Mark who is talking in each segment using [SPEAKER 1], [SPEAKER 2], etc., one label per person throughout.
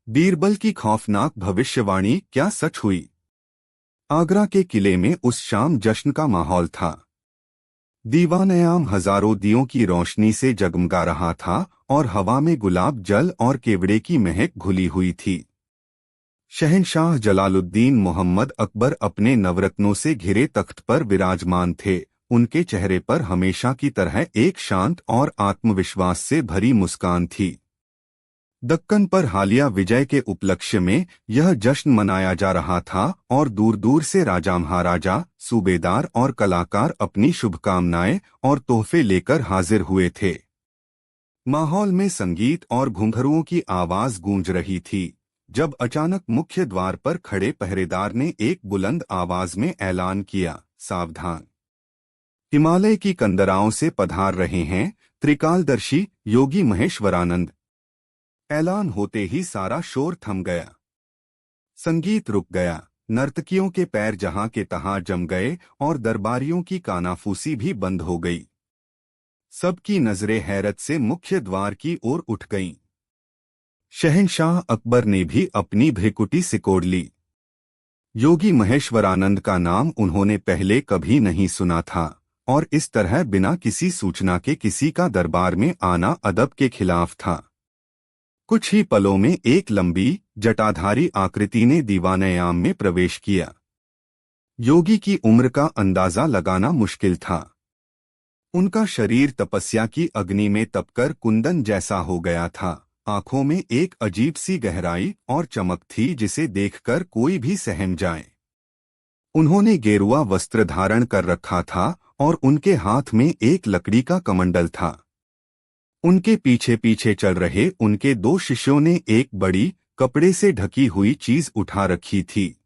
[SPEAKER 1] बीरबल की खौफनाक भविष्यवाणी क्या सच हुई? आगरा के किले में उस शाम जश्न का माहौल था। दीवान-ए-आम हजारों दियों की रोशनी से जगमगा रहा था और हवा में गुलाब जल और केवड़े की महक घुली हुई थी। शहंशाह जलालुद्दीन मोहम्मद अकबर अपने नवरत्नों से घिरे तख्त पर विराजमान थे। उनके चेहरे पर हमेशा की तरह एक शांत और आत्मविश्वास से भरी मुस्कान थी। दक्कन पर हालिया विजय के उपलक्ष्य में यह जश्न मनाया जा रहा था और दूर दूर से राजा महाराजा, सूबेदार और कलाकार अपनी शुभकामनाएं और तोहफे लेकर हाजिर हुए थे। माहौल में संगीत और घुंघरुओं की आवाज गूंज रही थी जब अचानक मुख्य द्वार पर खड़े पहरेदार ने एक बुलंद आवाज में ऐलान किया, सावधान! हिमालय की कंदराओं से पधार रहे हैं त्रिकालदर्शी योगी महेश्वरानंद। ऐलान होते ही सारा शोर थम गया। संगीत रुक गया, नर्तकियों के पैर जहां के तहां जम गए और दरबारियों की कानाफूसी भी बंद हो गई। सबकी नजरें हैरत से मुख्य द्वार की ओर उठ गईं। शहंशाह अकबर ने भी अपनी भ्रिकुटी सिकोड़ ली। योगी महेश्वरानंद का नाम उन्होंने पहले कभी नहीं सुना था और इस तरह बिना किसी सूचना के किसी का दरबार में आना अदब के खिलाफ था। कुछ ही पलों में एक लंबी, जटाधारी आकृति ने दीवान-ए-आम में प्रवेश किया। योगी की उम्र का अंदाजा लगाना मुश्किल था। उनका शरीर तपस्या की अग्नि में तपकर कुंदन जैसा हो गया था। आंखों में एक अजीब सी गहराई और चमक थी जिसे देखकर कोई भी सहम जाए। उन्होंने गेरुआ वस्त्र धारण कर रखा था और उनके हाथ में एक लकड़ी का कमंडल था। उनके पीछे पीछे चल रहे उनके दो शिष्यों ने एक बड़ी, कपड़े से ढकी हुई चीज उठा रखी थी।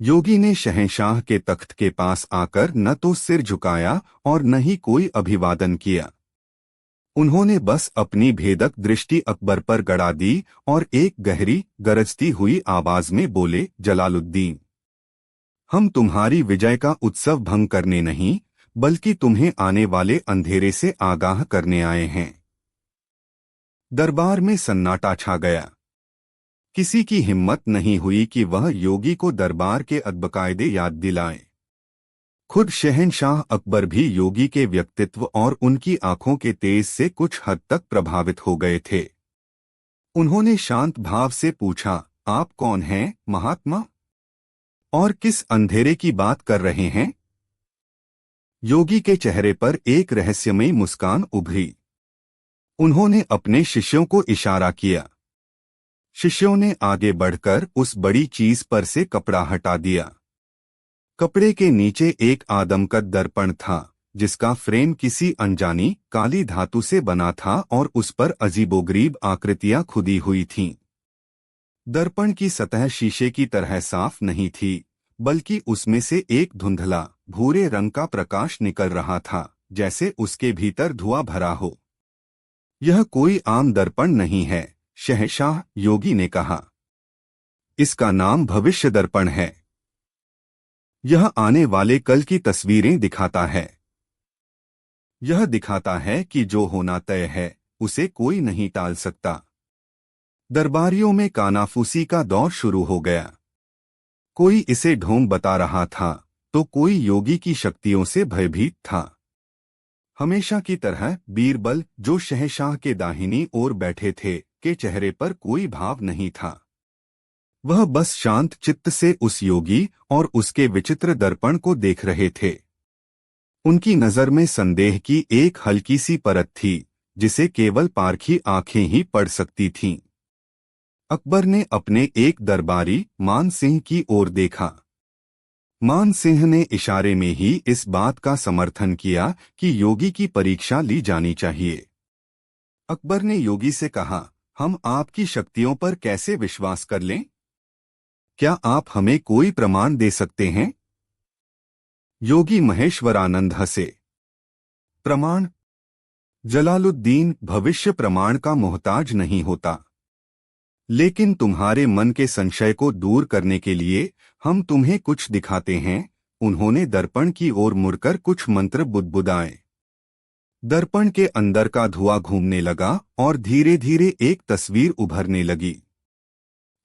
[SPEAKER 1] योगी ने शहंशाह के तख्त के पास आकर न तो सिर झुकाया और न ही कोई अभिवादन किया। उन्होंने बस अपनी भेदक दृष्टि अकबर पर गड़ा दी और एक गहरी, गरजती हुई आवाज में बोले, जलालुद्दीन, हम तुम्हारी विजय का उत्सव भंग करने नहीं, बल्कि तुम्हें आने वाले अंधेरे से आगाह करने आए हैं। दरबार में सन्नाटा छा गया। किसी की हिम्मत नहीं हुई कि वह योगी को दरबार के अदबकायदे याद दिलाए। खुद शहंशाह अकबर भी योगी के व्यक्तित्व और उनकी आंखों के तेज से कुछ हद तक प्रभावित हो गए थे। उन्होंने शांत भाव से पूछा, आप कौन हैं, महात्मा? और किस अंधेरे की बात कर रहे हैं? योगी के चेहरे पर एक रहस्यमयी मुस्कान उभरी। उन्होंने अपने शिष्यों को इशारा किया। शिष्यों ने आगे बढ़कर उस बड़ी चीज पर से कपड़ा हटा दिया। कपड़े के नीचे एक आदमकद दर्पण था जिसका फ्रेम किसी अनजानी काली धातु से बना था और उस पर अजीबोगरीब आकृतियां खुदी हुई थीं। दर्पण की सतह शीशे की तरह साफ नहीं थी, बल्कि उसमें से एक धुंधला, भूरे रंग का प्रकाश निकल रहा था, जैसे उसके भीतर धुआं भरा हो। यह कोई आम दर्पण नहीं है, शहंशाह, योगी ने कहा। इसका नाम भविष्य दर्पण है। यह आने वाले कल की तस्वीरें दिखाता है। यह दिखाता है कि जो होना तय है उसे कोई नहीं टाल सकता। दरबारियों में कानाफूसी का दौर शुरू हो गया। कोई इसे ढोंग बता रहा था तो कोई योगी की शक्तियों से भयभीत था। हमेशा की तरह बीरबल, जो शहंशाह के दाहिनी ओर बैठे थे, के चेहरे पर कोई भाव नहीं था। वह बस शांत चित्त से उस योगी और उसके विचित्र दर्पण को देख रहे थे। उनकी नजर में संदेह की एक हल्की सी परत थी जिसे केवल पारखी आंखें ही पढ़ सकती थीं। अकबर ने अपने एक दरबारी मान सिंह की ओर देखा। मान सिंह ने इशारे में ही इस बात का समर्थन किया कि योगी की परीक्षा ली जानी चाहिए। अकबर ने योगी से कहा, हम आपकी शक्तियों पर कैसे विश्वास कर लें? क्या आप हमें कोई प्रमाण दे सकते हैं? योगी महेश्वरानंद हंसे। प्रमाण? जलालुद्दीन, भविष्य प्रमाण का मोहताज नहीं होता। लेकिन तुम्हारे मन के संशय को दूर करने के लिए हम तुम्हें कुछ दिखाते हैं। उन्होंने दर्पण की ओर मुड़कर कुछ मंत्र बुदबुदाए। दर्पण के अंदर का धुआं घूमने लगा और धीरे धीरे एक तस्वीर उभरने लगी।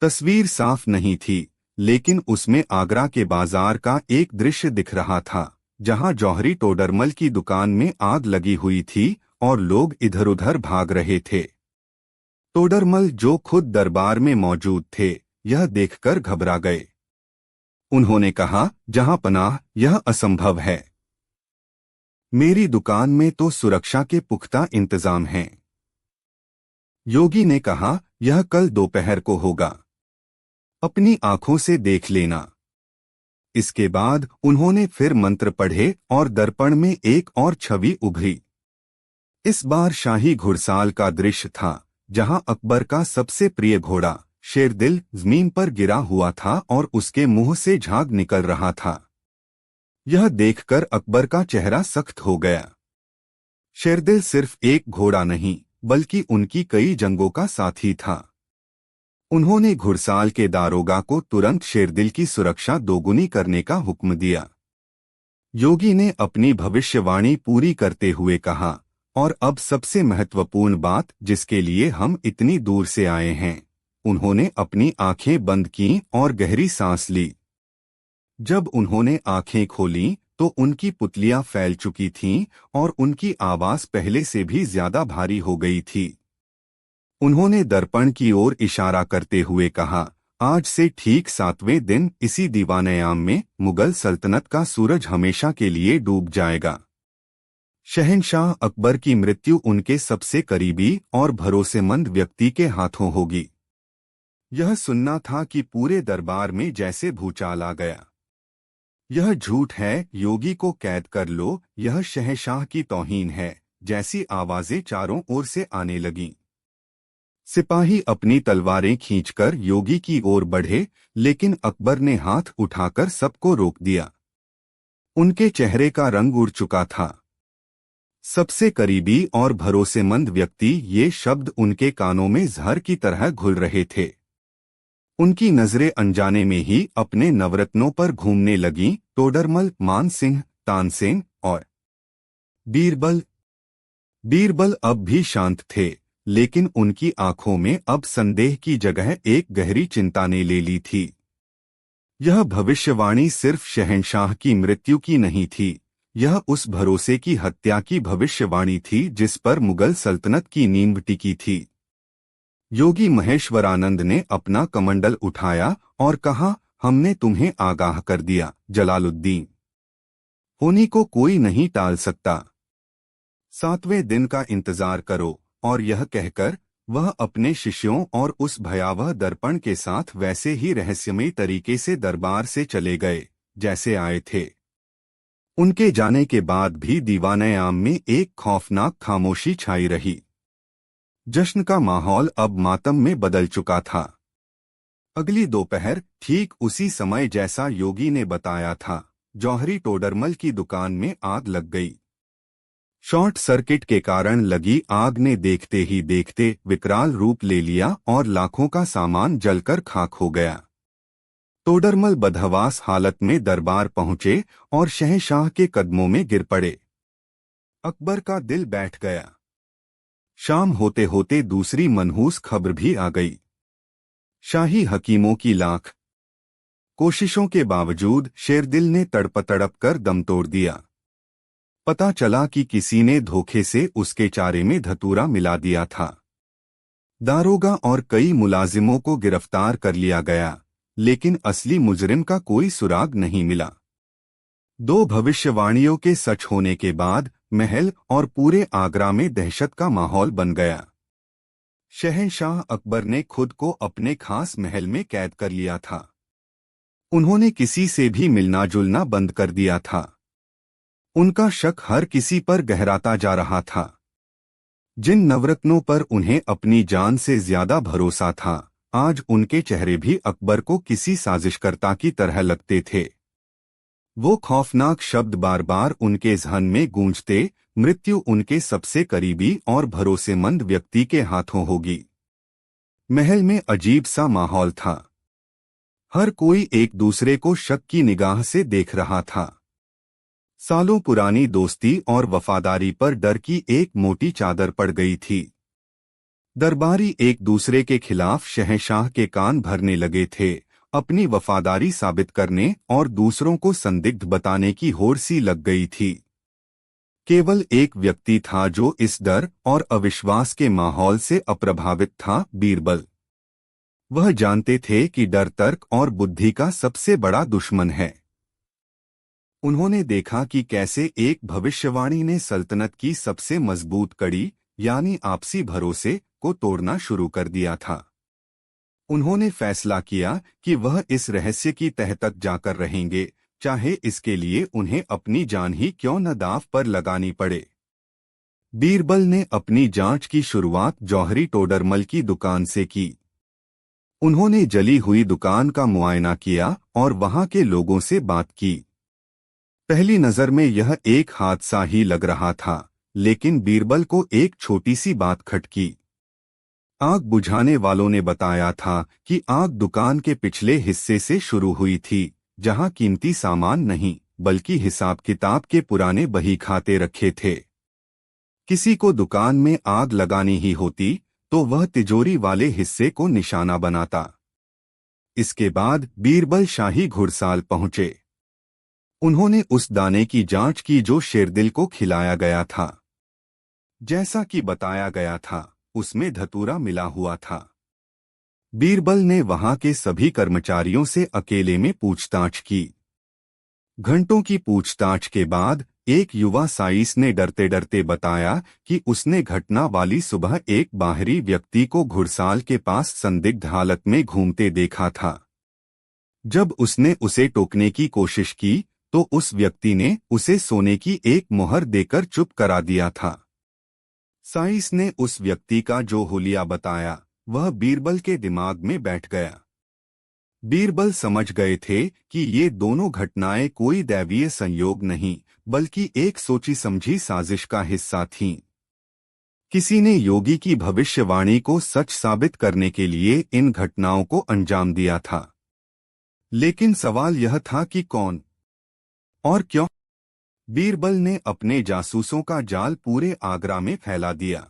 [SPEAKER 1] तस्वीर साफ नहीं थी, लेकिन उसमें आगरा के बाजार का एक दृश्य दिख रहा था, जहां जौहरी टोडरमल की दुकान में आग लगी हुई थी और लोग इधर उधर भाग रहे थे। टोडरमल, जो खुद दरबार में मौजूद थे, यह देखकर घबरा गए। उन्होंने कहा, जहां पनाह, यह असंभव है। मेरी दुकान में तो सुरक्षा के पुख्ता इंतजाम हैं। योगी ने कहा, यह कल दोपहर को होगा, अपनी आंखों से देख लेना। इसके बाद उन्होंने फिर मंत्र पढ़े और दर्पण में एक और छवि उभरी। इस बार शाही घुड़साल का दृश्य था, जहां अकबर का सबसे प्रिय घोड़ा शेरदिल जमीन पर गिरा हुआ था और उसके मुंह से झाग निकल रहा था। यह देखकर अकबर का चेहरा सख्त हो गया। शेरदिल सिर्फ एक घोड़ा नहीं, बल्कि उनकी कई जंगों का साथी था। उन्होंने घुड़साल के दारोगा को तुरंत शेरदिल की सुरक्षा दोगुनी करने का हुक्म दिया। योगी ने अपनी भविष्यवाणी पूरी करते हुए कहा, और अब सबसे महत्वपूर्ण बात, जिसके लिए हम इतनी दूर से आए हैं। उन्होंने अपनी आंखें बंद की और गहरी सांस ली। जब उन्होंने आंखें खोलीं, तो उनकी पुतलियां फैल चुकी थीं और उनकी आवाज पहले से भी ज्यादा भारी हो गई थी। उन्होंने दर्पण की ओर इशारा करते हुए कहा, आज से ठीक 7वें दिन इसी दीवान-ए-आम में मुगल सल्तनत का सूरज हमेशा के लिए डूब जाएगा। शहंशाह अकबर की मृत्यु उनके सबसे करीबी और भरोसेमंद व्यक्ति के हाथों होगी। यह सुनना था कि पूरे दरबार में जैसे भूचाल आ गया। यह झूठ है, योगी को कैद कर लो, यह शहंशाह की तौहीन है, जैसी आवाजें चारों ओर से आने लगीं। सिपाही अपनी तलवारें खींचकर योगी की ओर बढ़े, लेकिन अकबर ने हाथ उठाकर सबको रोक दिया। उनके चेहरे का रंग उड़ चुका था। सबसे करीबी और भरोसेमंद व्यक्ति, ये शब्द उनके कानों में जहर की तरह घुल रहे थे। उनकी नजरें अनजाने में ही अपने नवरत्नों पर घूमने लगीं, टोडरमल, मान सिंह, तानसेन और बीरबल। बीरबल अब भी शांत थे, लेकिन उनकी आंखों में अब संदेह की जगह एक गहरी चिंता ने ले ली थी। यह भविष्यवाणी सिर्फ शहंशाह की मृत्यु की नहीं थी, यह उस भरोसे की हत्या की भविष्यवाणी थी जिस पर मुगल सल्तनत की नींव टिकी थी। योगी महेश्वरानंद ने अपना कमंडल उठाया और कहा, हमने तुम्हें आगाह कर दिया, जलालुद्दीन। होनी को कोई नहीं टाल सकता। 7वें दिन का इंतजार करो। और यह कहकर वह अपने शिष्यों और उस भयावह दर्पण के साथ वैसे ही रहस्यमयी तरीके से दरबार से चले गए, जैसे आए थे। उनके जाने के बाद भी दीवान-ए-आम में एक खौफनाक खामोशी छाई रही। जश्न का माहौल अब मातम में बदल चुका था। अगली दोपहर ठीक उसी समय जैसा योगी ने बताया था, जौहरी टोडरमल की दुकान में आग लग गई। शॉर्ट सर्किट के कारण लगी आग ने देखते ही देखते विकराल रूप ले लिया और लाखों का सामान जलकर खाक हो गया। टोडरमल बदहवास हालत में दरबार पहुंचे और शहंशाह के कदमों में गिर पड़े। अकबर का दिल बैठ गया। शाम होते होते दूसरी मनहूस खबर भी आ गई। शाही हकीमों की लाख कोशिशों के बावजूद शेरदिल ने तड़प कर दम तोड़ दिया। पता चला कि किसी ने धोखे से उसके चारे में धतूरा मिला दिया था। दारोगा और कई मुलाजिमों को गिरफ्तार कर लिया गया, लेकिन असली मुजरिम का कोई सुराग नहीं मिला। 2 भविष्यवाणियों के सच होने के बाद महल और पूरे आगरा में दहशत का माहौल बन गया। शहंशाह अकबर ने खुद को अपने खास महल में कैद कर लिया था। उन्होंने किसी से भी मिलना जुलना बंद कर दिया था। उनका शक हर किसी पर गहराता जा रहा था। जिन नवरत्नों पर उन्हें अपनी जान से ज्यादा भरोसा था, आज उनके चेहरे भी अकबर को किसी साजिशकर्ता की तरह लगते थे। वो खौफनाक शब्द बार बार उनके ज़हन में गूंजते, मृत्यु उनके सबसे करीबी और भरोसेमंद व्यक्ति के हाथों होगी। महल में अजीब सा माहौल था। हर कोई एक दूसरे को शक की निगाह से देख रहा था। सालों पुरानी दोस्ती और वफादारी पर डर की एक मोटी चादर पड़ गई थी। दरबारी एक दूसरे के खिलाफ शहंशाह के कान भरने लगे थे, अपनी वफादारी साबित करने और दूसरों को संदिग्ध बताने की होड़ सी लग गई थी। केवल एक व्यक्ति था जो इस डर और अविश्वास के माहौल से अप्रभावित था, बीरबल। वह जानते थे कि डर तर्क और बुद्धि का सबसे बड़ा दुश्मन है। उन्होंने देखा कि कैसे एक भविष्यवाणी ने सल्तनत की सबसे मजबूत कड़ी, यानी आपसी भरोसे, को तोड़ना शुरू कर दिया था। उन्होंने फैसला किया कि वह इस रहस्य की तह तक जाकर रहेंगे, चाहे इसके लिए उन्हें अपनी जान ही क्यों न दांव पर लगानी पड़े। बीरबल ने अपनी जांच की शुरुआत जौहरी टोडरमल की दुकान से की। उन्होंने जली हुई दुकान का मुआयना किया और वहां के लोगों से बात की। पहली नजर में यह एक हादसा ही लग रहा था, लेकिन बीरबल को एक छोटी सी बात खटकी। आग बुझाने वालों ने बताया था कि आग दुकान के पिछले हिस्से से शुरू हुई थी, जहां कीमती सामान नहीं बल्कि हिसाब किताब के पुराने बही खाते रखे थे। किसी को दुकान में आग लगानी ही होती तो वह तिजोरी वाले हिस्से को निशाना बनाता। इसके बाद बीरबल शाही घुड़साल पहुंचे। उन्होंने उस दाने की जांच की जो शेरदिल को खिलाया गया था। जैसा कि बताया गया था, उसमें धतूरा मिला हुआ था। बीरबल ने वहां के सभी कर्मचारियों से अकेले में पूछताछ की। घंटों की पूछताछ के बाद एक युवा साइस ने डरते डरते बताया कि उसने घटना वाली सुबह एक बाहरी व्यक्ति को घुड़साल के पास संदिग्ध हालत में घूमते देखा था। जब उसने उसे टोकने की कोशिश की तो उस व्यक्ति ने उसे सोने की एक मोहर देकर चुप करा दिया था। साइस ने उस व्यक्ति का जो हुलिया बताया वह बीरबल के दिमाग में बैठ गया। बीरबल समझ गए थे कि ये दोनों घटनाएं कोई दैवीय संयोग नहीं बल्कि एक सोची समझी साजिश का हिस्सा थीं। किसी ने योगी की भविष्यवाणी को सच साबित करने के लिए इन घटनाओं को अंजाम दिया था। लेकिन सवाल यह था कि कौन और क्यों। बीरबल ने अपने जासूसों का जाल पूरे आगरा में फैला दिया।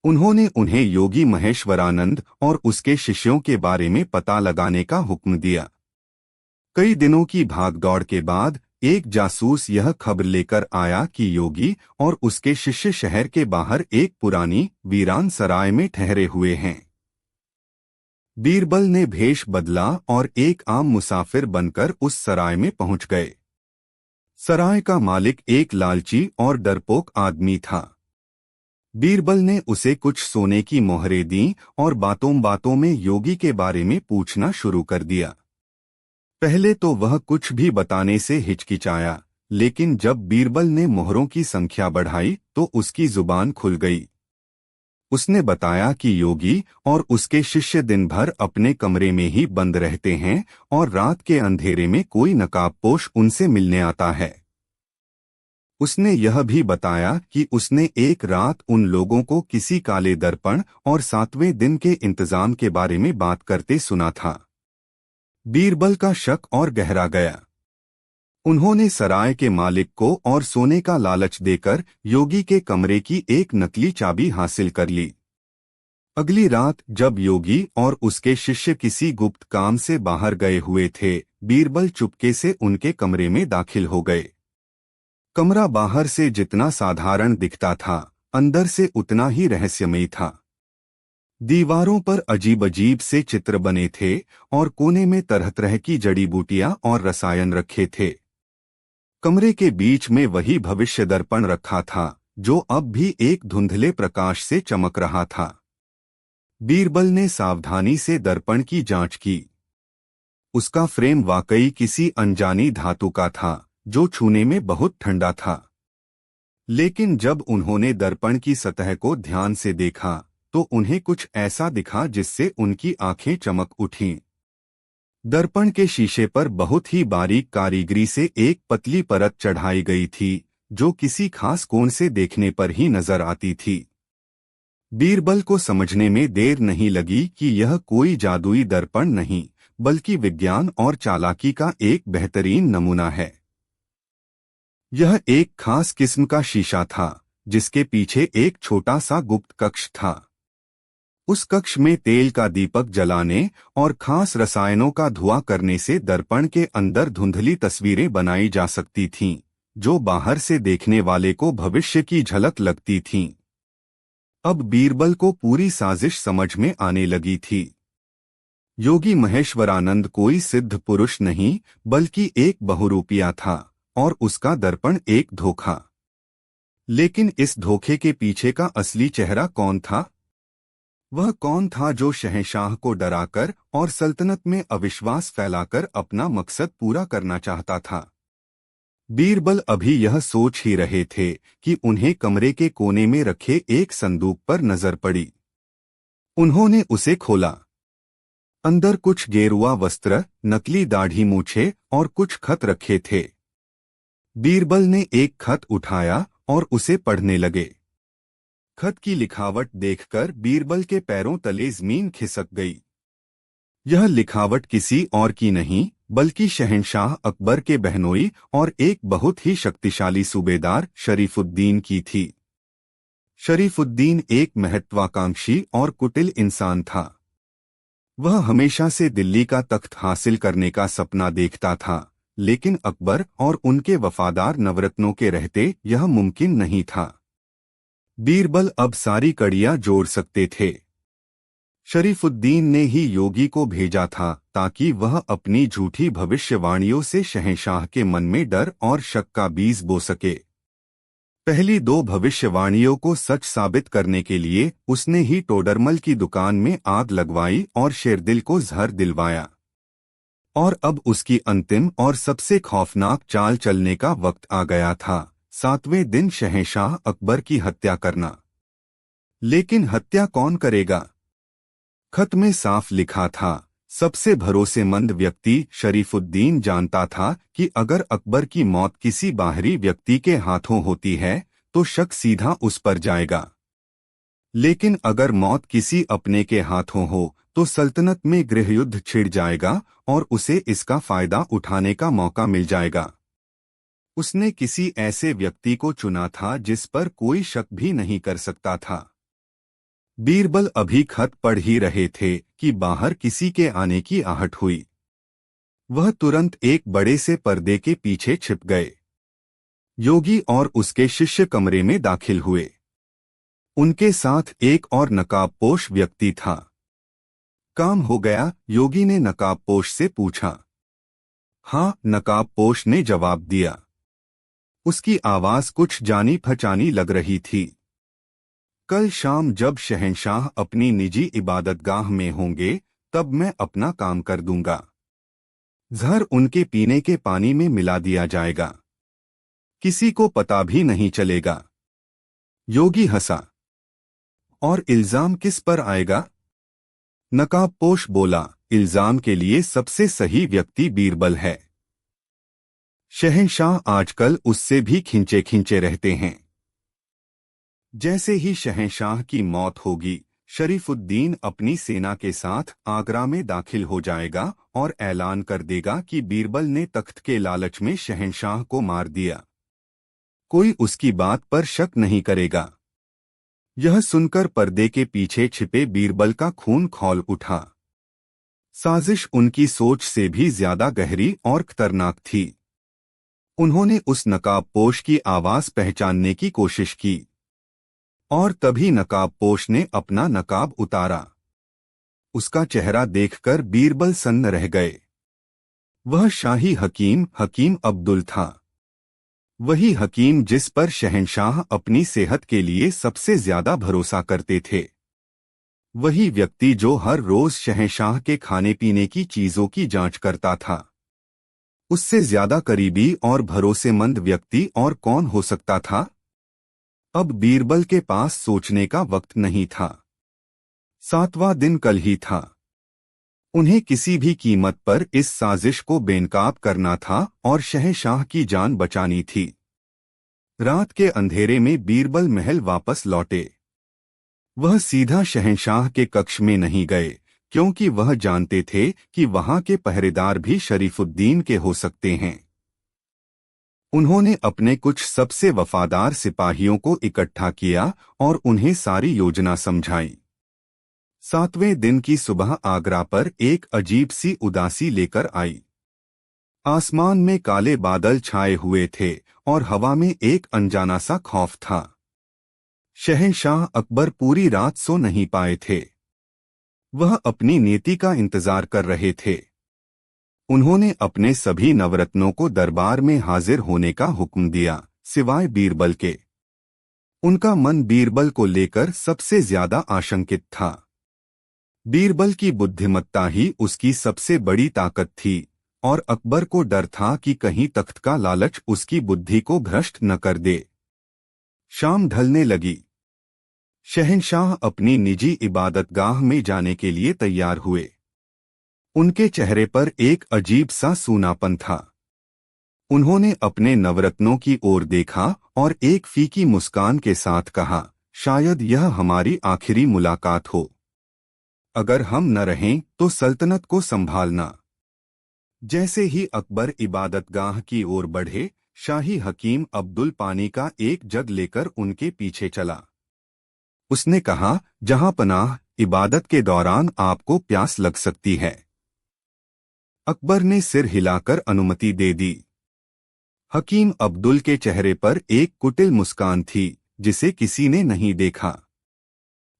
[SPEAKER 1] उन्होंने उन्हें योगी महेश्वरानंद और उसके शिष्यों के बारे में पता लगाने का हुक्म दिया। कई दिनों की भागदौड़ के बाद एक जासूस यह खबर लेकर आया कि योगी और उसके शिष्य शहर के बाहर एक पुरानी वीरान सराय में ठहरे हुए हैं। बीरबल ने भेष बदला और एक आम मुसाफिर बनकर उस सराय में पहुंच गए। सराय का मालिक एक लालची और डरपोक आदमी था। बीरबल ने उसे कुछ सोने की मोहरें दीं और बातों बातों में योगी के बारे में पूछना शुरू कर दिया। पहले तो वह कुछ भी बताने से हिचकिचाया, लेकिन जब बीरबल ने मोहरों की संख्या बढ़ाई तो उसकी जुबान खुल गई। उसने बताया कि योगी और उसके शिष्य दिन भर अपने कमरे में ही बंद रहते हैं और रात के अंधेरे में कोई नकाबपोश उनसे मिलने आता है। उसने यह भी बताया कि उसने एक रात उन लोगों को किसी काले दर्पण और 7वें दिन के इंतजाम के बारे में बात करते सुना था। बीरबल का शक और गहरा गया। उन्होंने सराय के मालिक को और सोने का लालच देकर योगी के कमरे की एक नकली चाबी हासिल कर ली। अगली रात जब योगी और उसके शिष्य किसी गुप्त काम से बाहर गए हुए थे, बीरबल चुपके से उनके कमरे में दाखिल हो गए। कमरा बाहर से जितना साधारण दिखता था, अंदर से उतना ही रहस्यमयी था। दीवारों पर अजीब अजीब से चित्र बने थे और कोने में तरह तरह की जड़ी बूटियां और रसायन रखे थे। कमरे के बीच में वही भविष्य दर्पण रखा था जो अब भी एक धुंधले प्रकाश से चमक रहा था। बीरबल ने सावधानी से दर्पण की जांच की। उसका फ्रेम वाकई किसी अनजानी धातु का था जो छूने में बहुत ठंडा था। लेकिन जब उन्होंने दर्पण की सतह को ध्यान से देखा तो उन्हें कुछ ऐसा दिखा जिससे उनकी आंखें चमक उठीं। दर्पण के शीशे पर बहुत ही बारीक कारीगरी से एक पतली परत चढ़ाई गई थी जो किसी खास कोण से देखने पर ही नजर आती थी। बीरबल को समझने में देर नहीं लगी कि यह कोई जादुई दर्पण नहीं बल्कि विज्ञान और चालाकी का एक बेहतरीन नमूना है। यह एक खास किस्म का शीशा था जिसके पीछे एक छोटा सा गुप्त कक्ष था। उस कक्ष में तेल का दीपक जलाने और खास रसायनों का धुआं करने से दर्पण के अंदर धुंधली तस्वीरें बनाई जा सकती थीं, जो बाहर से देखने वाले को भविष्य की झलक लगती थीं। अब बीरबल को पूरी साजिश समझ में आने लगी थी। योगी महेश्वरानंद कोई सिद्ध पुरुष नहीं, बल्कि एक बहुरूपिया था, और उसका दर्पण एक धोखा। लेकिन इस धोखे के पीछे का असली चेहरा कौन था? वह कौन था जो शहंशाह को डराकर और सल्तनत में अविश्वास फैलाकर अपना मकसद पूरा करना चाहता था? बीरबल अभी यह सोच ही रहे थे कि उन्हें कमरे के कोने में रखे एक संदूक पर नजर पड़ी। उन्होंने उसे खोला। अंदर कुछ गेरुआ वस्त्र, नकली दाढ़ी मूछे और कुछ खत रखे थे। बीरबल ने एक खत उठाया और उसे पढ़ने लगे। खत की लिखावट देखकर बीरबल के पैरों तले जमीन खिसक गई। यह लिखावट किसी और की नहीं, बल्कि शहंशाह अकबर के बहनोई और एक बहुत ही शक्तिशाली सूबेदार शरीफुद्दीन की थी। शरीफुद्दीन एक महत्वाकांक्षी और कुटिल इंसान था। वह हमेशा से दिल्ली का तख्त हासिल करने का सपना देखता था, लेकिन अकबर और उनके वफादार नवरत्नों के रहते यह मुमकिन नहीं था। बीरबल अब सारी कड़ियां जोड़ सकते थे। शरीफुद्दीन ने ही योगी को भेजा था ताकि वह अपनी झूठी भविष्यवाणियों से शहंशाह के मन में डर और शक का बीज बो सके। पहली दो भविष्यवाणियों को सच साबित करने के लिए उसने ही टोडरमल की दुकान में आग लगवाई और शेरदिल को जहर दिलवाया। और अब उसकी अंतिम और सबसे खौफनाक चाल चलने का वक्त आ गया था, 7वें दिन शहंशाह अकबर की हत्या करना। लेकिन हत्या कौन करेगा? खत में साफ लिखा था, सबसे भरोसेमंद व्यक्ति शरीफुद्दीन जानता था कि अगर अकबर की मौत किसी बाहरी व्यक्ति के हाथों होती है तो शक सीधा उस पर जाएगा, लेकिन अगर मौत किसी अपने के हाथों हो तो सल्तनत में गृहयुद्ध छिड़ जाएगा और उसे इसका फायदा उठाने का मौका मिल जाएगा। उसने किसी ऐसे व्यक्ति को चुना था जिस पर कोई शक भी नहीं कर सकता था। बीरबल अभी खत पढ़ ही रहे थे कि बाहर किसी के आने की आहट हुई। वह तुरंत एक बड़े से पर्दे के पीछे छिप गए। योगी और उसके शिष्य कमरे में दाखिल हुए। उनके साथ एक और नकाबपोश व्यक्ति था। काम हो गया? योगी ने नकाबपोश से पूछा। हाँ, नकाबपोश ने जवाब दिया। उसकी आवाज कुछ जानी पहचानी लग रही थी। कल शाम जब शहंशाह अपनी निजी इबादतगाह में होंगे तब मैं अपना काम कर दूंगा। जहर उनके पीने के पानी में मिला दिया जाएगा, किसी को पता भी नहीं चलेगा। योगी हंसा। और इल्जाम किस पर आएगा? नकाबपोश बोला, इल्जाम के लिए सबसे सही व्यक्ति बीरबल है। शहंशाह आजकल उससे भी खिंचे खिंचे रहते हैं। जैसे ही शहंशाह की मौत होगी, शरीफुद्दीन अपनी सेना के साथ आगरा में दाखिल हो जाएगा और ऐलान कर देगा कि बीरबल ने तख्त के लालच में शहंशाह को मार दिया। कोई उसकी बात पर शक नहीं करेगा। यह सुनकर पर्दे के पीछे छिपे बीरबल का खून खौल उठा। साजिश उनकी सोच से भी ज्यादा गहरी और खतरनाक थी। उन्होंने उस नकाबपोश की आवाज पहचानने की कोशिश की, और तभी नकाबपोश ने अपना नकाब उतारा। उसका चेहरा देखकर बीरबल सन्न रह गए। वह शाही हकीम अब्दुल था। वही हकीम जिस पर शहंशाह अपनी सेहत के लिए सबसे ज्यादा भरोसा करते थे। वही व्यक्ति जो हर रोज शहंशाह के खाने पीने की चीजों की जांच करता था। उससे ज्यादा करीबी और भरोसेमंद व्यक्ति और कौन हो सकता था? अब बीरबल के पास सोचने का वक्त नहीं था। 7वां दिन कल ही था। उन्हें किसी भी कीमत पर इस साजिश को बेनकाब करना था और शहंशाह की जान बचानी थी। रात के अंधेरे में बीरबल महल वापस लौटे। वह सीधा शहंशाह के कक्ष में नहीं गए, क्योंकि वह जानते थे कि वहां के पहरेदार भी शरीफुद्दीन के हो सकते हैं। उन्होंने अपने कुछ सबसे वफादार सिपाहियों को इकट्ठा किया और उन्हें सारी योजना समझाई। 7वें दिन की सुबह आगरा पर एक अजीब सी उदासी लेकर आई। आसमान में काले बादल छाए हुए थे और हवा में एक अनजाना सा खौफ था। शहंशाह अकबर पूरी रात सो नहीं पाए थे। वह अपनी नीति का इंतजार कर रहे थे। उन्होंने अपने सभी नवरत्नों को दरबार में हाजिर होने का हुक्म दिया, सिवाय बीरबल के। उनका मन बीरबल को लेकर सबसे ज्यादा आशंकित था। बीरबल की बुद्धिमत्ता ही उसकी सबसे बड़ी ताकत थी और अकबर को डर था कि कहीं तख्त का लालच उसकी बुद्धि को भ्रष्ट न कर दे। शाम ढलने लगी। शहंशाह अपनी निजी इबादतगाह में जाने के लिए तैयार हुए। उनके चेहरे पर एक अजीब सा सूनापन था। उन्होंने अपने नवरत्नों की ओर देखा और एक फीकी मुस्कान के साथ कहा, शायद यह हमारी आखिरी मुलाकात हो। अगर हम न रहें तो सल्तनत को संभालना। जैसे ही अकबर इबादतगाह की ओर बढ़े, शाही हकीम अब्दुल पानी का एक जग लेकर उनके पीछे चला। उसने कहा, जहां पनाह, इबादत के दौरान आपको प्यास लग सकती है। अकबर ने सिर हिलाकर अनुमति दे दी। हकीम अब्दुल के चेहरे पर एक कुटिल मुस्कान थी जिसे किसी ने नहीं देखा।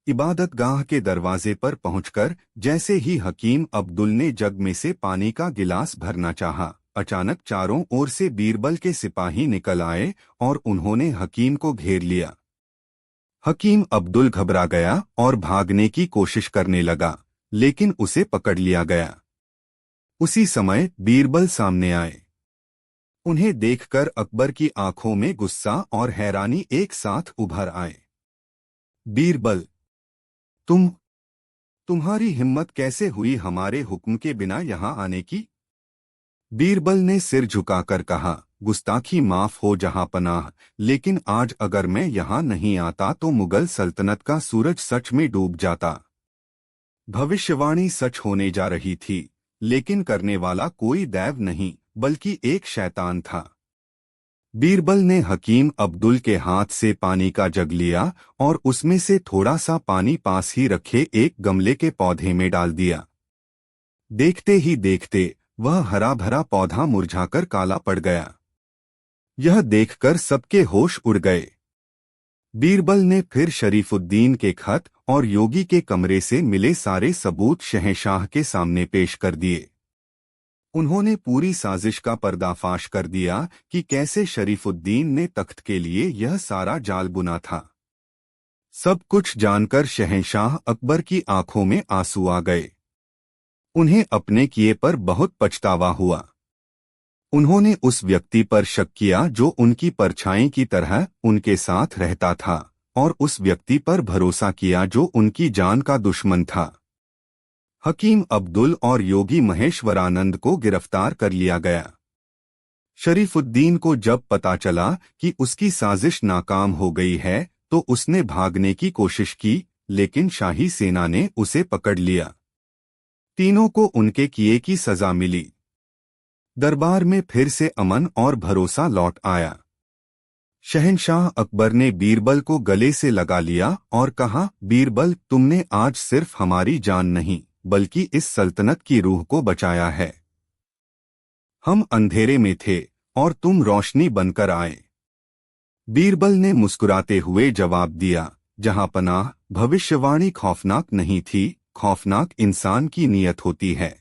[SPEAKER 1] इबादतगाह के दरवाजे पर पहुंचकर जैसे ही हकीम अब्दुल ने जग में से पानी का गिलास भरना चाहा, अचानक चारों ओर से बीरबल के सिपाही निकल आए और उन्होंने हकीम को घेर लिया। हकीम अब्दुल घबरा गया और भागने की कोशिश करने लगा, लेकिन उसे पकड़ लिया गया। उसी समय बीरबल सामने आए। उन्हें देखकर अकबर की आंखों में गुस्सा और हैरानी एक साथ उभर आए। बीरबल, तुम्हारी हिम्मत कैसे हुई हमारे हुक्म के बिना यहाँ आने की? बीरबल ने सिर झुकाकर कहा, गुस्ताखी माफ हो जहांपनाह, लेकिन आज अगर मैं यहाँ नहीं आता तो मुगल सल्तनत का सूरज सच में डूब जाता। भविष्यवाणी सच होने जा रही थी, लेकिन करने वाला कोई दैव नहीं बल्कि एक शैतान था। बीरबल ने हकीम अब्दुल के हाथ से पानी का जग लिया और उसमें से थोड़ा सा पानी पास ही रखे एक गमले के पौधे में डाल दिया। देखते ही देखते वह हरा भरा पौधा मुरझाकर काला पड़ गया। यह देखकर सबके होश उड़ गए। बीरबल ने फिर शरीफुद्दीन के खत और योगी के कमरे से मिले सारे सबूत शहंशाह के सामने पेश कर दिए। उन्होंने पूरी साजिश का पर्दाफाश कर दिया कि कैसे शरीफुद्दीन ने तख्त के लिए यह सारा जाल बुना था। सब कुछ जानकर शहंशाह अकबर की आंखों में आंसू आ गए। उन्हें अपने किए पर बहुत पछतावा हुआ। उन्होंने उस व्यक्ति पर शक किया जो उनकी परछाई की तरह उनके साथ रहता था और उस व्यक्ति पर भरोसा किया जो उनकी जान का दुश्मन था। हकीम अब्दुल और योगी महेश्वरानंद को गिरफ्तार कर लिया गया। शरीफुद्दीन को जब पता चला कि उसकी साजिश नाकाम हो गई है तो उसने भागने की कोशिश की, लेकिन शाही सेना ने उसे पकड़ लिया। तीनों को उनके किए की सजा मिली। दरबार में फिर से अमन और भरोसा लौट आया। शहंशाह अकबर ने बीरबल को गले से लगा लिया और कहा, बीरबल, तुमने आज सिर्फ हमारी जान नहीं बल्कि इस सल्तनत की रूह को बचाया है। हम अंधेरे में थे और तुम रोशनी बनकर आए। बीरबल ने मुस्कुराते हुए जवाब दिया, जहांपनाह, भविष्यवाणी खौफनाक नहीं थी, खौफनाक इंसान की नीयत होती है।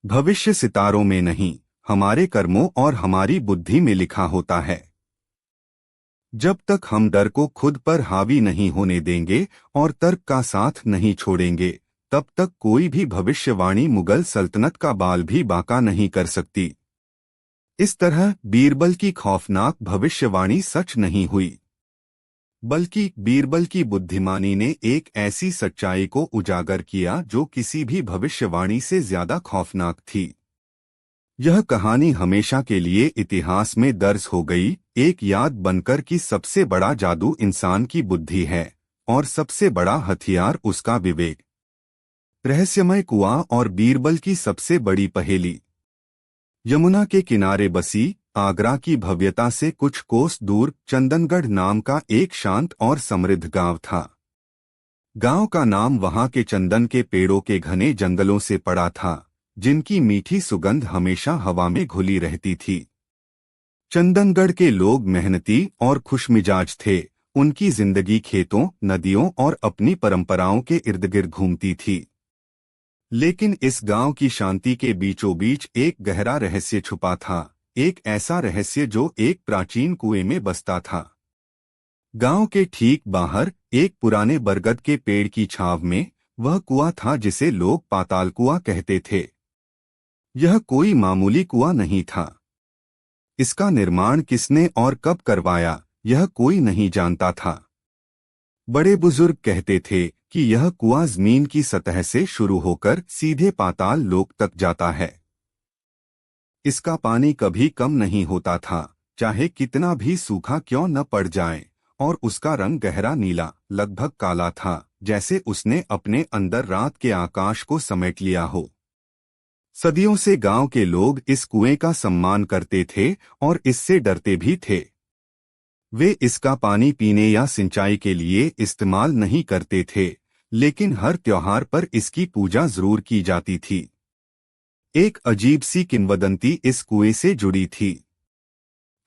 [SPEAKER 1] भविष्य सितारों में नहीं, हमारे कर्मों और हमारी बुद्धि में लिखा होता है। जब तक हम डर को खुद पर हावी नहीं होने देंगे और तर्क का साथ नहीं छोड़ेंगे, तब तक कोई भी भविष्यवाणी मुगल सल्तनत का बाल भी बांका नहीं कर सकती। इस तरह बीरबल की खौफनाक भविष्यवाणी सच नहीं हुई, बल्कि बीरबल की बुद्धिमानी ने एक ऐसी सच्चाई को उजागर किया जो किसी भी भविष्यवाणी से ज्यादा खौफनाक थी। यह कहानी हमेशा के लिए इतिहास में दर्ज हो गई, एक याद बनकर कि सबसे बड़ा जादू इंसान की बुद्धि है और सबसे बड़ा हथियार उसका विवेक। रहस्यमय कुआं और बीरबल की सबसे बड़ी पहेली। यमुना के किनारे बसी आगरा की भव्यता से कुछ कोस दूर चंदनगढ़ नाम का एक शांत और समृद्ध गांव था। गांव का नाम वहां के चंदन के पेड़ों के घने जंगलों से पड़ा था, जिनकी मीठी सुगंध हमेशा हवा में घुली रहती थी। चंदनगढ़ के लोग मेहनती और खुशमिजाज थे। उनकी जिंदगी खेतों, नदियों और अपनी परंपराओं के इर्द गिर्द घूमती थी। लेकिन इस गांव की शांति के बीचों बीच एक गहरा रहस्य छुपा था, एक ऐसा रहस्य जो एक प्राचीन कुएं में बसता था। गांव के ठीक बाहर एक पुराने बरगद के पेड़ की छांव में वह कुआं था जिसे लोग पाताल कुआं कहते थे। यह कोई मामूली कुआं नहीं था। इसका निर्माण किसने और कब करवाया, यह कोई नहीं जानता था। बड़े बुजुर्ग कहते थे कि यह कुआं जमीन की सतह से शुरू होकर सीधे पाताल लोक तक जाता है। इसका पानी कभी कम नहीं होता था, चाहे कितना भी सूखा क्यों न पड़ जाए, और उसका रंग गहरा नीला, लगभग काला था, जैसे उसने अपने अंदर रात के आकाश को समेट लिया हो। सदियों से गांव के लोग इस कुएं का सम्मान करते थे और इससे डरते भी थे। वे इसका पानी पीने या सिंचाई के लिए इस्तेमाल नहीं करते थे, लेकिन हर त्योहार पर इसकी पूजा जरूर की जाती थी। एक अजीब सी किंवदंती इस कुएं से जुड़ी थी।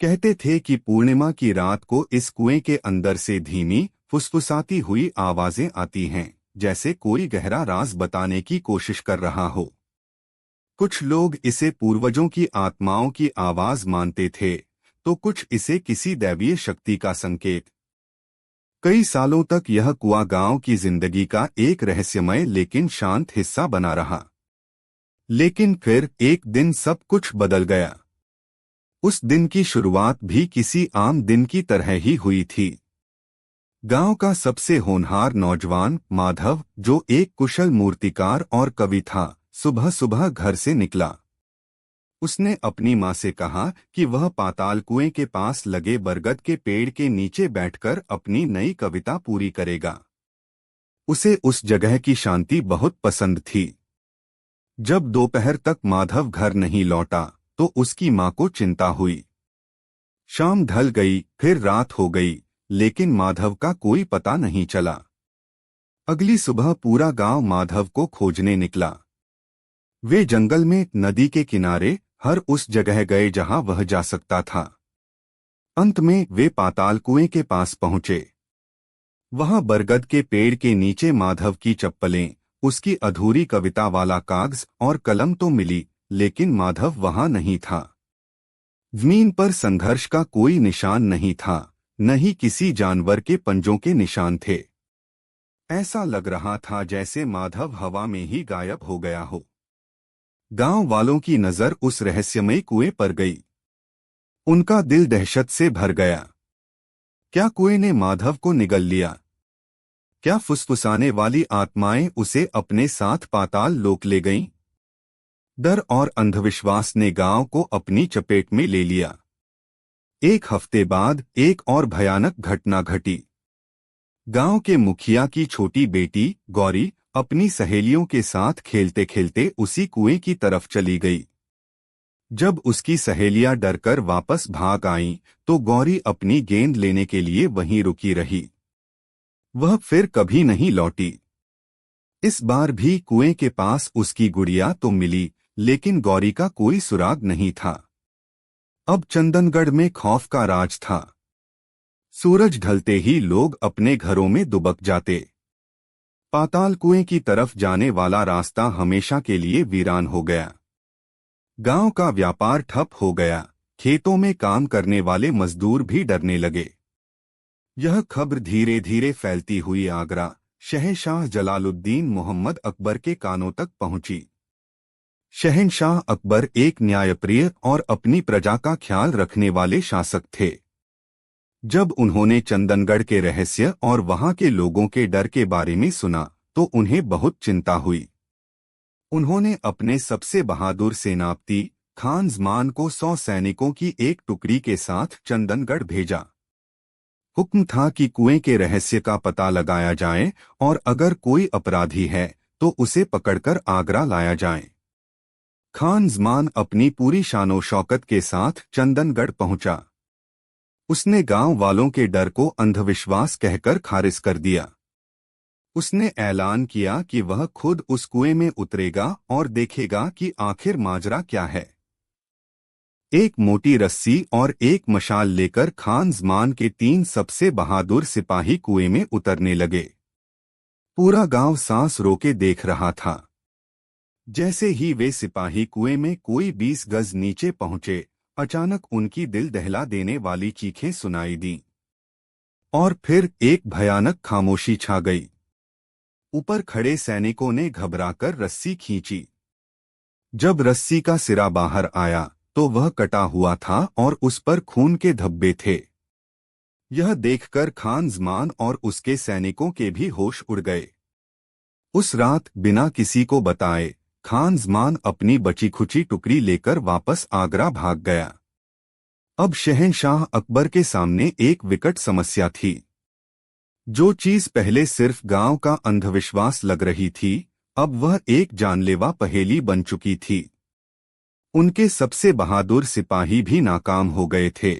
[SPEAKER 1] कहते थे कि पूर्णिमा की रात को इस कुएं के अंदर से धीमी, फुसफुसाती हुई आवाजें आती हैं, जैसे कोई गहरा राज बताने की कोशिश कर रहा हो। कुछ लोग इसे पूर्वजों की आत्माओं की आवाज मानते थे, तो कुछ इसे किसी दैवीय शक्ति का संकेत। कई सालों तक यह कुआं गांव की जिंदगी का एक रहस्यमय लेकिन शांत हिस्सा बना रहा। लेकिन फिर एक दिन सब कुछ बदल गया। उस दिन की शुरुआत भी किसी आम दिन की तरह ही हुई थी। गांव का सबसे होनहार नौजवान माधव, जो एक कुशल मूर्तिकार और कवि था, सुबह सुबह घर से निकला। उसने अपनी माँ से कहा कि वह पाताल कुएं के पास लगे बरगद के पेड़ के नीचे बैठकर अपनी नई कविता पूरी करेगा। उसे उस जगह की शांति बहुत पसंद थी। जब दोपहर तक माधव घर नहीं लौटा तो उसकी माँ को चिंता हुई। शाम ढल गई, फिर रात हो गई, लेकिन माधव का कोई पता नहीं चला। अगली सुबह पूरा गांव माधव को खोजने निकला। वे जंगल में, नदी के किनारे, हर उस जगह गए जहां वह जा सकता था। अंत में वे पाताल कुएं के पास पहुंचे। वहां बरगद के पेड़ के नीचे माधव की चप्पलें, उसकी अधूरी कविता वाला कागज और कलम तो मिली, लेकिन माधव वहां नहीं था। जमीन पर संघर्ष का कोई निशान नहीं था, न ही किसी जानवर के पंजों के निशान थे। ऐसा लग रहा था जैसे माधव हवा में ही गायब हो गया हो। गांव वालों की नजर उस रहस्यमय कुएं पर गई। उनका दिल दहशत से भर गया। क्या कुएं ने माधव को निगल लिया? क्या फुसफुसाने वाली आत्माएं उसे अपने साथ पाताल लोक ले गईं? डर और अंधविश्वास ने गांव को अपनी चपेट में ले लिया। एक हफ्ते बाद एक और भयानक घटना घटी। गांव के मुखिया की छोटी बेटी गौरी अपनी सहेलियों के साथ खेलते खेलते उसी कुएं की तरफ चली गई। जब उसकी सहेलियां डरकर वापस भाग आईं, तो गौरी अपनी गेंद लेने के लिए वहीं रुकी रही। वह फिर कभी नहीं लौटी। इस बार भी कुएं के पास उसकी गुड़िया तो मिली, लेकिन गौरी का कोई सुराग नहीं था। अब चंदनगढ़ में खौफ का राज था। सूरज ढलते ही लोग अपने घरों में दुबक जाते। पाताल कुएं की तरफ जाने वाला रास्ता हमेशा के लिए वीरान हो गया। गांव का व्यापार ठप हो गया। खेतों में काम करने वाले मजदूर भी डरने लगे। यह खबर धीरे धीरे फैलती हुई आगरा शहंशाह जलालुद्दीन मोहम्मद अकबर के कानों तक पहुंची। शहंशाह अकबर एक न्यायप्रिय और अपनी प्रजा का ख्याल रखने वाले शासक थे। जब उन्होंने चंदनगढ़ के रहस्य और वहां के लोगों के डर के बारे में सुना, तो उन्हें बहुत चिंता हुई। उन्होंने अपने सबसे बहादुर सेनापति खान जमान को 100 सैनिकों की एक टुकड़ी के साथ चंदनगढ़ भेजा। हुक्म था कि कुएं के रहस्य का पता लगाया जाए और अगर कोई अपराधी है तो उसे पकड़कर आगरा लाया जाए। खान जमान अपनी पूरी शानो शौकत के साथ चंदनगढ़ पहुंचा। उसने गांव वालों के डर को अंधविश्वास कहकर खारिज कर दिया। उसने ऐलान किया कि वह खुद उस कुएं में उतरेगा और देखेगा कि आखिर माजरा क्या है। एक मोटी रस्सी और एक मशाल लेकर खान जमान के 3 सबसे बहादुर सिपाही कुएं में उतरने लगे। पूरा गांव सांस रोके देख रहा था। जैसे ही वे सिपाही कुएं में कोई 20 गज नीचे पहुंचे, अचानक उनकी दिल दहला देने वाली चीखें सुनाई दी। और फिर एक भयानक खामोशी छा गई। ऊपर खड़े सैनिकों ने घबराकर रस्सी खींची। जब रस्सी का सिरा बाहर आया तो वह कटा हुआ था और उस पर खून के धब्बे थे। यह देखकर खान जमान और उसके सैनिकों के भी होश उड़ गए। उस रात बिना किसी को बताए खान जमान अपनी बची खुची टुकड़ी लेकर वापस आगरा भाग गया। अब शहंशाह अकबर के सामने एक विकट समस्या थी। जो चीज पहले सिर्फ गांव का अंधविश्वास लग रही थी, अब वह एक जानलेवा पहेली बन चुकी थी। उनके सबसे बहादुर सिपाही भी नाकाम हो गए थे।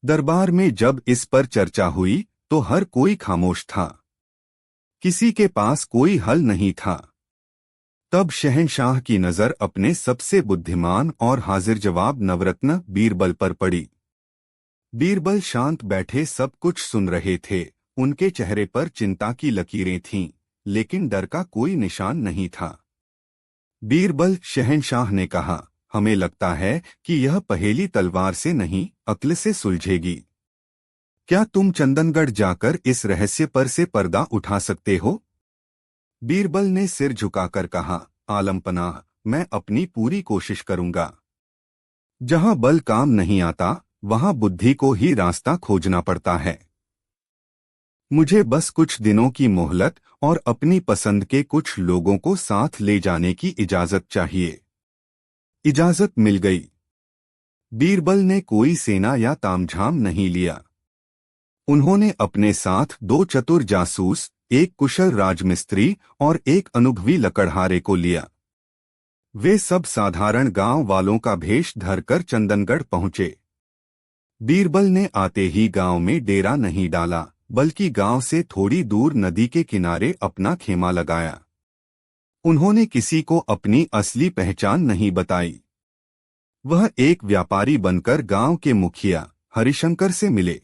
[SPEAKER 1] दरबार में जब इस पर चर्चा हुई तो हर कोई खामोश था। किसी के पास कोई हल नहीं था। तब शहंशाह की नजर अपने सबसे बुद्धिमान और हाजिर जवाब नवरत्न बीरबल पर पड़ी। बीरबल शांत बैठे सब कुछ सुन रहे थे। उनके चेहरे पर चिंता की लकीरें थीं, लेकिन डर का कोई निशान नहीं था। बीरबल, शहंशाह ने कहा, हमें लगता है कि यह पहेली तलवार से नहीं, अक्ल से सुलझेगी। क्या तुम चंदनगढ़ जाकर इस रहस्य पर से पर्दा उठा सकते हो? बीरबल ने सिर झुकाकर कहा, आलमपनाह, मैं अपनी पूरी कोशिश करूंगा। जहां बल काम नहीं आता, वहां बुद्धि को ही रास्ता खोजना पड़ता है। मुझे बस कुछ दिनों की मोहलत और अपनी पसंद के कुछ लोगों को साथ ले जाने की इजाजत चाहिए। इजाजत मिल गई। बीरबल ने कोई सेना या तामझाम नहीं लिया। उन्होंने अपने साथ 2 चतुर जासूस, एक कुशल राजमिस्त्री और एक अनुभवी लकड़हारे को लिया। वे सब साधारण गांव वालों का भेष धरकर चंदनगढ़ पहुंचे। बीरबल ने आते ही गांव में डेरा नहीं डाला, बल्कि गांव से थोड़ी दूर नदी के किनारे अपना खेमा लगाया। उन्होंने किसी को अपनी असली पहचान नहीं बताई। वह एक व्यापारी बनकर गांव के मुखिया हरिशंकर से मिले।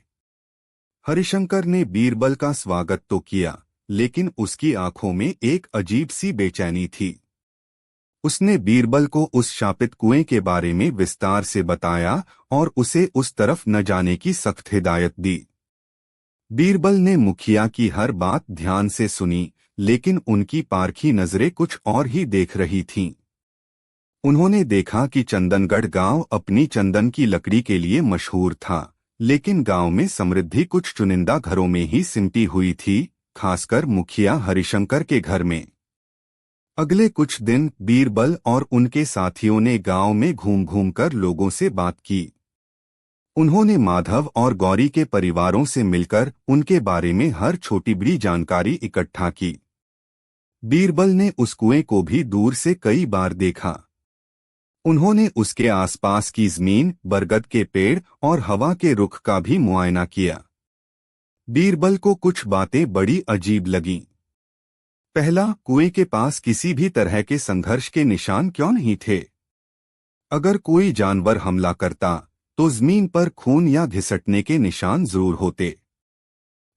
[SPEAKER 1] हरिशंकर ने बीरबल का स्वागत तो किया, लेकिन उसकी आंखों में एक अजीब सी बेचैनी थी। उसने बीरबल को उस शापित कुएं के बारे में विस्तार से बताया और उसे उस तरफ न जाने की सख्त हिदायत दी। बीरबल ने मुखिया की हर बात ध्यान से सुनी, लेकिन उनकी पारखी नजरें कुछ और ही देख रही थीं। उन्होंने देखा कि चंदनगढ़ गांव अपनी चंदन की लकड़ी के लिए मशहूर था, लेकिन गांव में समृद्धि कुछ चुनिंदा घरों में ही सिमटी हुई थी, खासकर मुखिया हरिशंकर के घर में। अगले कुछ दिन बीरबल और उनके साथियों ने गांव में घूम घूम कर लोगों से बात की। उन्होंने माधव और गौरी के परिवारों से मिलकर उनके बारे में हर छोटी बड़ी जानकारी इकट्ठा की। बीरबल ने उस कुएं को भी दूर से कई बार देखा। उन्होंने उसके आसपास की जमीन, बरगद के पेड़ और हवा के रुख का भी मुआयना किया। बीरबल को कुछ बातें बड़ी अजीब लगीं। पहला, कुएं के पास किसी भी तरह के संघर्ष के निशान क्यों नहीं थे? अगर कोई जानवर हमला करता तो जमीन पर खून या घिसटने के निशान जरूर होते।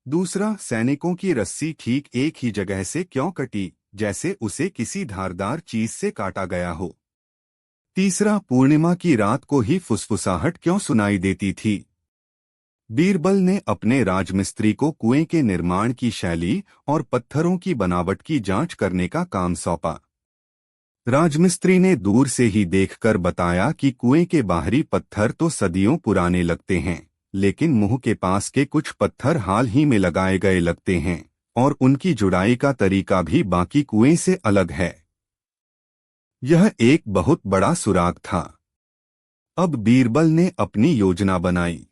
[SPEAKER 1] दूसरा, सैनिकों की रस्सी ठीक एक ही जगह से क्यों कटी, जैसे उसे किसी धारदार चीज से काटा गया हो। तीसरा, पूर्णिमा की रात को ही फुसफुसाहट क्यों सुनाई देती थी। बीरबल ने अपने राजमिस्त्री को कुएं के निर्माण की शैली और पत्थरों की बनावट की जांच करने का काम सौंपा। राजमिस्त्री ने दूर से ही देखकर बताया कि कुएं के बाहरी पत्थर तो सदियों पुराने लगते हैं, लेकिन मुंह के पास के कुछ पत्थर हाल ही में लगाए गए लगते हैं, और उनकी जुड़ाई का तरीका भी बाकी कुएं से अलग है। यह एक बहुत बड़ा सुराग था। अब बीरबल ने अपनी योजना बनाई।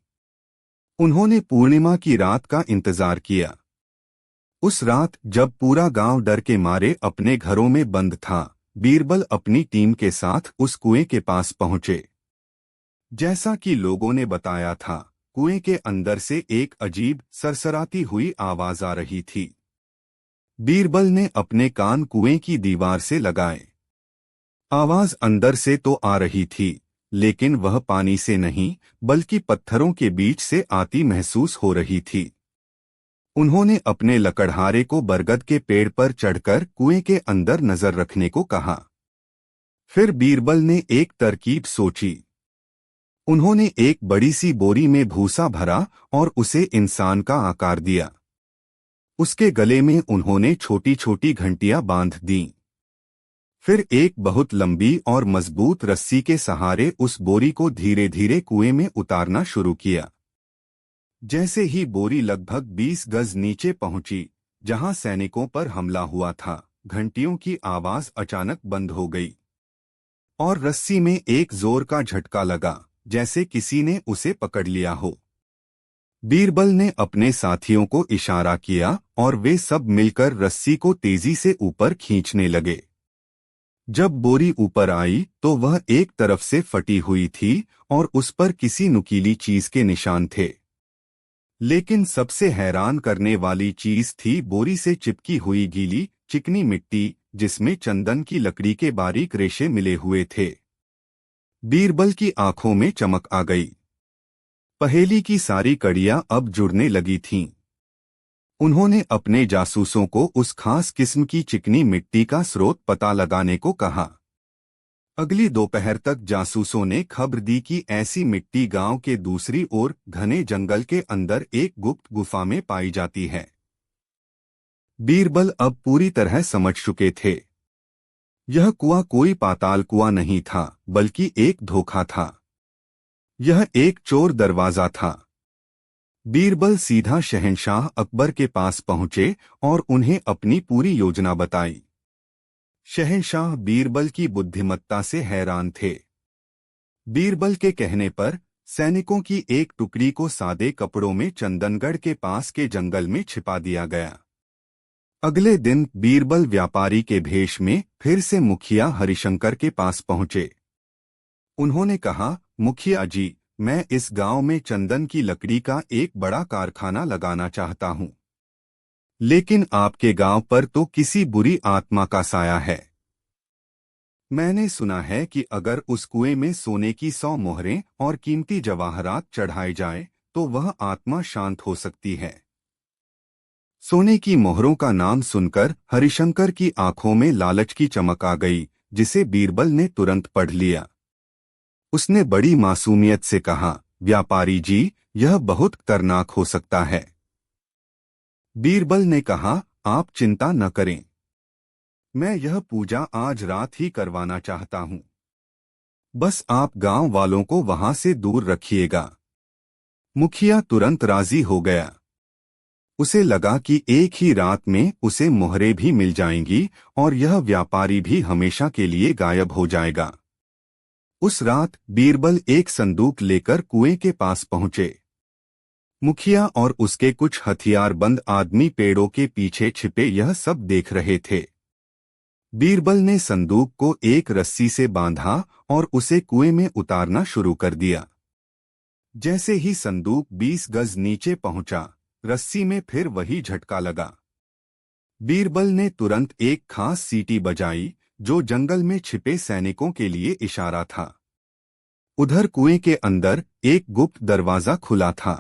[SPEAKER 1] उन्होंने पूर्णिमा की रात का इंतजार किया। उस रात जब पूरा गांव डर के मारे अपने घरों में बंद था, बीरबल अपनी टीम के साथ उस कुएं के पास पहुंचे। जैसा कि लोगों ने बताया था, कुएं के अंदर से एक अजीब सरसराती हुई आवाज आ रही थी। बीरबल ने अपने कान कुएं की दीवार से लगाए। आवाज अंदर से तो आ रही थी, लेकिन वह पानी से नहीं बल्कि पत्थरों के बीच से आती महसूस हो रही थी। उन्होंने अपने लकड़हारे को बरगद के पेड़ पर चढ़कर कुएं के अंदर नजर रखने को कहा। फिर बीरबल ने एक तरकीब सोची। उन्होंने एक बड़ी सी बोरी में भूसा भरा और उसे इंसान का आकार दिया। उसके गले में उन्होंने छोटी छोटी घंटियां बांध दीं। फिर एक बहुत लंबी और मजबूत रस्सी के सहारे उस बोरी को धीरे धीरे कुएं में उतारना शुरू किया। जैसे ही बोरी लगभग 20 गज नीचे पहुंची, जहां सैनिकों पर हमला हुआ था, घंटियों की आवाज अचानक बंद हो गई और रस्सी में एक जोर का झटका लगा, जैसे किसी ने उसे पकड़ लिया हो। बीरबल ने अपने साथियों को इशारा किया और वे सब मिलकर रस्सी को तेजी से ऊपर खींचने लगे। जब बोरी ऊपर आई तो वह एक तरफ से फटी हुई थी और उस पर किसी नुकीली चीज के निशान थे। लेकिन सबसे हैरान करने वाली चीज थी बोरी से चिपकी हुई गीली चिकनी मिट्टी, जिसमें चंदन की लकड़ी के बारीक रेशे मिले हुए थे। बीरबल की आंखों में चमक आ गई। पहेली की सारी कड़ियां अब जुड़ने लगी थीं। उन्होंने अपने जासूसों को उस खास किस्म की चिकनी मिट्टी का स्रोत पता लगाने को कहा। अगली दोपहर तक जासूसों ने खबर दी कि ऐसी मिट्टी गांव के दूसरी ओर घने जंगल के अंदर एक गुप्त गुफा में पाई जाती है। बीरबल अब पूरी तरह समझ चुके थे। यह कुआं कोई पाताल कुआं नहीं था, बल्कि एक धोखा था। यह एक चोर दरवाजा था। बीरबल सीधा शहंशाह अकबर के पास पहुंचे और उन्हें अपनी पूरी योजना बताई। शहंशाह बीरबल की बुद्धिमत्ता से हैरान थे। बीरबल के कहने पर सैनिकों की एक टुकड़ी को सादे कपड़ों में चंदनगढ़ के पास के जंगल में छिपा दिया गया। अगले दिन बीरबल व्यापारी के भेष में फिर से मुखिया हरिशंकर के पास पहुंचे। उन्होंने कहा, मुखिया जी, मैं इस गांव में चंदन की लकड़ी का एक बड़ा कारखाना लगाना चाहता हूं। लेकिन आपके गांव पर तो किसी बुरी आत्मा का साया है। मैंने सुना है कि अगर उस कुएं में सोने की 100 मोहरें और कीमती जवाहरात चढ़ाई जाए तो वह आत्मा शांत हो सकती है। सोने की मोहरों का नाम सुनकर हरिशंकर की आंखों में लालच की चमक आ गई, जिसे बीरबल ने तुरंत पढ़ लिया। उसने बड़ी मासूमियत से कहा, व्यापारी जी, यह बहुत खतरनाक हो सकता है। बीरबल ने कहा, आप चिंता न करें। मैं यह पूजा आज रात ही करवाना चाहता हूं। बस आप गांव वालों को वहां से दूर रखिएगा। मुखिया तुरंत राजी हो गया। उसे लगा कि एक ही रात में उसे मोहरें भी मिल जाएंगी और यह व्यापारी भी हमेशा के लिए गायब हो जाएगा। उस रात बीरबल एक संदूक लेकर कुएं के पास पहुंचे। मुखिया और उसके कुछ हथियारबंद आदमी पेड़ों के पीछे छिपे यह सब देख रहे थे। बीरबल ने संदूक को एक रस्सी से बांधा और उसे कुएं में उतारना शुरू कर दिया। जैसे ही संदूक 20 गज नीचे पहुंचा, रस्सी में फिर वही झटका लगा। बीरबल ने तुरंत एक खास सीटी बजाई, जो जंगल में छिपे सैनिकों के लिए इशारा था। उधर कुएं के अंदर एक गुप्त दरवाजा खुला था।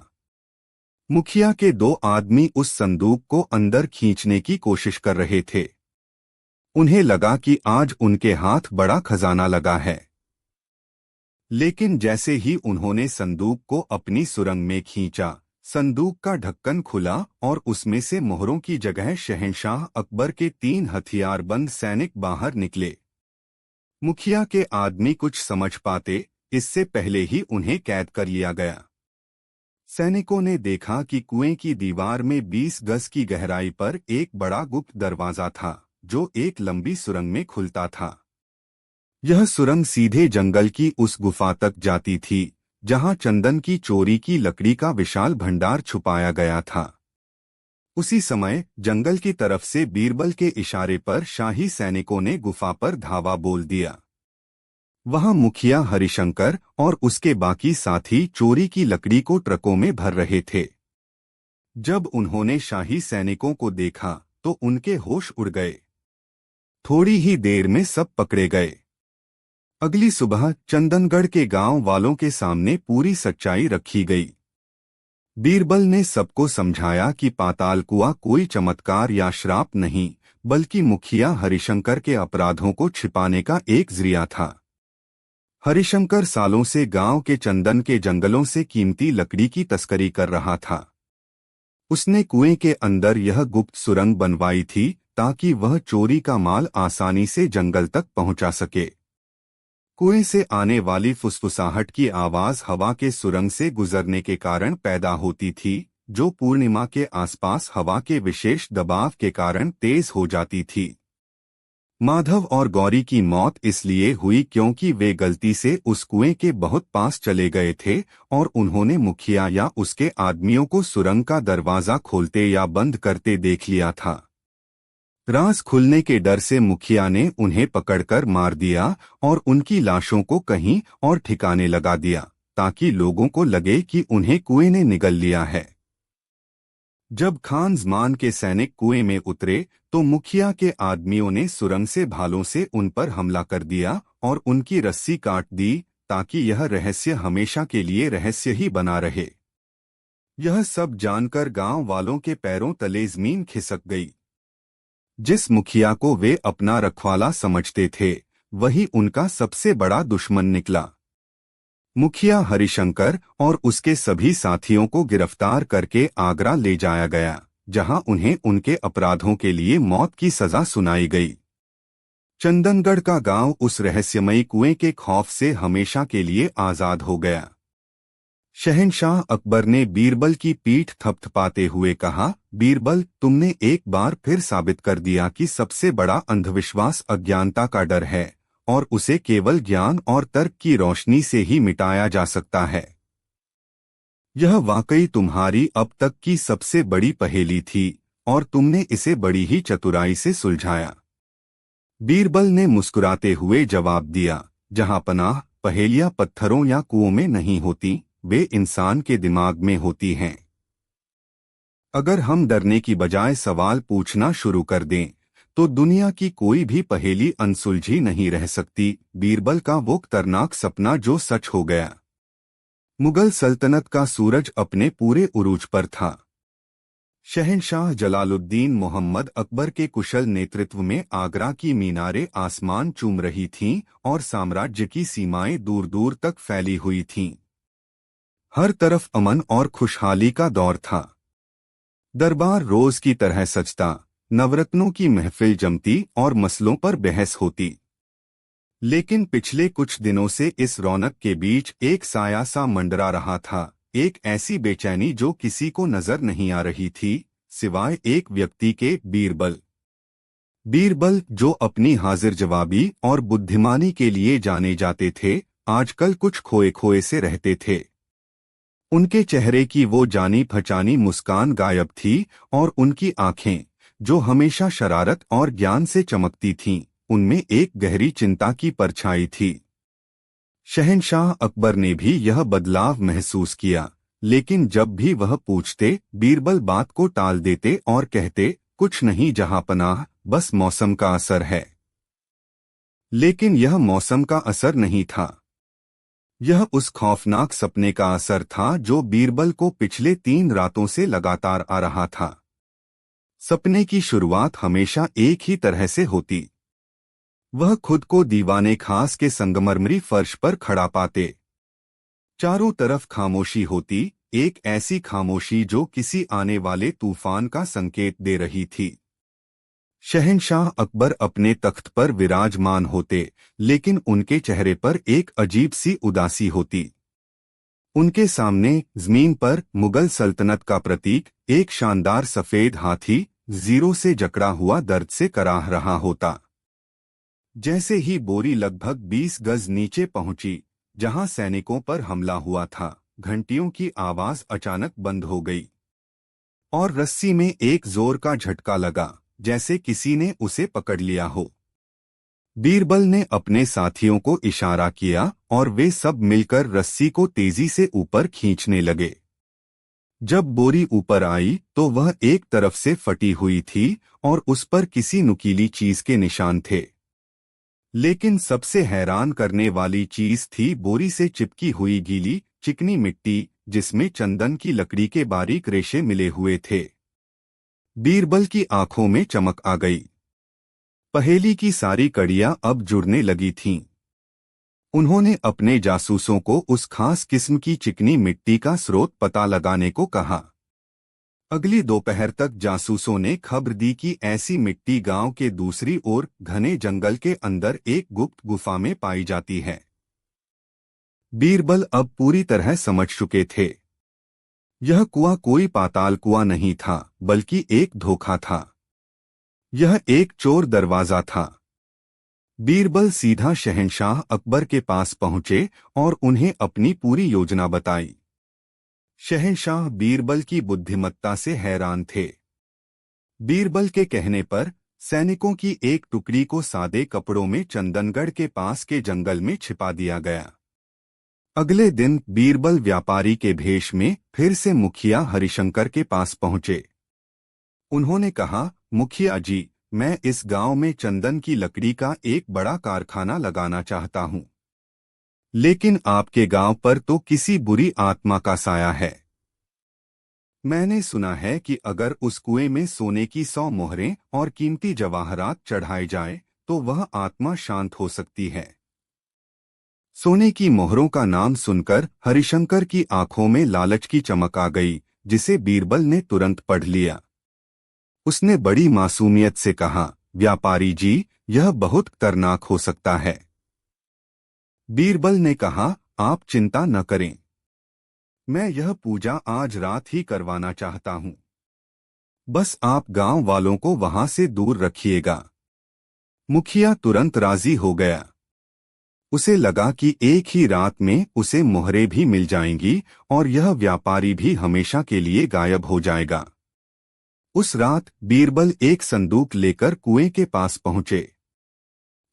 [SPEAKER 1] मुखिया के 2 आदमी उस संदूक को अंदर खींचने की कोशिश कर रहे थे। उन्हें लगा कि आज उनके हाथ बड़ा खजाना लगा है। लेकिन जैसे ही उन्होंने संदूक को अपनी सुरंग में खींचा, संदूक का ढक्कन खुला और उसमें से मोहरों की जगह शहंशाह अकबर के 3 हथियारबंद सैनिक बाहर निकले। मुखिया के आदमी कुछ समझ पाते इससे पहले ही उन्हें कैद कर लिया गया। सैनिकों ने देखा कि कुएं की दीवार में 20 गज की गहराई पर एक बड़ा गुप्त दरवाजा था, जो एक लंबी सुरंग में खुलता था। यह सुरंग सीधे जंगल की उस गुफा तक जाती थी, जहां चंदन की चोरी की लकड़ी का विशाल भंडार छुपाया गया था। उसी समय जंगल की तरफ से बीरबल के इशारे पर शाही सैनिकों ने गुफा पर धावा बोल दिया। वहां मुखिया हरिशंकर और उसके बाकी साथी चोरी की लकड़ी को ट्रकों में भर रहे थे। जब उन्होंने शाही सैनिकों को देखा तो उनके होश उड़ गए। थोड़ी ही देर में सब पकड़े गए। अगली सुबह चंदनगढ़ के गांव वालों के सामने पूरी सच्चाई रखी गई। बीरबल ने सबको समझाया कि पाताल कुआं कोई चमत्कार या श्राप नहीं, बल्कि मुखिया हरिशंकर के अपराधों को छिपाने का एक जरिया था। हरिशंकर सालों से गांव के चंदन के जंगलों से कीमती लकड़ी की तस्करी कर रहा था। उसने कुएं के अंदर यह गुप्त सुरंग बनवाई थी ताकि वह चोरी का माल आसानी से जंगल तक पहुंचा सके। कुएं से आने वाली फुसफुसाहट की आवाज हवा के सुरंग से गुजरने के कारण पैदा होती थी, जो पूर्णिमा के आसपास हवा के विशेष दबाव के कारण तेज हो जाती थी। माधव और गौरी की मौत इसलिए हुई क्योंकि वे गलती से उस कुएं के बहुत पास चले गए थे और उन्होंने मुखिया या उसके आदमियों को सुरंग का दरवाजा खोलते या बंद करते देख लिया था। राज खुलने के डर से मुखिया ने उन्हें पकड़कर मार दिया और उनकी लाशों को कहीं और ठिकाने लगा दिया, ताकि लोगों को लगे कि उन्हें कुएं ने निगल लिया है। जब खान जमान के सैनिक कुएं में उतरे तो मुखिया के आदमियों ने सुरंग से भालों से उन पर हमला कर दिया और उनकी रस्सी काट दी, ताकि यह रहस्य हमेशा के लिए रहस्य ही बना रहे। यह सब जानकर गांव वालों के पैरों तले जमीन खिसक गई। जिस मुखिया को वे अपना रखवाला समझते थे, वही उनका सबसे बड़ा दुश्मन निकला। मुखिया हरिशंकर और उसके सभी साथियों को गिरफ्तार करके आगरा ले जाया गया, जहां उन्हें उनके अपराधों के लिए मौत की सजा सुनाई गई। चंदनगढ़ का गांव उस रहस्यमयी कुएं के खौफ से हमेशा के लिए आजाद हो गया। शहंशाह अकबर ने बीरबल की पीठ थपथपाते हुए कहा, बीरबल, तुमने एक बार फिर साबित कर दिया कि सबसे बड़ा अंधविश्वास अज्ञानता का डर है और उसे केवल ज्ञान और तर्क की रोशनी से ही मिटाया जा सकता है। यह वाकई तुम्हारी अब तक की सबसे बड़ी पहेली थी और तुमने इसे बड़ी ही चतुराई से सुलझाया। बीरबल ने मुस्कुराते हुए जवाब दिया, जहां पनाह, पहेलियां पत्थरों या कुओं में नहीं होती, वे इंसान के दिमाग में होती हैं। अगर हम डरने की बजाय सवाल पूछना शुरू कर दें, तो दुनिया की कोई भी पहेली अनसुलझी नहीं रह सकती। बीरबल का वो खतरनाक सपना जो सच हो गया। मुगल सल्तनत का सूरज अपने पूरे उरूज पर था। शहंशाह जलालुद्दीन मोहम्मद अकबर के कुशल नेतृत्व में आगरा की मीनारें आसमान चूम रही थीं और साम्राज्य की सीमाएं दूर दूर तक फैली हुई थीं। हर तरफ अमन और खुशहाली का दौर था। दरबार रोज की तरह सजता, नवरत्नों की महफिल जमती और मसलों पर बहस होती। लेकिन पिछले कुछ दिनों से इस रौनक के बीच एक साया सा मंडरा रहा था, एक ऐसी बेचैनी जो किसी को नजर नहीं आ रही थी, सिवाय एक व्यक्ति के, बीरबल। बीरबल, जो अपनी हाजिर जवाबी और बुद्धिमानी के लिए जाने जाते थे, आजकल कुछ खोए खोए से रहते थे। उनके चेहरे की वो जानी पहचानी मुस्कान गायब थी और उनकी आंखें, जो हमेशा शरारत और ज्ञान से चमकती थीं, उनमें एक गहरी चिंता की परछाई थी। शहंशाह अकबर ने भी यह बदलाव महसूस किया, लेकिन जब भी वह पूछते, बीरबल बात को टाल देते और कहते, कुछ नहीं जहांपनाह, बस मौसम का असर है। लेकिन यह मौसम का असर नहीं था। यह उस खौफनाक सपने का असर था जो बीरबल को पिछले 3 रातों से लगातार आ रहा था। सपने की शुरुआत हमेशा एक ही तरह से होती। वह खुद को दीवाने खास के संगमरमरी फर्श पर खड़ा पाते। चारों तरफ खामोशी होती, एक ऐसी खामोशी जो किसी आने वाले तूफान का संकेत दे रही थी। शहंशाह अकबर अपने तख्त पर विराजमान होते, लेकिन उनके चेहरे पर एक अजीब सी उदासी होती। उनके सामने जमीन पर मुगल सल्तनत का प्रतीक, एक शानदार सफेद हाथी, जीरो से जकड़ा हुआ दर्द से कराह रहा होता। जैसे ही बोरी लगभग 20 गज नीचे पहुंची, जहां सैनिकों पर हमला हुआ था, घंटियों की आवाज अचानक बंद हो गई और रस्सी में एक जोर का झटका लगा, जैसे किसी ने उसे पकड़ लिया हो। बीरबल ने अपने साथियों को इशारा किया और वे सब मिलकर रस्सी को तेजी से ऊपर खींचने लगे। जब बोरी ऊपर आई तो वह एक तरफ से फटी हुई थी और उस पर किसी नुकीली चीज के निशान थे। लेकिन सबसे हैरान करने वाली चीज थी बोरी से चिपकी हुई गीली चिकनी मिट्टी, जिसमें चंदन की लकड़ी के बारीक रेशे मिले हुए थे। बीरबल की आंखों में चमक आ गई। पहेली की सारी कड़ियां अब जुड़ने लगी थीं। उन्होंने अपने जासूसों को उस खास किस्म की चिकनी मिट्टी का स्रोत पता लगाने को कहा। अगली दोपहर तक जासूसों ने खबर दी कि ऐसी मिट्टी गांव के दूसरी ओर घने जंगल के अंदर एक गुप्त गुफा में पाई जाती है। बीरबल अब पूरी तरह समझ चुके थे। यह कुआं कोई पाताल कुआं नहीं था, बल्कि एक धोखा था। यह एक चोर दरवाजा था। बीरबल सीधा शहंशाह अकबर के पास पहुंचे और उन्हें अपनी पूरी योजना बताई। शहंशाह बीरबल की बुद्धिमत्ता से हैरान थे। बीरबल के कहने पर सैनिकों की एक टुकड़ी को सादे कपड़ों में चंदनगढ़ के पास के जंगल में छिपा दिया गया। अगले दिन बीरबल व्यापारी के भेष में फिर से मुखिया हरिशंकर के पास पहुंचे। उन्होंने कहा, मुखिया जी, मैं इस गांव में चंदन की लकड़ी का एक बड़ा कारखाना लगाना चाहता हूं। लेकिन आपके गांव पर तो किसी बुरी आत्मा का साया है। मैंने सुना है कि अगर उस कुएं में सोने की 100 मोहरें और कीमती जवाहरात चढ़ाए जाए तो वह आत्मा शांत हो सकती है। सोने की मोहरों का नाम सुनकर हरिशंकर की आंखों में लालच की चमक आ गई, जिसे बीरबल ने तुरंत पढ़ लिया। उसने बड़ी मासूमियत से कहा, व्यापारी जी, यह बहुत खतरनाक हो सकता है। बीरबल ने कहा, आप चिंता न करें। मैं यह पूजा आज रात ही करवाना चाहता हूं। बस आप गांव वालों को वहां से दूर रखिएगा। मुखिया तुरंत राजी हो गया। उसे लगा कि एक ही रात में उसे मोहरें भी मिल जाएंगी और यह व्यापारी भी हमेशा के लिए गायब हो जाएगा। उस रात बीरबल एक संदूक लेकर कुएं के पास पहुंचे।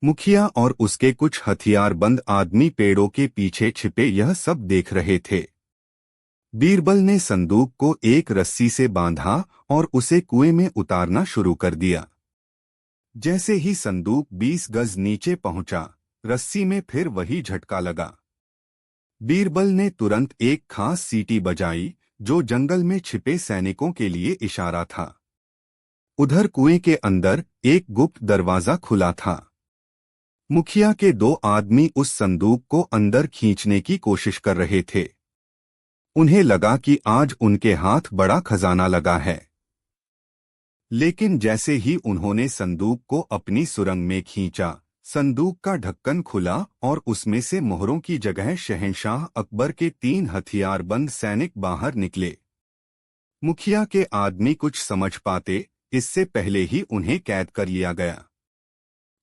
[SPEAKER 1] मुखिया और उसके कुछ हथियारबंद आदमी पेड़ों के पीछे छिपे यह सब देख रहे थे। बीरबल ने संदूक को एक रस्सी से बांधा और उसे कुएं में उतारना शुरू कर दिया। जैसे ही संदूक 20 गज नीचे पहुंचा, रस्सी में फिर वही झटका लगा। बीरबल ने तुरंत एक खास सीटी बजाई, जो जंगल में छिपे सैनिकों के लिए इशारा था। उधर कुएं के अंदर एक गुप्त दरवाजा खुला था। मुखिया के 2 आदमी उस संदूक को अंदर खींचने की कोशिश कर रहे थे। उन्हें लगा कि आज उनके हाथ बड़ा खजाना लगा है। लेकिन जैसे ही उन्होंने संदूक को अपनी सुरंग में खींचा, संदूक का ढक्कन खुला और उसमें से मोहरों की जगह शहंशाह अकबर के 3 हथियारबंद सैनिक बाहर निकले। मुखिया के आदमी कुछ समझ पाते इससे पहले ही उन्हें कैद कर लिया गया।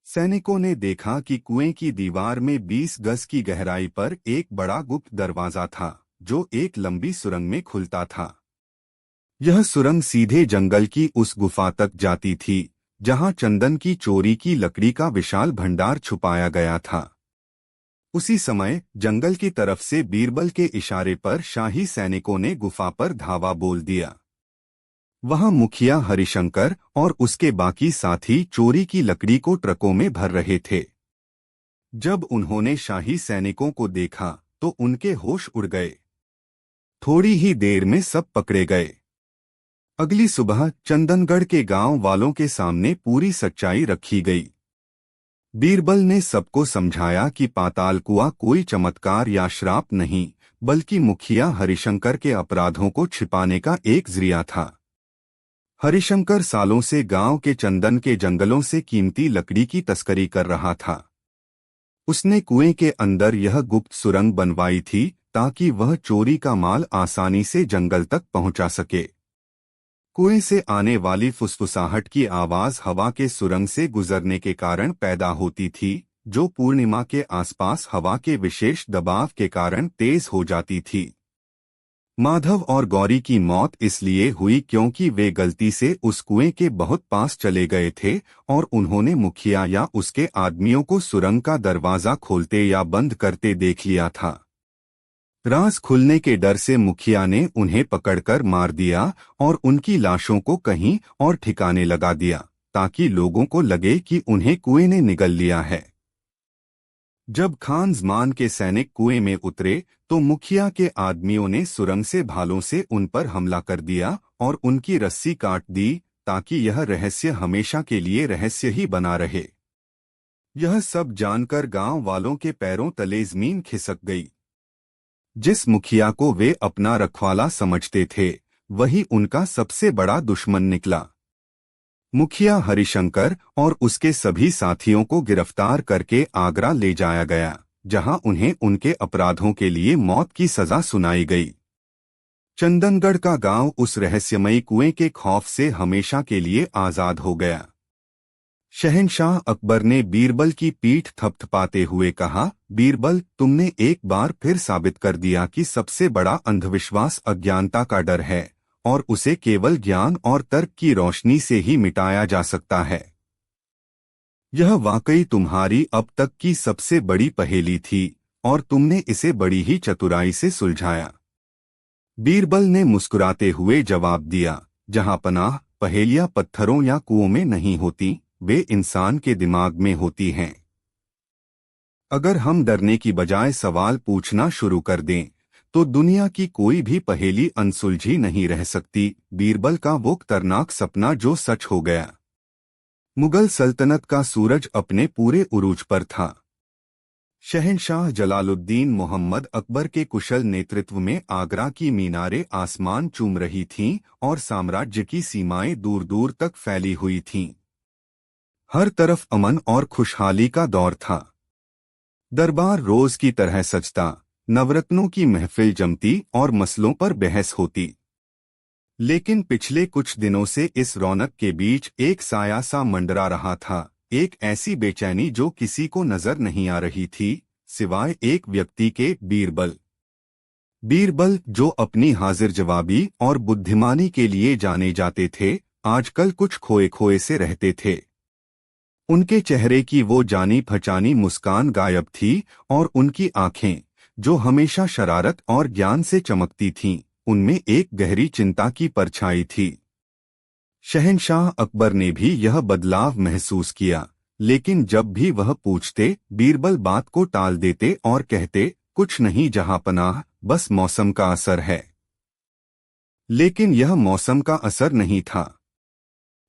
[SPEAKER 1] सैनिकों ने देखा कि कुएं की दीवार में 20 गज की गहराई पर एक बड़ा गुप्त दरवाजा था, जो एक लंबी सुरंग में खुलता था। यह सुरंग सीधे जंगल की उस गुफा तक जाती थी, जहां चंदन की चोरी की लकड़ी का विशाल भंडार छुपाया गया था। उसी समय जंगल की तरफ से बीरबल के इशारे पर शाही सैनिकों ने गुफा पर धावा बोल दिया। वहां मुखिया हरिशंकर और उसके बाकी साथी चोरी की लकड़ी को ट्रकों में भर रहे थे। जब उन्होंने शाही सैनिकों को देखा तो उनके होश उड़ गए। थोड़ी ही देर में सब पकड़े गए। अगली सुबह चंदनगढ़ के गांव वालों के सामने पूरी सच्चाई रखी गई। बीरबल ने सबको समझाया कि पाताल कुआं कोई चमत्कार या श्राप नहीं, बल्कि मुखिया हरिशंकर के अपराधों को छिपाने का एक जरिया था। हरिशंकर सालों से गांव के चंदन के जंगलों से कीमती लकड़ी की तस्करी कर रहा था। उसने कुएं के अंदर यह गुप्त सुरंग बनवाई थी ताकि वह चोरी का माल आसानी से जंगल तक पहुंचा सके। कुएं से आने वाली फुसफुसाहट की आवाज हवा के सुरंग से गुजरने के कारण पैदा होती थी, जो पूर्णिमा के आसपास हवा के विशेष दबाव के कारण तेज हो जाती थी। माधव और गौरी की मौत इसलिए हुई क्योंकि वे गलती से उस कुएं के बहुत पास चले गए थे और उन्होंने मुखिया या उसके आदमियों को सुरंग का दरवाजा खोलते या बंद करते देख लिया था। राज खुलने के डर से मुखिया ने उन्हें पकड़कर मार दिया और उनकी लाशों को कहीं और ठिकाने लगा दिया ताकि लोगों को लगे कि उन्हें कुएं ने निगल लिया है। जब खान जमान के सैनिक कुएं में उतरे तो मुखिया के आदमियों ने सुरंग से भालों से उन पर हमला कर दिया और उनकी रस्सी काट दी ताकि यह रहस्य हमेशा के लिए रहस्य ही बना रहे। यह सब जानकर गांव वालों के पैरों तले जमीन खिसक गई। जिस मुखिया को वे अपना रखवाला समझते थे वही उनका सबसे बड़ा दुश्मन निकला। मुखिया हरिशंकर और उसके सभी साथियों को गिरफ्तार करके आगरा ले जाया गया, जहां उन्हें उनके अपराधों के लिए मौत की सजा सुनाई गई। चंदनगढ़ का गांव उस रहस्यमयी कुएं के खौफ से हमेशा के लिए आजाद हो गया। शहंशाह अकबर ने बीरबल की पीठ थपथपाते हुए कहा, बीरबल, तुमने एक बार फिर साबित कर दिया कि सबसे बड़ा अंधविश्वास अज्ञानता का डर है और उसे केवल ज्ञान और तर्क की रोशनी से ही मिटाया जा सकता है। यह वाकई तुम्हारी अब तक की सबसे बड़ी पहेली थी और तुमने इसे बड़ी ही चतुराई से सुलझाया। बीरबल ने मुस्कुराते हुए जवाब दिया, जहां पनाह, पहेलियां पत्थरों या कुओं में नहीं होती, वे इंसान के दिमाग में होती हैं। अगर हम डरने की बजाय सवाल पूछना शुरू कर दें तो दुनिया की कोई भी पहेली अनसुलझी नहीं रह सकती। बीरबल का वो खतरनाक सपना जो सच हो गया। मुगल सल्तनत का सूरज अपने पूरे उरूज पर था। शहंशाह जलालुद्दीन मोहम्मद अकबर के कुशल नेतृत्व में आगरा की मीनारें आसमान चूम रही थीं और साम्राज्य की सीमाएं दूर दूर तक फैली हुई थीं। हर तरफ अमन और खुशहाली का दौर था। दरबार रोज की तरह सजता, नवरत्नों की महफिल जमती और मसलों पर बहस होती। लेकिन पिछले कुछ दिनों से इस रौनक के बीच एक साया सा मंडरा रहा था, एक ऐसी बेचैनी जो किसी को नजर नहीं आ रही थी सिवाय एक व्यक्ति के, बीरबल। बीरबल, जो अपनी हाजिर जवाबी और बुद्धिमानी के लिए जाने जाते थे, आजकल कुछ खोए खोए से रहते थे। उनके चेहरे की वो जानी पहचानी मुस्कान गायब थी और उनकी आंखें, जो हमेशा शरारत और ज्ञान से चमकती थीं, उनमें एक गहरी चिंता की परछाई थी। शहंशाह अकबर ने भी यह बदलाव महसूस किया, लेकिन जब भी वह पूछते, बीरबल बात को टाल देते और कहते, कुछ नहीं जहांपनाह, बस मौसम का असर है। लेकिन यह मौसम का असर नहीं था।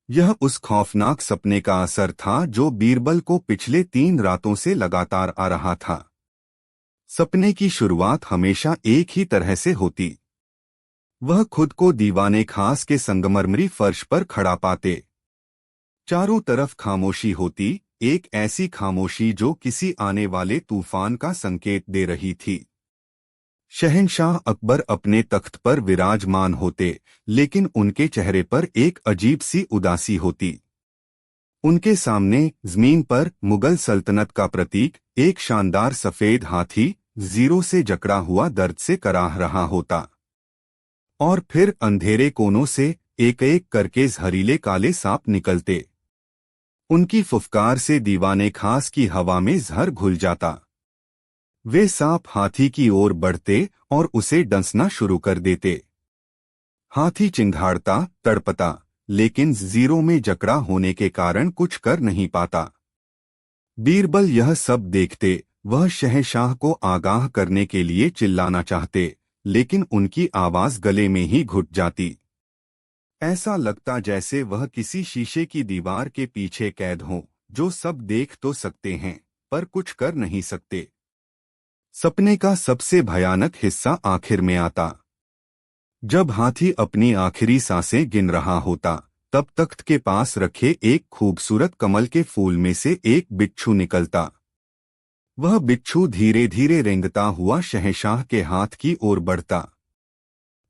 [SPEAKER 1] यह उस खौफनाक सपने का असर था जो बीरबल को पिछले 3 रातों से लगातार आ रहा था। सपने की शुरुआत हमेशा एक ही तरह से होती। वह खुद को दीवाने खास के संगमरमरी फर्श पर खड़ा पाते। चारों तरफ खामोशी होती, एक ऐसी खामोशी जो किसी आने वाले तूफान का संकेत दे रही थी। शहंशाह अकबर अपने तख्त पर विराजमान होते, लेकिन उनके चेहरे पर एक अजीब सी उदासी होती। उनके सामने जमीन पर मुगल सल्तनत का प्रतीक, एक शानदार सफेद हाथी, जीरो से जकड़ा हुआ दर्द से कराह रहा होता। और फिर अंधेरे कोनों से एक एक करके जहरीले काले सांप निकलते। उनकी फुफकार से दीवाने खास की हवा में जहर घुल जाता। वे सांप हाथी की ओर बढ़ते और उसे डंसना शुरू कर देते। हाथी चिंघाड़ता, तड़पता, लेकिन जीरो में जकड़ा होने के कारण कुछ कर नहीं पाता। बीरबल यह सब देखते। वह शहंशाह को आगाह करने के लिए चिल्लाना चाहते, लेकिन उनकी आवाज गले में ही घुट जाती। ऐसा लगता जैसे वह किसी शीशे की दीवार के पीछे कैद हों, जो सब देख तो सकते हैं पर कुछ कर नहीं सकते। सपने का सबसे भयानक हिस्सा आखिर में आता। जब हाथी अपनी आखिरी सांसें गिन रहा होता, तब तख्त के पास रखे एक खूबसूरत कमल के फूल में से एक बिच्छू निकलता। वह बिच्छू धीरे धीरे रेंगता हुआ शहंशाह के हाथ की ओर बढ़ता।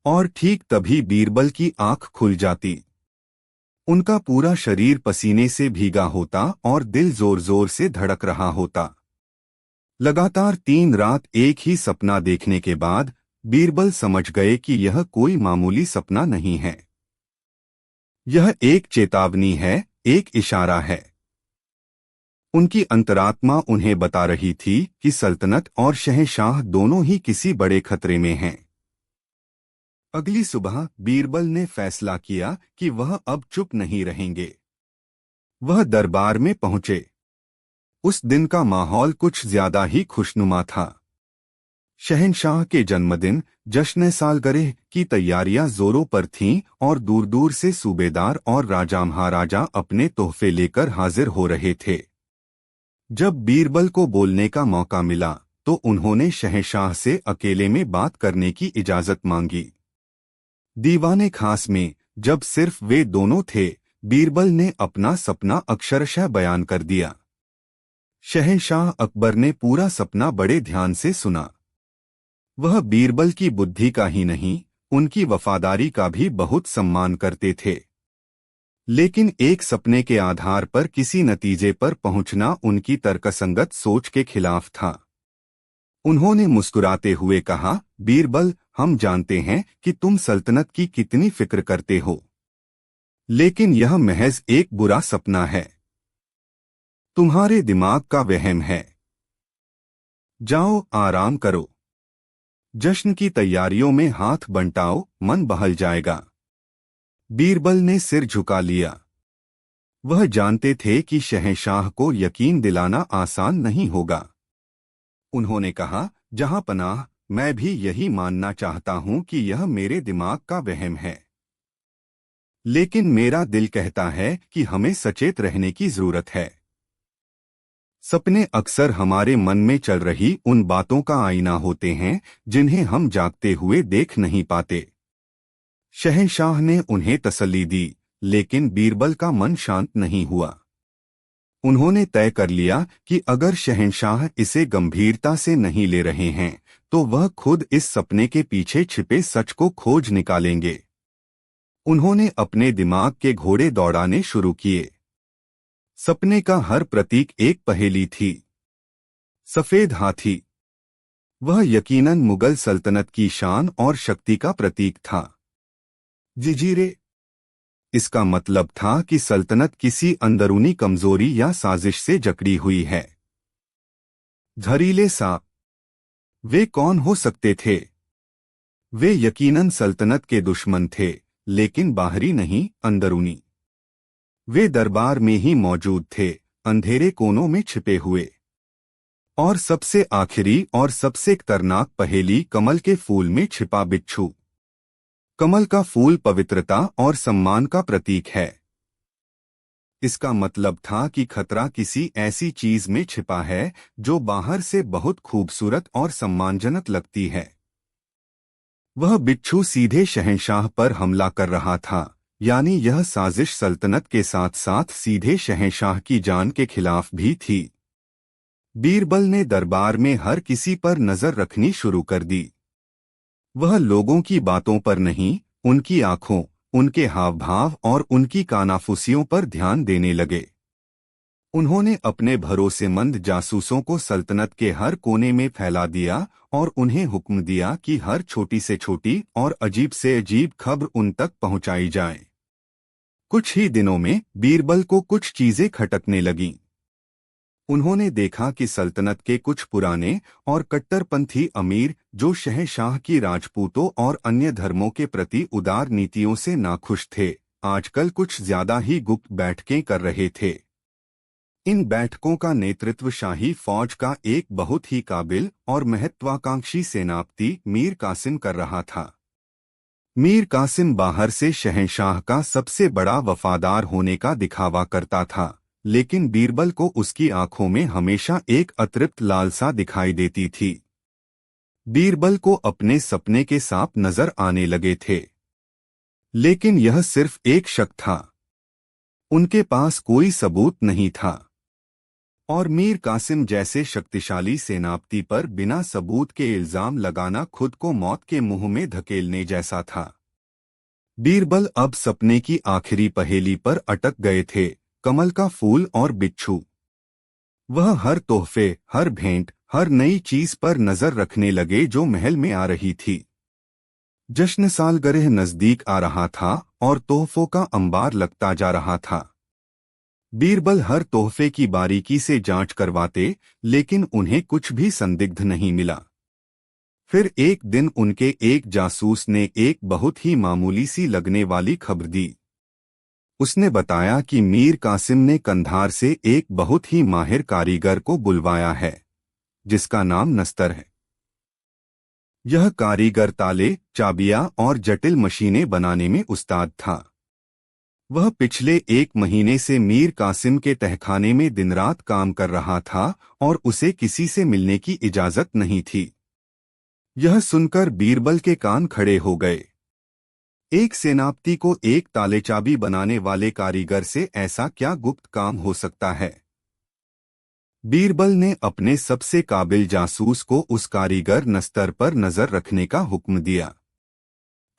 [SPEAKER 1] और ठीक तभी बीरबल की आंख खुल जाती। उनका पूरा शरीर पसीने से भीगा होता और दिल जोर जोर से धड़क रहा होता। लगातार 3 रात एक ही सपना देखने के बाद बीरबल समझ गए कि यह कोई मामूली सपना नहीं है। यह एक चेतावनी है, एक इशारा है। उनकी अंतरात्मा उन्हें बता रही थी कि सल्तनत और शहंशाह दोनों ही किसी बड़े खतरे में हैं। अगली सुबह बीरबल ने फैसला किया कि वह अब चुप नहीं रहेंगे। वह दरबार में पहुंचे। उस दिन का माहौल कुछ ज्यादा ही खुशनुमा था। शहंशाह के जन्मदिन जश्न सालगिरह की तैयारियां जोरों पर थीं और दूर दूर से सूबेदार और राजा महाराजा अपने तोहफे लेकर हाजिर हो रहे थे। जब बीरबल को बोलने का मौका मिला तो उन्होंने शहंशाह से अकेले में बात करने की इजाजत मांगी। दीवाने खास में जब सिर्फ वे दोनों थे, बीरबल ने अपना सपना अक्षरशः बयान कर दिया। शहंशाह अकबर ने पूरा सपना बड़े ध्यान से सुना। वह बीरबल की बुद्धि का ही नहीं, उनकी वफादारी का भी बहुत सम्मान करते थे। लेकिन एक सपने के आधार पर किसी नतीजे पर पहुंचना उनकी तर्कसंगत सोच के खिलाफ था। उन्होंने मुस्कुराते हुए कहा, बीरबल, हम जानते हैं कि तुम सल्तनत की कितनी फिक्र करते हो, लेकिन यह महज एक बुरा सपना है। तुम्हारे दिमाग का वहम है। जाओ आराम करो। जश्न की तैयारियों में हाथ बंटाओ, मन बहल जाएगा। बीरबल ने सिर झुका लिया। वह जानते थे कि शहंशाह को यकीन दिलाना आसान नहीं होगा। उन्होंने कहा, जहां पनाह, मैं भी यही मानना चाहता हूं कि यह मेरे दिमाग का वहम है, लेकिन मेरा दिल कहता है कि हमें सचेत रहने की जरूरत है। सपने अक्सर हमारे मन में चल रही उन बातों का आईना होते हैं जिन्हें हम जागते हुए देख नहीं पाते। शहंशाह ने उन्हें तसल्ली दी, लेकिन बीरबल का मन शांत नहीं हुआ। उन्होंने तय कर लिया कि अगर शहंशाह इसे गंभीरता से नहीं ले रहे हैं तो वह खुद इस सपने के पीछे छिपे सच को खोज निकालेंगे। उन्होंने अपने दिमाग के घोड़े दौड़ाने शुरू किए। सपने का हर प्रतीक एक पहेली थी। सफेद हाथी, वह यकीनन मुगल सल्तनत की शान और शक्ति का प्रतीक था। जंजीरें, इसका मतलब था कि सल्तनत किसी अंदरूनी कमजोरी या साजिश से जकड़ी हुई है। जहरीले सांप, वे कौन हो सकते थे? वे यकीनन सल्तनत के दुश्मन थे, लेकिन बाहरी नहीं, अंदरूनी। वे दरबार में ही मौजूद थे, अंधेरे कोनों में छिपे हुए। और सबसे आखिरी और सबसे खतरनाक पहेली, कमल के फूल में छिपा बिच्छू। कमल का फूल पवित्रता और सम्मान का प्रतीक है। इसका मतलब था कि खतरा किसी ऐसी चीज में छिपा है जो बाहर से बहुत खूबसूरत और सम्मानजनक लगती है। वह बिच्छू सीधे शहंशाह पर हमला कर रहा था, यानी यह साजिश सल्तनत के साथ साथ सीधे शहंशाह की जान के खिलाफ भी थी। बीरबल ने दरबार में हर किसी पर नजर रखनी शुरू कर दी। वह लोगों की बातों पर नहीं, उनकी आंखों, उनके हाव भाव और उनकी कानाफूसियों पर ध्यान देने लगे। उन्होंने अपने भरोसेमंद जासूसों को सल्तनत के हर कोने में फैला दिया और उन्हें हुक्म दिया कि हर छोटी से छोटी और अजीब से अजीब खबर उन तक पहुंचाई जाए। कुछ ही दिनों में बीरबल को कुछ चीजें खटकने लगीं। उन्होंने देखा कि सल्तनत के कुछ पुराने और कट्टरपंथी अमीर, जो शहंशाह की राजपूतों और अन्य धर्मों के प्रति उदार नीतियों से नाखुश थे, आजकल कुछ ज्यादा ही गुप्त बैठकें कर रहे थे। इन बैठकों का नेतृत्व शाही फौज का एक बहुत ही काबिल और महत्वाकांक्षी सेनापति मीर कासिम कर रहा था। मीर कासिम बाहर से शहंशाह का सबसे बड़ा वफादार होने का दिखावा करता था, लेकिन बीरबल को उसकी आंखों में हमेशा एक अतृप्त लालसा दिखाई देती थी। बीरबल को अपने सपने के सांप नजर आने लगे थे, लेकिन यह सिर्फ एक शक था। उनके पास कोई सबूत नहीं था, और मीर कासिम जैसे शक्तिशाली सेनापति पर बिना सबूत के इल्जाम लगाना खुद को मौत के मुंह में धकेलने जैसा था। बीरबल अब सपने की आखिरी पहेली पर अटक गए थे, कमल का फूल और बिच्छू। वह हर तोहफे, हर भेंट, हर नई चीज पर नजर रखने लगे जो महल में आ रही थी। जश्न सालगिरह नजदीक आ रहा था और तोहफों का अंबार लगता जा रहा था। बीरबल हर तोहफे की बारीकी से जांच करवाते, लेकिन उन्हें कुछ भी संदिग्ध नहीं मिला। फिर एक दिन उनके एक जासूस ने एक बहुत ही मामूली सी लगने वाली खबर दी। उसने बताया कि मीर कासिम ने कंधार से एक बहुत ही माहिर कारीगर को बुलवाया है, जिसका नाम नस्तर है। यह कारीगर ताले, चाबियां और जटिल मशीनें बनाने में उस्ताद था। वह पिछले एक महीने से मीर कासिम के तहखाने में दिन रात काम कर रहा था और उसे किसी से मिलने की इजाजत नहीं थी। यह सुनकर बीरबल के कान खड़े हो गए। एक सेनापति को एक ताले चाबी बनाने वाले कारीगर से ऐसा क्या गुप्त काम हो सकता है? बीरबल ने अपने सबसे काबिल जासूस को उस कारीगर नस्तर पर नजर रखने का हुक्म दिया।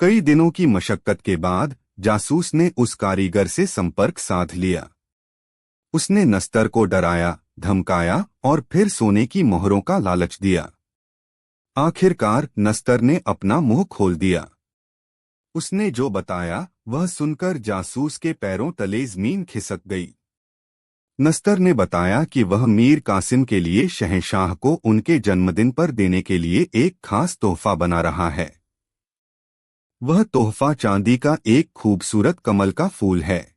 [SPEAKER 1] कई दिनों की मशक्कत के बाद जासूस ने उस कारीगर से संपर्क साध लिया। उसने नस्तर को डराया, धमकाया और फिर सोने की मोहरों का लालच दिया। आखिरकार नस्तर ने अपना मुंह खोल दिया। उसने जो बताया वह सुनकर जासूस के पैरों तले जमीन खिसक गई। नस्तर ने बताया कि वह मीर कासिम के लिए शहंशाह को उनके जन्मदिन पर देने के लिए एक खास तोहफा बना रहा है। वह तोहफा चांदी का एक खूबसूरत कमल का फूल है।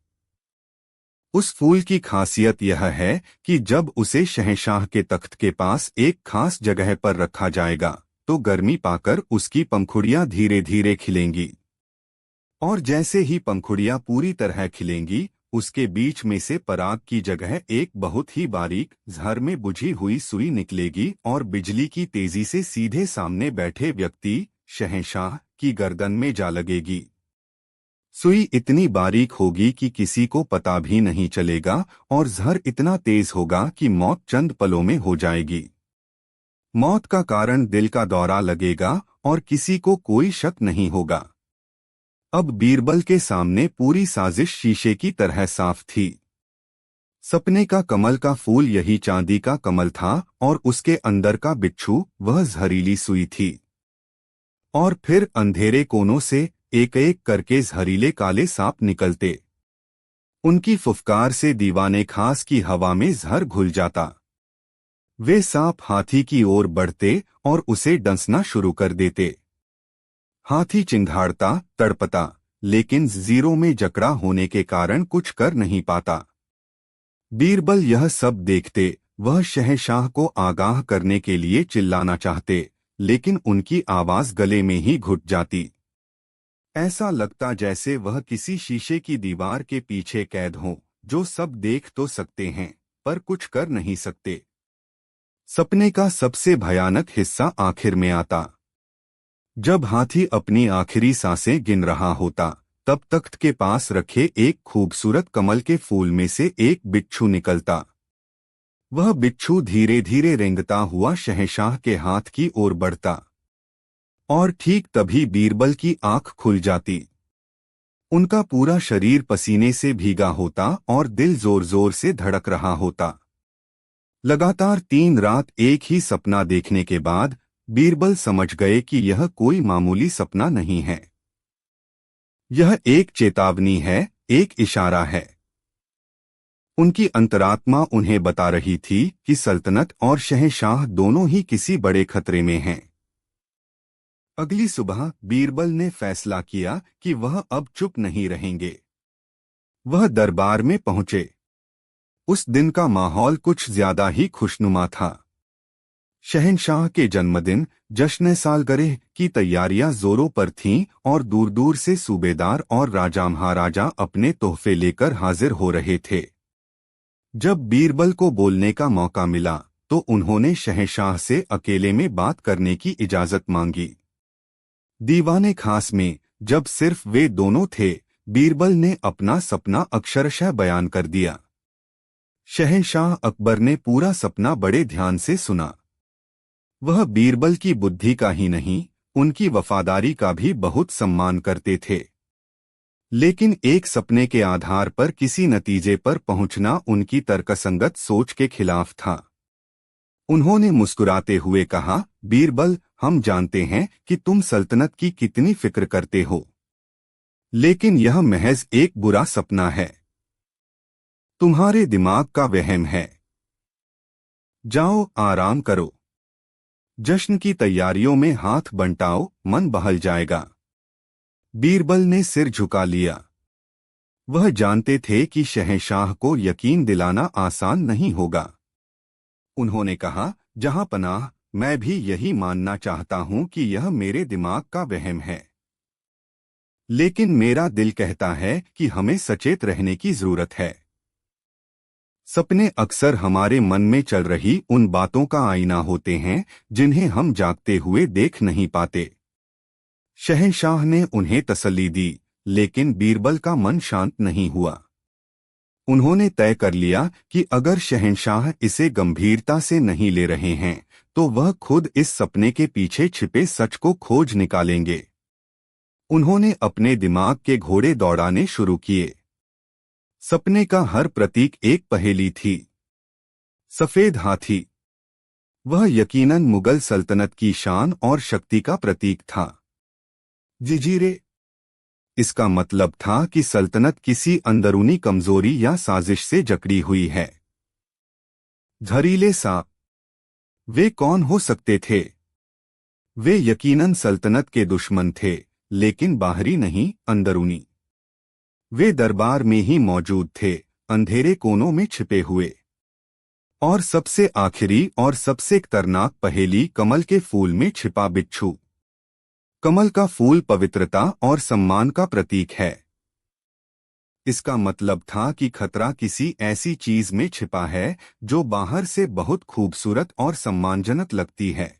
[SPEAKER 1] उस फूल की खासियत यह है कि जब उसे शहंशाह के तख्त के पास एक खास जगह पर रखा जाएगा तो गर्मी पाकर उसकी पंखुड़ियां धीरे धीरे खिलेंगी, और जैसे ही पंखुड़ियां पूरी तरह खिलेंगी उसके बीच में से पराग की जगह एक बहुत ही बारीक झर में बुझी हुई सुई निकलेगी और बिजली की तेजी से सीधे सामने बैठे व्यक्ति शहंशाह की गर्दन में जा लगेगी। सुई इतनी बारीक होगी कि किसी को पता भी नहीं चलेगा और झर इतना तेज होगा कि मौत चंद पलों में हो जाएगी। मौत का कारण दिल का दौरा लगेगा और किसी को कोई शक नहीं होगा। अब बीरबल के सामने पूरी साजिश शीशे की तरह साफ थी। सपने का कमल का फूल यही चांदी का कमल था और उसके अंदर का बिच्छू वह जहरीली सुई थी। और फिर अंधेरे कोनों से एक एक करके जहरीले काले सांप निकलते। उनकी फुफकार से दीवाने खास की हवा में जहर घुल जाता। वे सांप हाथी की ओर बढ़ते और उसे डंसना शुरू कर देते। हाथी चिंघाड़ता, तड़पता, लेकिन जीरो में जकड़ा होने के कारण कुछ कर नहीं पाता। बीरबल यह सब देखते वह शहंशाह को आगाह करने के लिए चिल्लाना चाहते, लेकिन उनकी आवाज गले में ही घुट जाती। ऐसा लगता जैसे वह किसी शीशे की दीवार के पीछे कैद हों, जो सब देख तो सकते हैं पर कुछ कर नहीं सकते। सपने का सबसे भयानक हिस्सा आखिर में आता। जब हाथी अपनी आखिरी सांसें गिन रहा होता तब तख्त के पास रखे एक खूबसूरत कमल के फूल में से एक बिच्छू निकलता। वह बिच्छू धीरे धीरे रेंगता हुआ शहंशाह के हाथ की ओर बढ़ता और ठीक तभी बीरबल की आंख खुल जाती। उनका पूरा शरीर पसीने से भीगा होता और दिल जोर जोर से धड़क रहा होता। लगातार 3 रात एक ही सपना देखने के बाद बीरबल समझ गए कि यह कोई मामूली सपना नहीं है। यह एक चेतावनी है, एक इशारा है। उनकी अंतरात्मा उन्हें बता रही थी कि सल्तनत और शहंशाह दोनों ही किसी बड़े खतरे में हैं। अगली सुबह बीरबल ने फैसला किया कि वह अब चुप नहीं रहेंगे। वह दरबार में पहुंचे। उस दिन का माहौल कुछ ज्यादा ही खुशनुमा था। शहंशाह के जन्मदिन जश्न सालगिरह की तैयारियां जोरों पर थीं और दूर दूर से सूबेदार और राजा महाराजा अपने तोहफे लेकर हाजिर हो रहे थे। जब बीरबल को बोलने का मौका मिला तो उन्होंने शहंशाह से अकेले में बात करने की इजाजत मांगी। दीवाने खास में जब सिर्फ वे दोनों थे, बीरबल ने अपना सपना अक्षरशः बयान कर दिया। शहंशाह अकबर ने पूरा सपना बड़े ध्यान से सुना। वह बीरबल की बुद्धि का ही नहीं, उनकी वफादारी का भी बहुत सम्मान करते थे। लेकिन एक सपने के आधार पर किसी नतीजे पर पहुंचना उनकी तर्कसंगत सोच के खिलाफ था। उन्होंने मुस्कुराते हुए कहा, बीरबल, हम जानते हैं कि तुम सल्तनत की कितनी फिक्र करते हो, लेकिन यह महज एक बुरा सपना है। तुम्हारे दिमाग का वहम है। जाओ आराम करो। जश्न की तैयारियों में हाथ बंटाओ, मन बहल जाएगा। बीरबल ने सिर झुका लिया। वह जानते थे कि शहंशाह को यकीन दिलाना आसान नहीं होगा। उन्होंने कहा, जहां पनाह, मैं भी यही मानना चाहता हूं कि यह मेरे दिमाग का वहम है। लेकिन मेरा दिल कहता है कि हमें सचेत रहने की जरूरत है। सपने अक्सर हमारे मन में चल रही उन बातों का आईना होते हैं जिन्हें हम जागते हुए देख नहीं पाते। शहंशाह ने उन्हें तसल्ली दी, लेकिन बीरबल का मन शांत नहीं हुआ। उन्होंने तय कर लिया कि अगर शहंशाह इसे गंभीरता से नहीं ले रहे हैं तो वह खुद इस सपने के पीछे छिपे सच को खोज निकालेंगे। उन्होंने अपने दिमाग के घोड़े दौड़ाने शुरू किए। सपने का हर प्रतीक एक पहेली थी। सफेद हाथी, वह यकीनन मुगल सल्तनत की शान और शक्ति का प्रतीक था। जंजीरें, इसका मतलब था कि सल्तनत किसी अंदरूनी कमजोरी या साजिश से जकड़ी हुई है। जहरीले सांप, वे कौन हो सकते थे? वे यकीनन सल्तनत के दुश्मन थे, लेकिन बाहरी नहीं, अंदरूनी। वे दरबार में ही मौजूद थे, अंधेरे कोनों में छिपे हुए। और सबसे आखिरी और सबसे खतरनाक पहेली, कमल के फूल में छिपा बिच्छू। कमल का फूल पवित्रता और सम्मान का प्रतीक है। इसका मतलब था कि खतरा किसी ऐसी चीज में छिपा है जो बाहर से बहुत खूबसूरत और सम्मानजनक लगती है।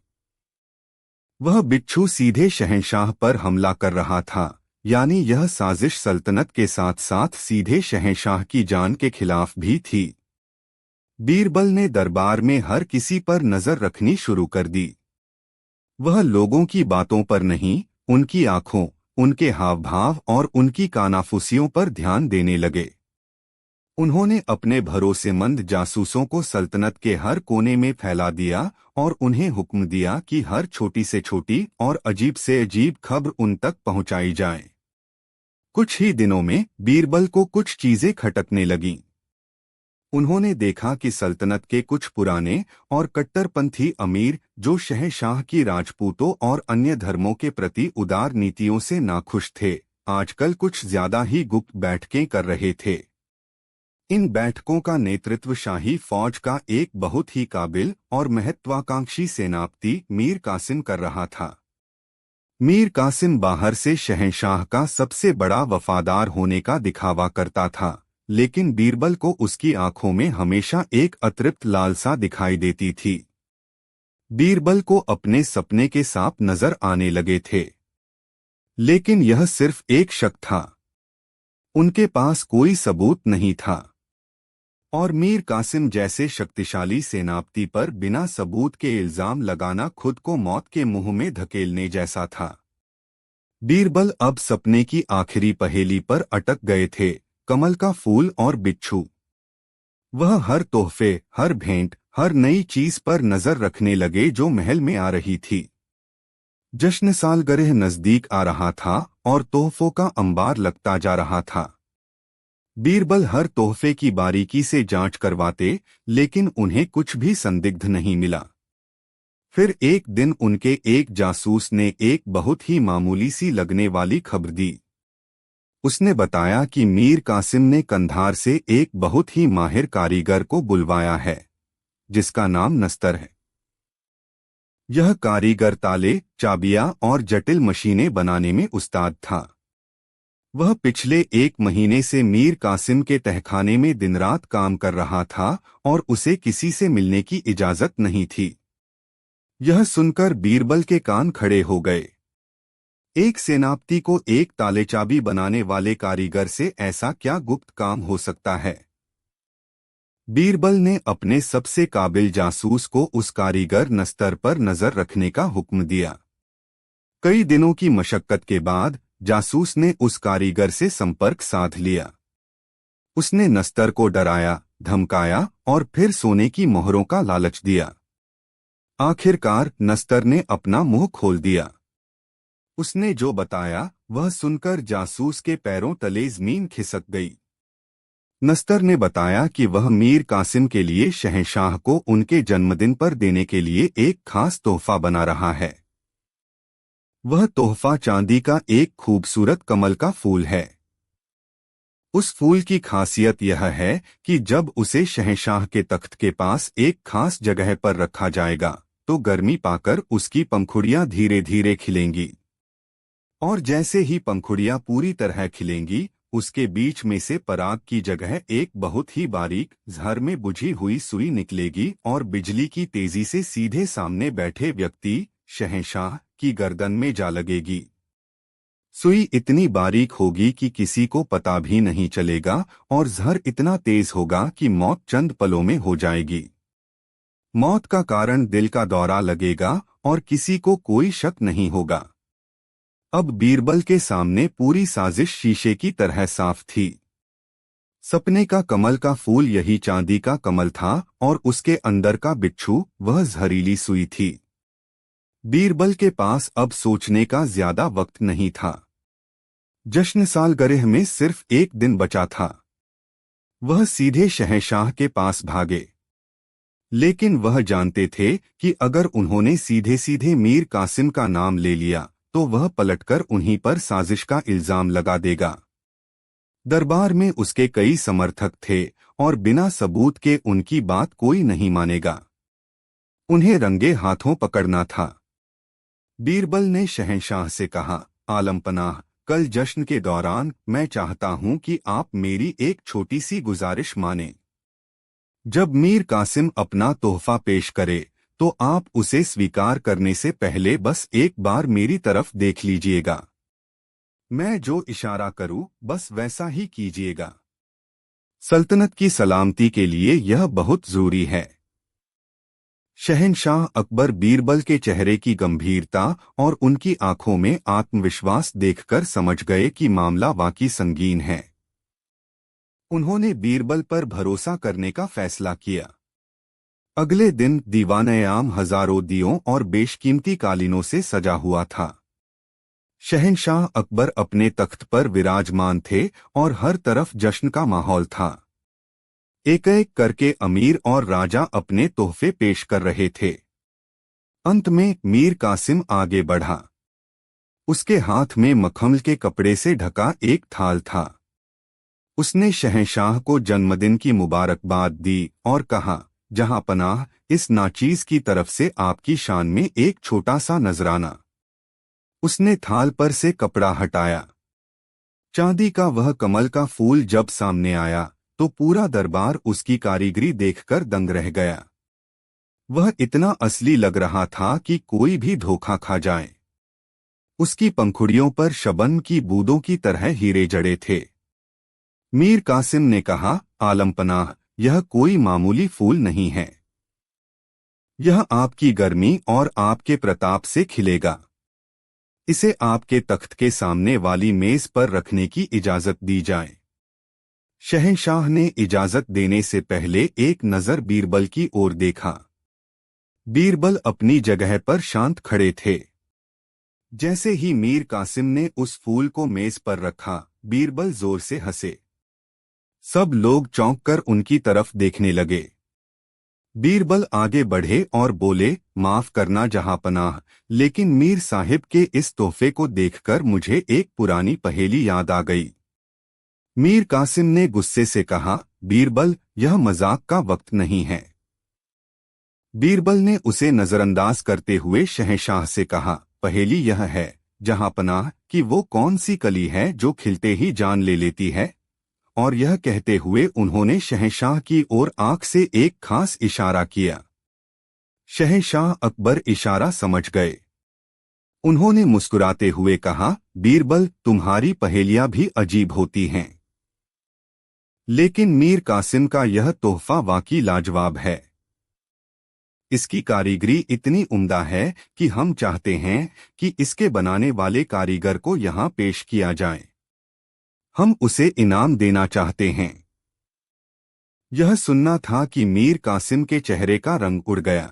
[SPEAKER 1] वह बिच्छू सीधे शहंशाह पर हमला कर रहा था, यानी यह साजिश सल्तनत के साथ साथ सीधे शहंशाह की जान के खिलाफ भी थी। बीरबल ने दरबार में हर किसी पर नजर रखनी शुरू कर दी। वह लोगों की बातों पर नहीं, उनकी आंखों, उनके हाव भाव और उनकी कानाफूसियों पर ध्यान देने लगे। उन्होंने अपने भरोसेमंद जासूसों को सल्तनत के हर कोने में फैला दिया और उन्हें हुक्म दिया कि हर छोटी से छोटी और अजीब से अजीब खबर उन तक पहुंचाई जाए। कुछ ही दिनों में बीरबल को कुछ चीजें खटकने लगीं। उन्होंने देखा कि सल्तनत के कुछ पुराने और कट्टरपंथी अमीर, जो शहंशाह की राजपूतों और अन्य धर्मों के प्रति उदार नीतियों से नाखुश थे, आजकल कुछ ज्यादा ही गुप्त बैठकें कर रहे थे। इन बैठकों का नेतृत्व शाही फौज का एक बहुत ही काबिल और महत्वाकांक्षी सेनापति मीर कासिम कर रहा था। मीर कासिम बाहर से शहंशाह का सबसे बड़ा वफादार होने का दिखावा करता था, लेकिन बीरबल को उसकी आंखों में हमेशा एक अतृप्त लालसा दिखाई देती थी। बीरबल को अपने सपने के सांप नजर आने लगे थे, लेकिन यह सिर्फ एक शक था। उनके पास कोई सबूत नहीं था। और मीर कासिम जैसे शक्तिशाली सेनापति पर बिना सबूत के इल्जाम लगाना खुद को मौत के मुंह में धकेलने जैसा था। बीरबल अब सपने की आखिरी पहेली पर अटक गए थे, कमल का फूल और बिच्छू। वह हर तोहफे, हर भेंट, हर नई चीज पर नजर रखने लगे जो महल में आ रही थी। जश्न सालगिरह नजदीक आ रहा था और तोहफों का अंबार लगता जा रहा था। बीरबल हर तोहफे की बारीकी से जांच करवाते, लेकिन उन्हें कुछ भी संदिग्ध नहीं मिला। फिर एक दिन उनके एक जासूस ने एक बहुत ही मामूली सी लगने वाली खबर दी। उसने बताया कि मीर कासिम ने कंधार से एक बहुत ही माहिर कारीगर को बुलवाया है, जिसका नाम नस्तर है। यह कारीगर ताले, चाबियां और जटिल मशीनें बनाने में उस्ताद था। वह पिछले एक महीने से मीर कासिम के तहखाने में दिन रात काम कर रहा था और उसे किसी से मिलने की इजाजत नहीं थी। यह सुनकर बीरबल के कान खड़े हो गए। एक सेनापति को एक ताले चाबी बनाने वाले कारीगर से ऐसा क्या गुप्त काम हो सकता है? बीरबल ने अपने सबसे काबिल जासूस को उस कारीगर नस्तर पर नजर रखने का हुक्म दिया। कई दिनों की मशक्कत के बाद जासूस ने उस कारीगर से संपर्क साध लिया। उसने नस्तर को डराया, धमकाया और फिर सोने की मोहरों का लालच दिया। आखिरकार नस्तर ने अपना मुंह खोल दिया। उसने जो बताया वह सुनकर जासूस के पैरों तले जमीन खिसक गई। नस्तर ने बताया कि वह मीर कासिम के लिए शहंशाह को उनके जन्मदिन पर देने के लिए एक खास तोहफा बना रहा है। वह तोहफा चांदी का एक खूबसूरत कमल का फूल है। उस फूल की खासियत यह है कि जब उसे शहंशाह के तख्त के पास एक खास जगह पर रखा जाएगा तो गर्मी पाकर उसकी पंखुड़ियां धीरे धीरे खिलेंगी, और जैसे ही पंखुड़ियां पूरी तरह खिलेंगी उसके बीच में से पराग की जगह एक बहुत ही बारीक झर में बुझी हुई सुई निकलेगी और बिजली की तेजी से सीधे सामने बैठे व्यक्ति शहंशाह की गर्दन में जा लगेगी। सुई इतनी बारीक होगी कि किसी को पता भी नहीं चलेगा और जहर इतना तेज होगा कि मौत चंद पलों में हो जाएगी। मौत का कारण दिल का दौरा लगेगा और किसी को कोई शक नहीं होगा। अब बीरबल के सामने पूरी साजिश शीशे की तरह साफ थी। सपने का कमल का फूल यही चांदी का कमल था और उसके अंदर का बिच्छू वह जहरीली सुई थी। बीरबल के पास अब सोचने का ज्यादा वक्त नहीं था। जश्न सालगिरह में सिर्फ एक दिन बचा था। वह सीधे शहंशाह के पास भागे, लेकिन वह जानते थे कि अगर उन्होंने सीधे सीधे मीर कासिम का नाम ले लिया तो वह पलटकर उन्हीं पर साजिश का इल्जाम लगा देगा। दरबार में उसके कई समर्थक थे और बिना सबूत के उनकी बात कोई नहीं मानेगा। उन्हें रंगे हाथों पकड़ना था। बीरबल ने शहंशाह से कहा, आलमपनाह, कल जश्न के दौरान मैं चाहता हूं कि आप मेरी एक छोटी सी गुजारिश माने। जब मीर कासिम अपना तोहफा पेश करे तो आप उसे स्वीकार करने से पहले बस एक बार मेरी तरफ देख लीजिएगा। मैं जो इशारा करूं बस वैसा ही कीजिएगा। सल्तनत की सलामती के लिए यह बहुत जरूरी है। शहंशाह अकबर बीरबल के चेहरे की गंभीरता और उनकी आंखों में आत्मविश्वास देखकर समझ गए कि मामला वाकई संगीन है। उन्होंने बीरबल पर भरोसा करने का फैसला किया। अगले दिन दीवान-ए-आम हजारों दियों और बेशकीमती कालीनों से सजा हुआ था। शहंशाह अकबर अपने तख्त पर विराजमान थे और हर तरफ जश्न का माहौल था। एक एक करके अमीर और राजा अपने तोहफे पेश कर रहे थे। अंत में मीर कासिम आगे बढ़ा। उसके हाथ में मखमल के कपड़े से ढका एक थाल था। उसने शहंशाह को जन्मदिन की मुबारकबाद दी और कहा, जहां पनाह, इस नाचीज की तरफ से आपकी शान में एक छोटा सा नजराना। उसने थाल पर से कपड़ा हटाया। चांदी का वह कमल का फूल जब सामने आया तो पूरा दरबार उसकी कारीगरी देखकर दंग रह गया। वह इतना असली लग रहा था कि कोई भी धोखा खा जाए। उसकी पंखुड़ियों पर शबनम की बूंदों की तरह हीरे जड़े थे। मीर कासिम ने कहा, आलमपनाह, यह कोई मामूली फूल नहीं है। यह आपकी गर्मी और आपके प्रताप से खिलेगा। इसे आपके तख्त के सामने वाली मेज पर रखने की इजाजत दी जाए। शहंशाह ने इजाजत देने से पहले एक नजर बीरबल की ओर देखा। बीरबल अपनी जगह पर शांत खड़े थे। जैसे ही मीर कासिम ने उस फूल को मेज पर रखा, बीरबल जोर से हंसे। सब लोग चौंक कर उनकी तरफ देखने लगे। बीरबल आगे बढ़े और बोले, माफ करना जहांपनाह, लेकिन मीर साहिब के इस तोहफे को देखकर मुझे एक पुरानी पहेली याद आ गई। मीर कासिम ने गुस्से से कहा, बीरबल, यह मजाक का वक्त नहीं है। बीरबल ने उसे नजरअंदाज करते हुए शहंशाह से कहा, पहेली यह है, जहांपनाह, कि वो कौन सी कली है जो खिलते ही जान ले लेती है। और यह कहते हुए उन्होंने शहंशाह की ओर आंख से एक खास इशारा किया। शहंशाह अकबर इशारा समझ गए। उन्होंने मुस्कुराते हुए कहा, बीरबल, तुम्हारी पहेलियां भी अजीब होती हैं, लेकिन मीर कासिम का यह तोहफा वाकई लाजवाब है। इसकी कारीगरी इतनी उम्दा है कि हम चाहते हैं कि इसके बनाने वाले कारीगर को यहाँ पेश किया जाए। हम उसे इनाम देना चाहते हैं। यह सुनना था कि मीर कासिम के चेहरे का रंग उड़ गया।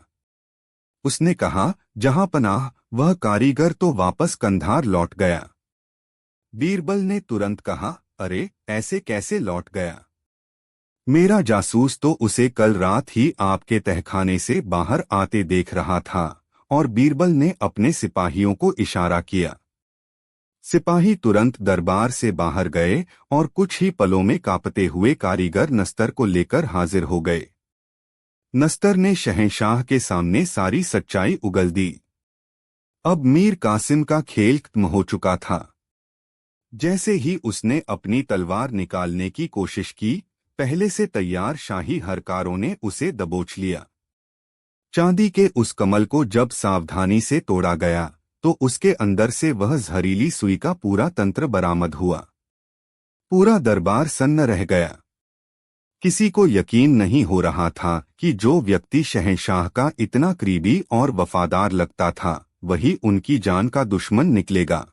[SPEAKER 1] उसने कहा, जहांपनाह, वह कारीगर तो वापस कंधार लौट गया। बीरबल ने तुरंत कहा, अरे, ऐसे कैसे लौट गया? मेरा जासूस तो उसे कल रात ही आपके तहखाने से बाहर आते देख रहा था। और बीरबल ने अपने सिपाहियों को इशारा किया। सिपाही तुरंत दरबार से बाहर गए और कुछ ही पलों में कांपते हुए कारीगर नस्तर को लेकर हाजिर हो गए। नस्तर ने शहंशाह के सामने सारी सच्चाई उगल दी। अब मीर कासिम का खेल खत्म हो चुका था। जैसे ही उसने अपनी तलवार निकालने की कोशिश की, पहले से तैयार शाही हरकारों ने उसे दबोच लिया। चांदी के उस कमल को जब सावधानी से तोड़ा गया तो उसके अंदर से वह जहरीली सुई का पूरा तंत्र बरामद हुआ। पूरा दरबार सन्न रह गया। किसी को यकीन नहीं हो रहा था कि जो व्यक्ति शहंशाह का इतना करीबी और वफादार लगता था, वही उनकी जान का दुश्मन निकलेगा।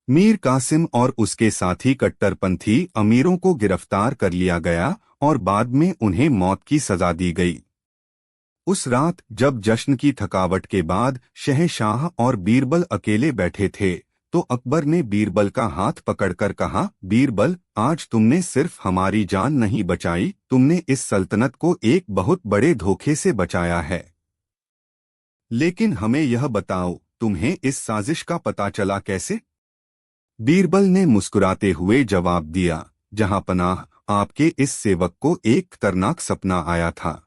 [SPEAKER 1] मीर कासिम और उसके साथी कट्टरपंथी अमीरों को गिरफ्तार कर लिया गया और बाद में उन्हें मौत की सजा दी गई। उस रात जब जश्न की थकावट के बाद शहंशाह और बीरबल अकेले बैठे थे, तो अकबर ने बीरबल का हाथ पकड़कर कहा, बीरबल, आज तुमने सिर्फ हमारी जान नहीं बचाई, तुमने इस सल्तनत को एक बहुत बड़े धोखे से बचाया है। लेकिन हमें यह बताओ, तुम्हें इस साजिश का पता चला कैसे? बीरबल ने मुस्कुराते हुए जवाब दिया, जहां पनाह, आपके इस सेवक को एक खतरनाक सपना आया था।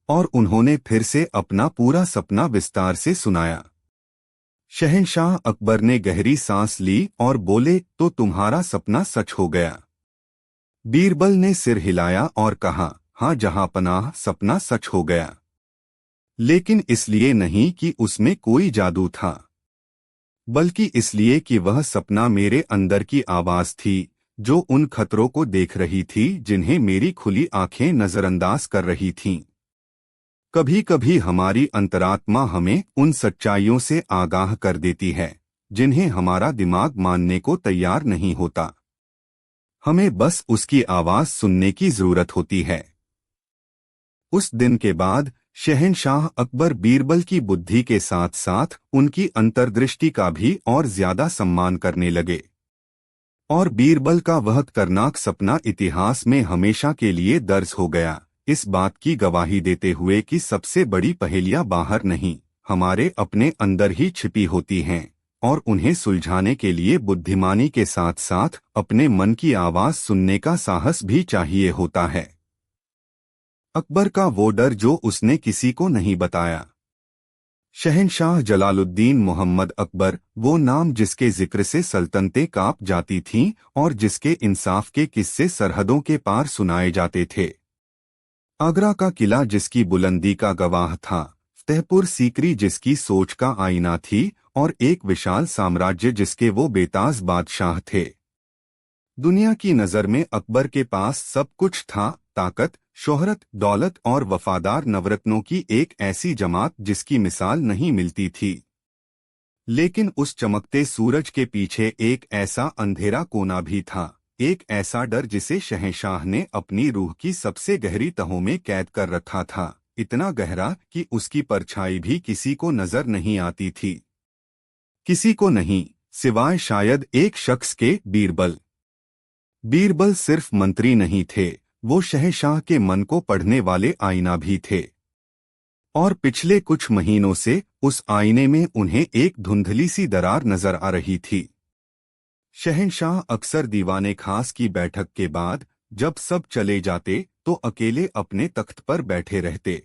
[SPEAKER 1] और उन्होंने फिर से अपना पूरा सपना विस्तार से सुनाया। शहंशाह अकबर ने गहरी सांस ली और बोले, तो तुम्हारा सपना सच हो गया? बीरबल ने सिर हिलाया और कहा, हाँ जहां पनाह, सपना सच हो गया। लेकिन इसलिए नहीं कि उसमें कोई जादू था, बल्कि इसलिए कि वह सपना मेरे अंदर की आवाज थी, जो उन खतरों को देख रही थी जिन्हें मेरी खुली आंखें नजरअंदाज कर रही थीं। कभी कभी हमारी अंतरात्मा हमें उन सच्चाइयों से आगाह कर देती है जिन्हें हमारा दिमाग मानने को तैयार नहीं होता। हमें बस उसकी आवाज सुनने की जरूरत होती है। उस दिन के बाद शहंशाह अकबर बीरबल की बुद्धि के साथ साथ उनकी अंतर्दृष्टि का भी और ज्यादा सम्मान करने लगे। और बीरबल का वह खतरनाक सपना इतिहास में हमेशा के लिए दर्ज हो गया, इस बात की गवाही देते हुए कि सबसे बड़ी पहेलियां बाहर नहीं, हमारे अपने अंदर ही छिपी होती हैं, और उन्हें सुलझाने के लिए बुद्धिमानी के साथ साथ अपने मन की आवाज सुनने का साहस भी चाहिए होता है। अकबर का वो डर जो उसने किसी को नहीं बताया। शहंशाह जलालुद्दीन मोहम्मद अकबर, वो नाम जिसके जिक्र से सल्तनतें कांप जाती थीं और जिसके इंसाफ के किस्से सरहदों के पार सुनाए जाते थे। आगरा का किला जिसकी बुलंदी का गवाह था, फतेहपुर सीकरी जिसकी सोच का आईना थी, और एक विशाल साम्राज्य जिसके वो बेताज बादशाह थे। दुनिया की नज़र में अकबर के पास सब कुछ था, ताकत, शोहरत, दौलत और वफादार नवरत्नों की एक ऐसी जमात जिसकी मिसाल नहीं मिलती थी। लेकिन उस चमकते सूरज के पीछे एक ऐसा अंधेरा कोना भी था, एक ऐसा डर जिसे शहंशाह ने अपनी रूह की सबसे गहरी तहों में कैद कर रखा था, इतना गहरा कि उसकी परछाई भी किसी को नजर नहीं आती थी। किसी को नहीं, सिवाय शायद एक शख्स के, बीरबल। बीरबल सिर्फ मंत्री नहीं थे, वो शहंशाह के मन को पढ़ने वाले आईना भी थे। और पिछले कुछ महीनों से उस आईने में उन्हें एक धुंधली सी दरार नजर आ रही थी। शहंशाह अक्सर दीवाने खास की बैठक के बाद जब सब चले जाते तो अकेले अपने तख्त पर बैठे रहते।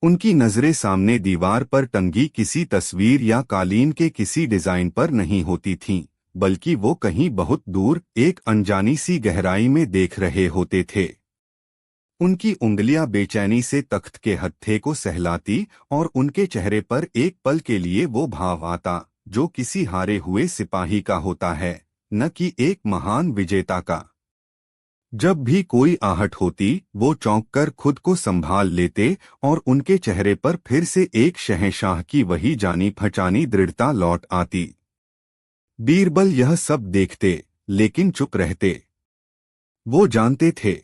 [SPEAKER 1] उनकी नजरें सामने दीवार पर टंगी किसी तस्वीर या कालीन के किसी डिजाइन पर नहीं होती थीं, बल्कि वो कहीं बहुत दूर एक अनजानी सी गहराई में देख रहे होते थे। उनकी उंगलियां बेचैनी से तख्त के हत्थे को सहलाती और उनके चेहरे पर एक पल के लिए वो भाव आता जो किसी हारे हुए सिपाही का होता है, न कि एक महान विजेता का। जब भी कोई आहट होती, वो चौंककर खुद को संभाल लेते और उनके चेहरे पर फिर से एक शहंशाह की वही जानी पहचानी दृढ़ता लौट आती। बीरबल यह सब देखते, लेकिन चुप रहते। वो जानते थे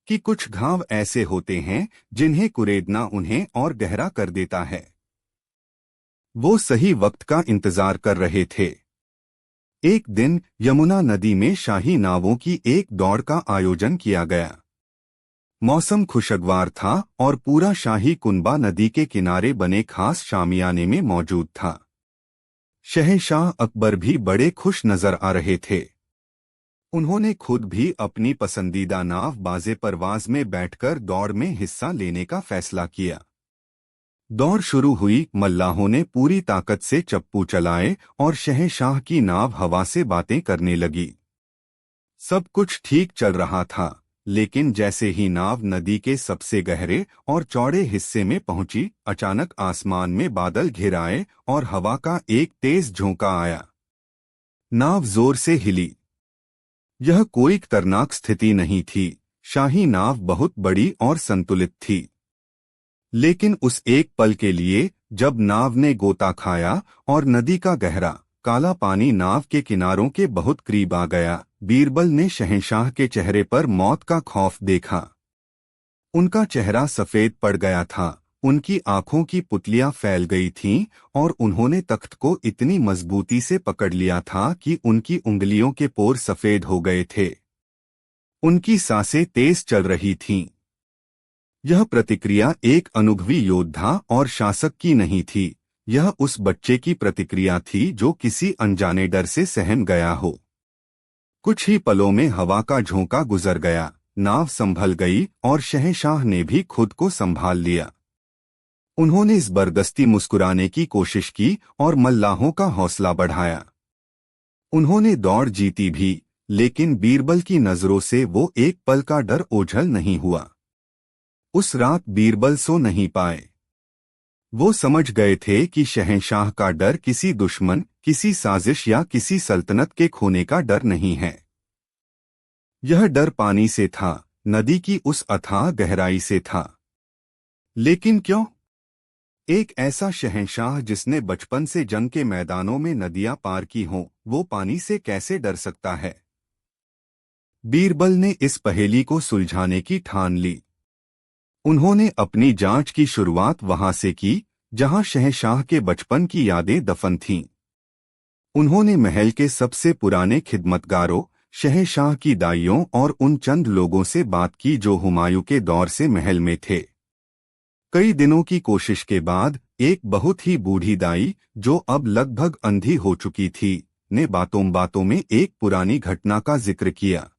[SPEAKER 1] कि कुछ घाव ऐसे होते हैं जिन्हें कुरेदना उन्हें और गहरा कर देता है। वो सही वक्त का इंतजार कर रहे थे। एक दिन यमुना नदी में शाही नावों की एक दौड़ का आयोजन किया गया। मौसम खुशगवार था और पूरा शाही कुनबा नदी के किनारे बने खास शामियाने में मौजूद था। शहंशाह अकबर भी बड़े खुश नजर आ रहे थे। उन्होंने खुद भी अपनी पसंदीदा नाव बाज़े परवाज में बैठकर दौड़ में हिस्सा लेने का फैसला किया। दौड़ शुरू हुई। मल्लाहों ने पूरी ताकत से चप्पू चलाए और शहंशाह की नाव हवा से बातें करने लगी। सब कुछ ठीक चल रहा था, लेकिन जैसे ही नाव नदी के सबसे गहरे और चौड़े हिस्से में पहुंची, अचानक आसमान में बादल घिर आए और हवा का एक तेज झोंका आया। नाव जोर से हिली। यह कोई खतरनाक स्थिति नहीं थी। शाही नाव बहुत बड़ी और संतुलित थी। लेकिन उस एक पल के लिए, जब नाव ने गोता खाया और नदी का गहरा काला पानी नाव के किनारों के बहुत करीब आ गया, बीरबल ने शहंशाह के चेहरे पर मौत का खौफ देखा। उनका चेहरा सफेद पड़ गया था, उनकी आंखों की पुतलियां फैल गई थीं और उन्होंने तख्त को इतनी मजबूती से पकड़ लिया था कि उनकी उंगलियों के पोर सफेद हो गए थे। उनकी सांसें तेज चल रही थीं। यह प्रतिक्रिया एक अनुभवी योद्धा और शासक की नहीं थी, यह उस बच्चे की प्रतिक्रिया थी जो किसी अनजाने डर से सहम गया हो। कुछ ही पलों में हवा का झोंका गुजर गया, नाव संभल गई और शहंशाह ने भी खुद को संभाल लिया। उन्होंने जबरदस्ती मुस्कुराने की कोशिश की और मल्लाहों का हौसला बढ़ाया। उन्होंने दौड़ जीती भी, लेकिन बीरबल की नजरों से वो एक पल का डर ओझल नहीं हुआ। उस रात बीरबल सो नहीं पाए। वो समझ गए थे कि शहंशाह का डर किसी दुश्मन, किसी साजिश या किसी सल्तनत के खोने का डर नहीं है। यह डर पानी से था, नदी की उस अथाह गहराई से था। लेकिन क्यों? एक ऐसा शहंशाह जिसने बचपन से जंग के मैदानों में नदियां पार की हों, वो पानी से कैसे डर सकता है? बीरबल ने इस पहेली को सुलझाने की ठान ली। उन्होंने अपनी जांच की शुरुआत वहां से की, जहां शहंशाह के बचपन की यादें दफन थीं। उन्होंने महल के सबसे पुराने खिदमतगारों, शहंशाह की दाइयों और उन चंद लोगों से बात की जो हुमायूं के दौर से महल में थे। कई दिनों की कोशिश के बाद एक बहुत ही बूढ़ी दाई, जो अब लगभग अंधी हो चुकी थी, ने बातों बातों में एक पुरानी घटना का जिक्र किया।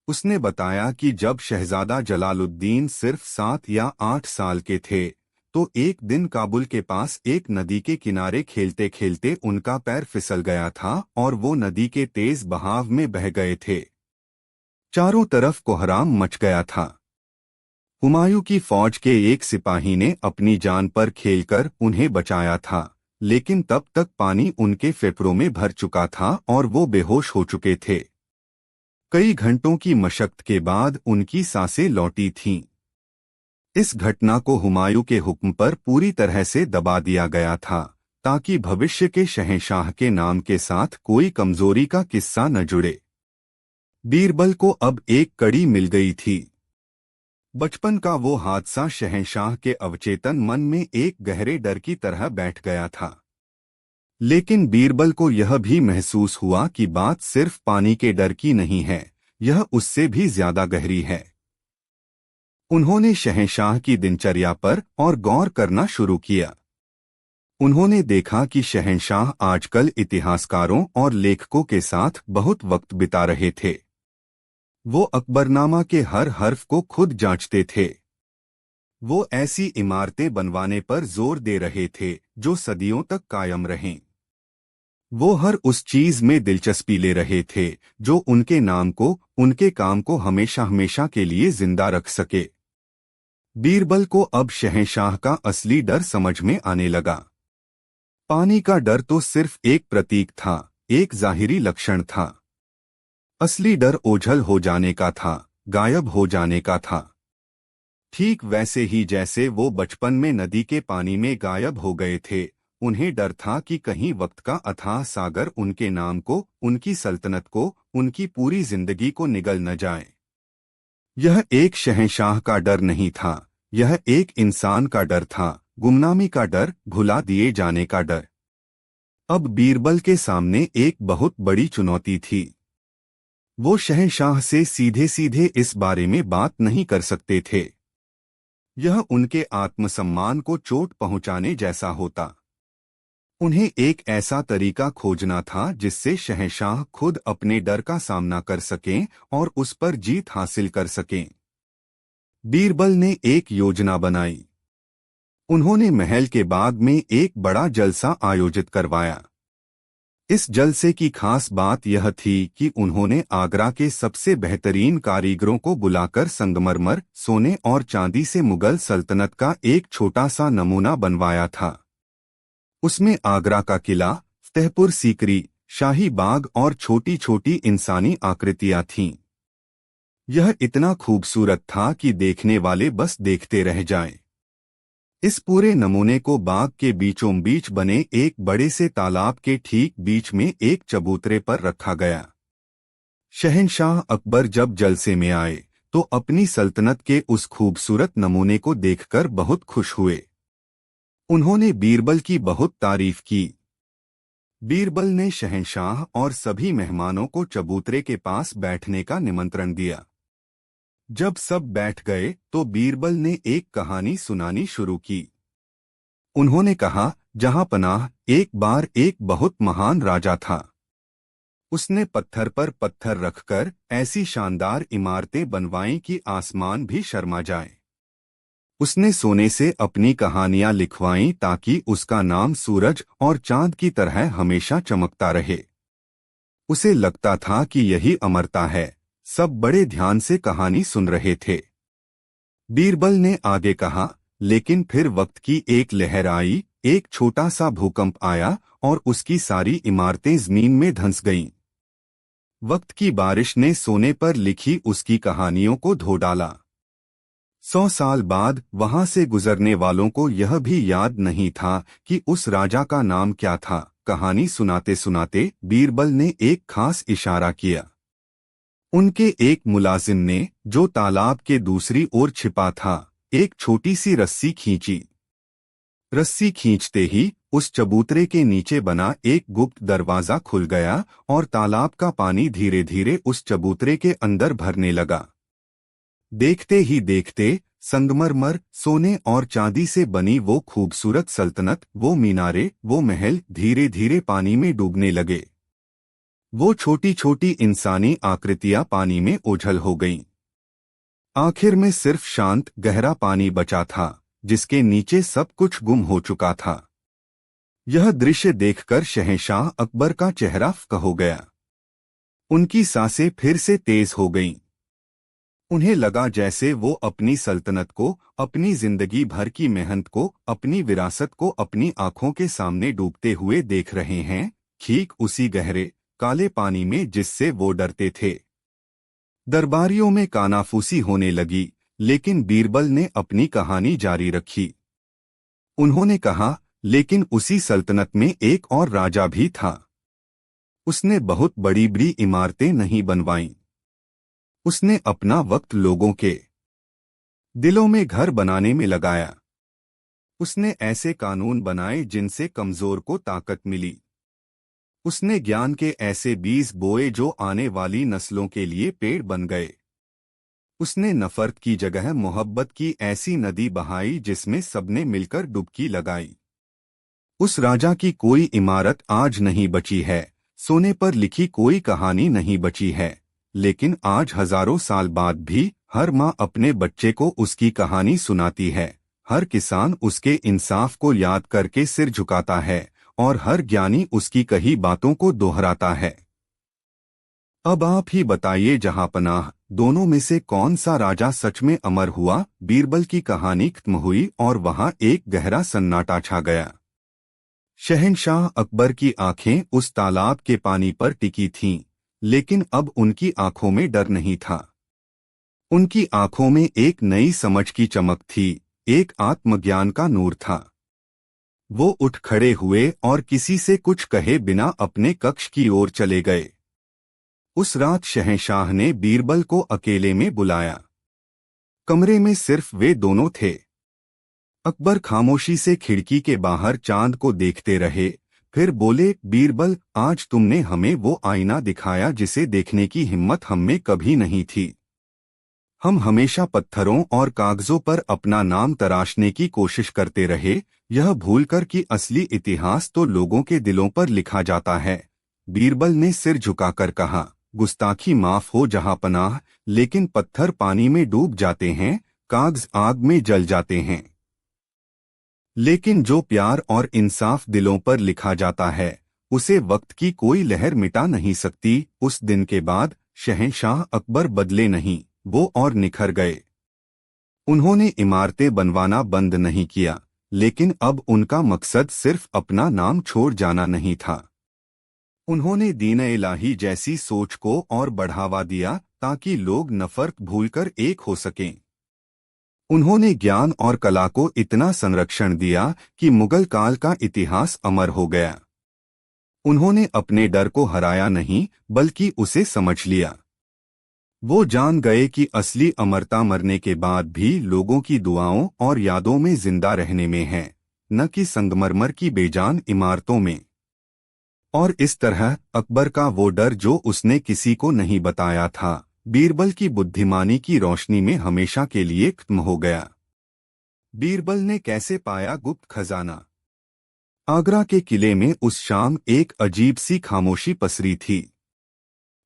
[SPEAKER 1] उसने बताया कि जब शहजादा जलालुद्दीन सिर्फ 7 या 8 साल के थे, तो एक दिन काबुल के पास एक नदी के किनारे खेलते खेलते उनका पैर फिसल गया था और वो नदी के तेज बहाव में बह गए थे। चारों तरफ कोहराम मच गया था। हुमायूं की फौज के एक सिपाही ने अपनी जान पर खेलकर उन्हें बचाया था, लेकिन तब तक पानी उनके फेफड़ों में भर चुका था और वो बेहोश हो चुके थे। कई घंटों की मशक्कत के बाद उनकी सांसें लौटी थीं। इस घटना को हुमायूं के हुक्म पर पूरी तरह से दबा दिया गया था, ताकि भविष्य के शहंशाह के नाम के साथ कोई कमजोरी का किस्सा न जुड़े। बीरबल को अब एक कड़ी मिल गई थी। बचपन का वो हादसा शहंशाह के अवचेतन मन में एक गहरे डर की तरह बैठ गया था। लेकिन बीरबल को यह भी महसूस हुआ कि बात सिर्फ पानी के डर की नहीं है, यह उससे भी ज्यादा गहरी है। उन्होंने शहंशाह की दिनचर्या पर और गौर करना शुरू किया। उन्होंने देखा कि शहंशाह आजकल इतिहासकारों और लेखकों के साथ बहुत वक्त बिता रहे थे। वो अकबरनामा के हर हर्फ को खुद जांचते थे। वो ऐसी इमारतें बनवाने पर जोर दे रहे थे जो सदियों तक कायम रहें। वो हर उस चीज में दिलचस्पी ले रहे थे जो उनके नाम को, उनके काम को हमेशा हमेशा के लिए जिंदा रख सके। बीरबल को अब शहंशाह का असली डर समझ में आने लगा। पानी का डर तो सिर्फ एक प्रतीक था, एक जाहिरी लक्षण था। असली डर ओझल हो जाने का था, गायब हो जाने का था। ठीक वैसे ही जैसे वो बचपन में नदी के पानी में गायब हो गए थे, उन्हें डर था कि कहीं वक्त का अथाह सागर उनके नाम को, उनकी सल्तनत को, उनकी पूरी जिंदगी को निगल न जाए। यह एक शहंशाह का डर नहीं था, यह एक इंसान का डर था, गुमनामी का डर, भुला दिए जाने का डर। अब बीरबल के सामने एक बहुत बड़ी चुनौती थी। वो शहंशाह से सीधे सीधे इस बारे में बात नहीं कर सकते थे। यह उनके आत्मसम्मान को चोट पहुंचाने जैसा होता। उन्हें एक ऐसा तरीका खोजना था जिससे शहंशाह खुद अपने डर का सामना कर सकें और उस पर जीत हासिल कर सकें। बीरबल ने एक योजना बनाई। उन्होंने महल के बाग में एक बड़ा जलसा आयोजित करवाया। इस जलसे की खास बात यह थी कि उन्होंने आगरा के सबसे बेहतरीन कारीगरों को बुलाकर संगमरमर, सोने और चांदी से मुगल सल्तनत का एक छोटा सा नमूना बनवाया था। उसमें आगरा का किला, फतेहपुर सीकरी, शाही बाग और छोटी छोटी इंसानी आकृतियां थीं। यह इतना खूबसूरत था कि देखने वाले बस देखते रह जाएं। इस पूरे नमूने को बाग के बीचों बीच बने एक बड़े से तालाब के ठीक बीच में एक चबूतरे पर रखा गया। शहंशाह अकबर जब जलसे में आए तो अपनी सल्तनत के उस खूबसूरत नमूने को देखकर बहुत खुश हुए। उन्होंने बीरबल की बहुत तारीफ की। बीरबल ने शहंशाह और सभी मेहमानों को चबूतरे के पास बैठने का निमंत्रण दिया। जब सब बैठ गए तो बीरबल ने एक कहानी सुनानी शुरू की। उन्होंने कहा, जहां पनाह, एक बार एक बहुत महान राजा था। उसने पत्थर पर पत्थर रखकर ऐसी शानदार इमारतें बनवाईं कि आसमान भी शर्मा जाए। उसने सोने से अपनी कहानियां लिखवाईं ताकि उसका नाम सूरज और चांद की तरह हमेशा चमकता रहे। उसे लगता था कि यही अमरता है। सब बड़े ध्यान से कहानी सुन रहे थे। बीरबल ने आगे कहा, लेकिन फिर वक्त की एक लहर आई, एक छोटा सा भूकंप आया और उसकी सारी इमारतें जमीन में धंस गईं। वक्त की बारिश ने सोने पर लिखी उसकी कहानियों को धो डाला। 100 साल बाद वहां से गुजरने वालों को यह भी याद नहीं था कि उस राजा का नाम क्या था। कहानी सुनाते सुनाते बीरबल ने एक खास इशारा किया। उनके एक मुलाजिम ने, जो तालाब के दूसरी ओर छिपा था, एक छोटी सी रस्सी खींची। रस्सी खींचते ही उस चबूतरे के नीचे बना एक गुप्त दरवाजा खुल गया और तालाब का पानी धीरे धीरे उस चबूतरे के अंदर भरने लगा। देखते ही देखते संगमरमर, सोने और चांदी से बनी वो खूबसूरत सल्तनत, वो मीनारे, वो महल धीरे धीरे पानी में डूबने लगे। वो छोटी छोटी इंसानी आकृतियां पानी में ओझल हो गईं। आखिर में सिर्फ शांत गहरा पानी बचा था, जिसके नीचे सब कुछ गुम हो चुका था। यह दृश्य देखकर शहंशाह अकबर का चेहरा फक हो गया। उनकी सांसें फिर से तेज हो गईं। उन्हें लगा जैसे वो अपनी सल्तनत को, अपनी जिंदगी भर की मेहनत को, अपनी विरासत को अपनी आंखों के सामने डूबते हुए देख रहे हैं, ठीक उसी गहरे काले पानी में जिससे वो डरते थे। दरबारियों में कानाफूसी होने लगी, लेकिन बीरबल ने अपनी कहानी जारी रखी। उन्होंने कहा, लेकिन उसी सल्तनत में एक और राजा भी था। उसने बहुत बड़ी बड़ी इमारतें नहीं बनवाईं। उसने अपना वक्त लोगों के दिलों में घर बनाने में लगाया। उसने ऐसे कानून बनाए जिनसे कमजोर को ताकत मिली। उसने ज्ञान के ऐसे बीज बोए जो आने वाली नस्लों के लिए पेड़ बन गए। उसने नफरत की जगह मोहब्बत की ऐसी नदी बहाई जिसमें सबने मिलकर डुबकी लगाई। उस राजा की कोई इमारत आज नहीं बची है, सोने पर लिखी कोई कहानी नहीं बची है, लेकिन आज हजारों साल बाद भी हर माँ अपने बच्चे को उसकी कहानी सुनाती है। हर किसान उसके इंसाफ को याद करके सिर झुकाता है और हर ज्ञानी उसकी कही बातों को दोहराता है। अब आप ही बताइए जहांपनाह, दोनों में से कौन सा राजा सच में अमर हुआ। बीरबल की कहानी खत्म हुई और वहां एक गहरा सन्नाटा छा गया। शहंशाह अकबर की आंखें उस तालाब के पानी पर टिकी थीं, लेकिन अब उनकी आंखों में डर नहीं था। उनकी आंखों में एक नई समझ की चमक थी, एक आत्मज्ञान का नूर था। वो उठ खड़े हुए और किसी से कुछ कहे बिना अपने कक्ष की ओर चले गए। उस रात शहंशाह ने बीरबल को अकेले में बुलाया। कमरे में सिर्फ वे दोनों थे। अकबर खामोशी से खिड़की के बाहर चांद को देखते रहे, फिर बोले, बीरबल, आज तुमने हमें वो आईना दिखाया जिसे देखने की हिम्मत हम में कभी नहीं थी। हम हमेशा पत्थरों और कागजों पर अपना नाम तराशने की कोशिश करते रहे, यह भूलकर कि असली इतिहास तो लोगों के दिलों पर लिखा जाता है। बीरबल ने सिर झुकाकर कहा, गुस्ताखी माफ हो जहांपनाह, लेकिन पत्थर पानी में डूब जाते हैं, कागज आग में जल जाते हैं, लेकिन जो प्यार और इंसाफ दिलों पर लिखा जाता है उसे वक्त की कोई लहर मिटा नहीं सकती। उस दिन के बाद शहंशाह अकबर बदले नहीं, वो और निखर गए। उन्होंने इमारतें बनवाना बंद नहीं किया, लेकिन अब उनका मकसद सिर्फ अपना नाम छोड़ जाना नहीं था। उन्होंने दीन-ए-इलाही जैसी सोच को और बढ़ावा दिया ताकि लोग नफरत भूलकर एक हो सकें। उन्होंने ज्ञान और कला को इतना संरक्षण दिया कि मुगल काल का इतिहास अमर हो गया। उन्होंने अपने डर को हराया नहीं, बल्कि उसे समझ लिया। वो जान गए कि असली अमरता मरने के बाद भी लोगों की दुआओं और यादों में जिंदा रहने में है, न कि संगमरमर की बेजान इमारतों में। और इस तरह अकबर का वो डर जो उसने किसी को नहीं बताया था, बीरबल की बुद्धिमानी की रोशनी में हमेशा के लिए खत्म हो गया। बीरबल ने कैसे पाया गुप्त खजाना? आगरा के किले में उस शाम एक अजीब सी खामोशी पसरी थी।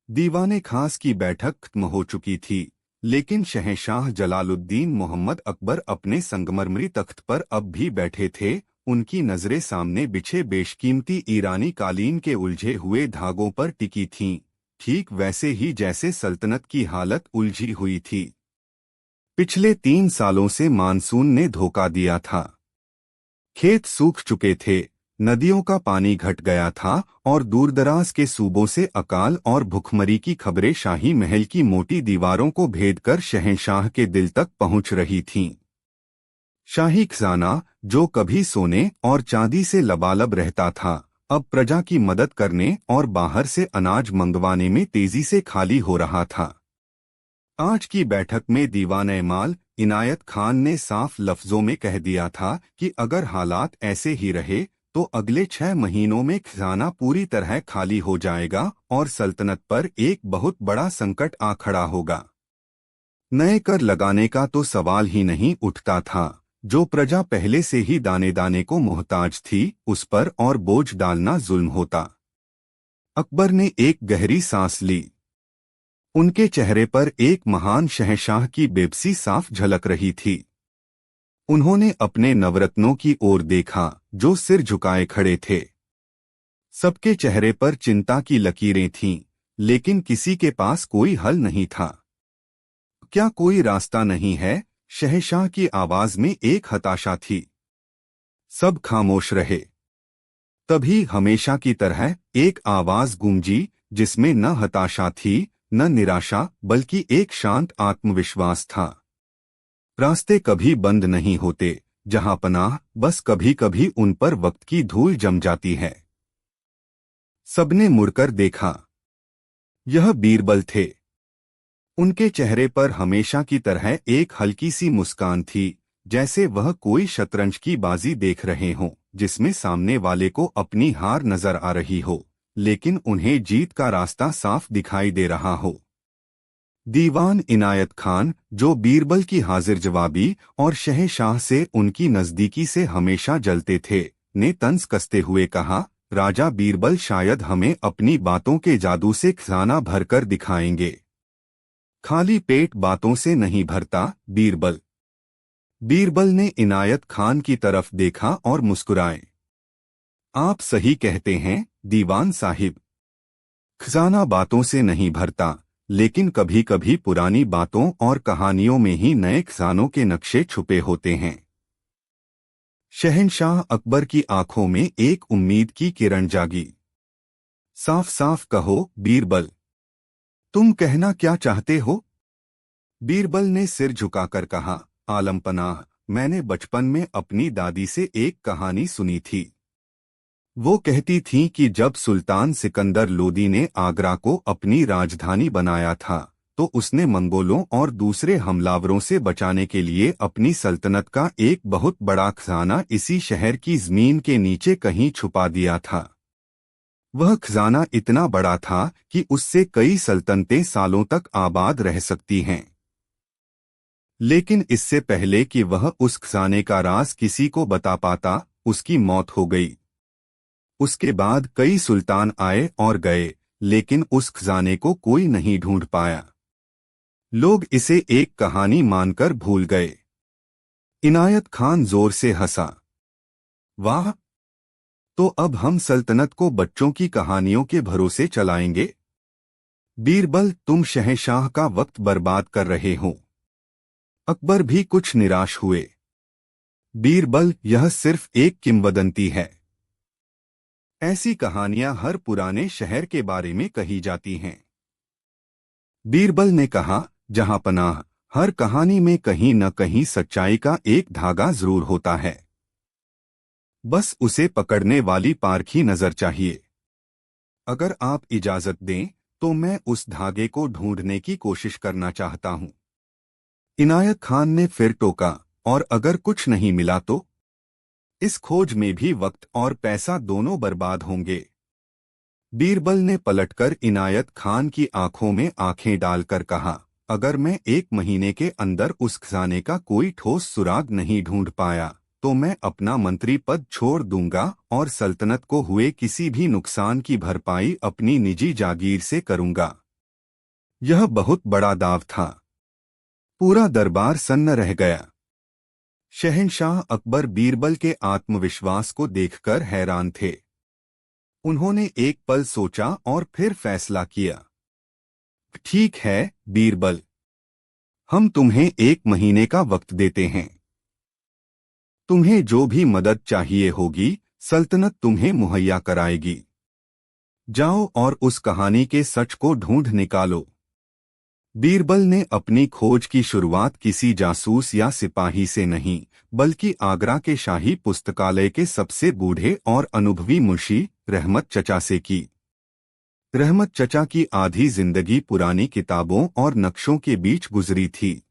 [SPEAKER 1] दीवाने खास की बैठक खत्म हो चुकी थी, लेकिन शहंशाह जलालुद्दीन मोहम्मद अकबर अपने संगमरमरी तख्त पर अब भी बैठे थे। उनकी नजरें सामने बिछे बेशकीमती ईरानी कालीन के उलझे हुए धागों पर टिकी थीं, ठीक वैसे ही जैसे सल्तनत की हालत उलझी हुई थी। पिछले 3 सालों से मानसून ने धोखा दिया था। खेत सूख चुके थे, नदियों का पानी घट गया था और दूरदराज के सूबों से अकाल और भुखमरी की खबरें शाही महल की मोटी दीवारों को भेदकर शहंशाह के दिल तक पहुंच रही थीं। शाही खजाना, जो कभी सोने और चांदी से लबालब रहता था, अब प्रजा की मदद करने और बाहर से अनाज मंगवाने में तेजी से खाली हो रहा था। आज की बैठक में दीवान-ए-माल इनायत खान ने साफ लफ्जों में कह दिया था कि अगर हालात ऐसे ही रहे तो अगले 6 महीनों में खजाना पूरी तरह खाली हो जाएगा और सल्तनत पर एक बहुत बड़ा संकट आ खड़ा होगा। नए कर लगाने का तो सवाल ही नहीं उठता था। जो प्रजा पहले से ही दाने दाने को मोहताज थी, उस पर और बोझ डालना जुल्म होता। अकबर ने एक गहरी सांस ली। उनके चेहरे पर एक महान शहंशाह की बेबसी साफ झलक रही थी। उन्होंने अपने नवरत्नों की ओर देखा जो सिर झुकाए खड़े थे। सबके चेहरे पर चिंता की लकीरें थीं, लेकिन किसी के पास कोई हल नहीं था। क्या कोई रास्ता नहीं है? शहंशाह की आवाज में एक हताशा थी। सब खामोश रहे। तभी हमेशा की तरह एक आवाज गूंजी, जिसमें न हताशा थी, न निराशा, बल्कि एक शांत आत्मविश्वास था। रास्ते कभी बंद नहीं होते जहांपनाह, बस कभी कभी उन पर वक्त की धूल जम जाती है। सबने मुड़कर देखा। यह बीरबल थे। उनके चेहरे पर हमेशा की तरह एक हल्की सी मुस्कान थी, जैसे वह कोई शतरंज की बाजी देख रहे हों, जिसमें सामने वाले को अपनी हार नजर आ रही हो, लेकिन उन्हें जीत का रास्ता साफ दिखाई दे रहा हो। दीवान इनायत खान, जो बीरबल की हाजिर जवाबी और शहंशाह से उनकी नजदीकी से हमेशा जलते थे, ने तंज कसते हुए कहा, राजा बीरबल शायद हमें अपनी बातों के जादू से खजाना भरकर दिखाएंगे। खाली पेट बातों से नहीं भरता, बीरबल। बीरबल ने इनायत खान की तरफ देखा और मुस्कुराए। आप सही कहते हैं, दीवान साहिब। खजाना बातों से नहीं भरता, लेकिन कभी कभी पुरानी बातों और कहानियों में ही नए खजानों के नक्शे छुपे होते हैं। शहंशाह अकबर की आंखों में एक उम्मीद की किरण जागी। साफ साफ कहो, बीरबल। तुम कहना क्या चाहते हो? बीरबल ने सिर झुकाकर कहा, आलमपनाह, मैंने बचपन में अपनी दादी से एक कहानी सुनी थी। वो कहती थीं कि जब सुल्तान सिकंदर लोदी ने आगरा को अपनी राजधानी बनाया था, तो उसने मंगोलों और दूसरे हमलावरों से बचाने के लिए अपनी सल्तनत का एक बहुत बड़ा खजाना इसी शहर की जमीन के नीचे कहीं छुपा दिया था। वह खजाना इतना बड़ा था कि उससे कई सल्तनतें सालों तक आबाद रह सकती हैं। लेकिन इससे पहले कि वह उस खजाने का राज किसी को बता पाता, उसकी मौत हो गई। उसके बाद कई सुल्तान आए और गए, लेकिन उस खजाने को कोई नहीं ढूंढ पाया। लोग इसे एक कहानी मानकर भूल गए। इनायत खान जोर से हंसा। वाह, तो अब हम सल्तनत को बच्चों की कहानियों के भरोसे चलाएंगे? बीरबल, तुम शहंशाह का वक्त बर्बाद कर रहे हो। अकबर भी कुछ निराश हुए। बीरबल, यह सिर्फ एक किंवदंती है। ऐसी कहानियां हर पुराने शहर के बारे में कही जाती हैं। बीरबल ने कहा, जहां पनाह, हर कहानी में कहीं न कहीं सच्चाई का एक धागा जरूर होता है। बस उसे पकड़ने वाली पारखी नजर चाहिए। अगर आप इजाजत दें तो मैं उस धागे को ढूंढने की कोशिश करना चाहता हूं। इनायत खान ने फिर टोका, और अगर कुछ नहीं मिला तो? इस खोज में भी वक्त और पैसा दोनों बर्बाद होंगे। बीरबल ने पलटकर इनायत खान की आंखों में आंखें डालकर कहा, अगर मैं 1 महीने के अंदर उस खजाने का कोई ठोस सुराग नहीं ढूंढ पाया तो मैं अपना मंत्री पद छोड़ दूंगा और सल्तनत को हुए किसी भी नुकसान की भरपाई अपनी निजी जागीर से करूंगा। यह बहुत बड़ा दाव था। पूरा दरबार सन्न रह गया। शहंशाह अकबर बीरबल के आत्मविश्वास को देखकर हैरान थे। उन्होंने एक पल सोचा और फिर फैसला किया। ठीक है बीरबल, हम तुम्हें 1 महीने का वक्त देते हैं। तुम्हें जो भी मदद चाहिए होगी सल्तनत तुम्हें मुहैया कराएगी। जाओ और उस कहानी के सच को ढूंढ निकालो। बीरबल ने अपनी खोज की शुरुआत किसी जासूस या सिपाही से नहीं, बल्कि आगरा के शाही पुस्तकालय के सबसे बूढ़े और अनुभवी मुंशी रहमत चचा से की। रहमत चचा की आधी जिंदगी पुरानी किताबों और नक्शों के बीच गुजरी थी।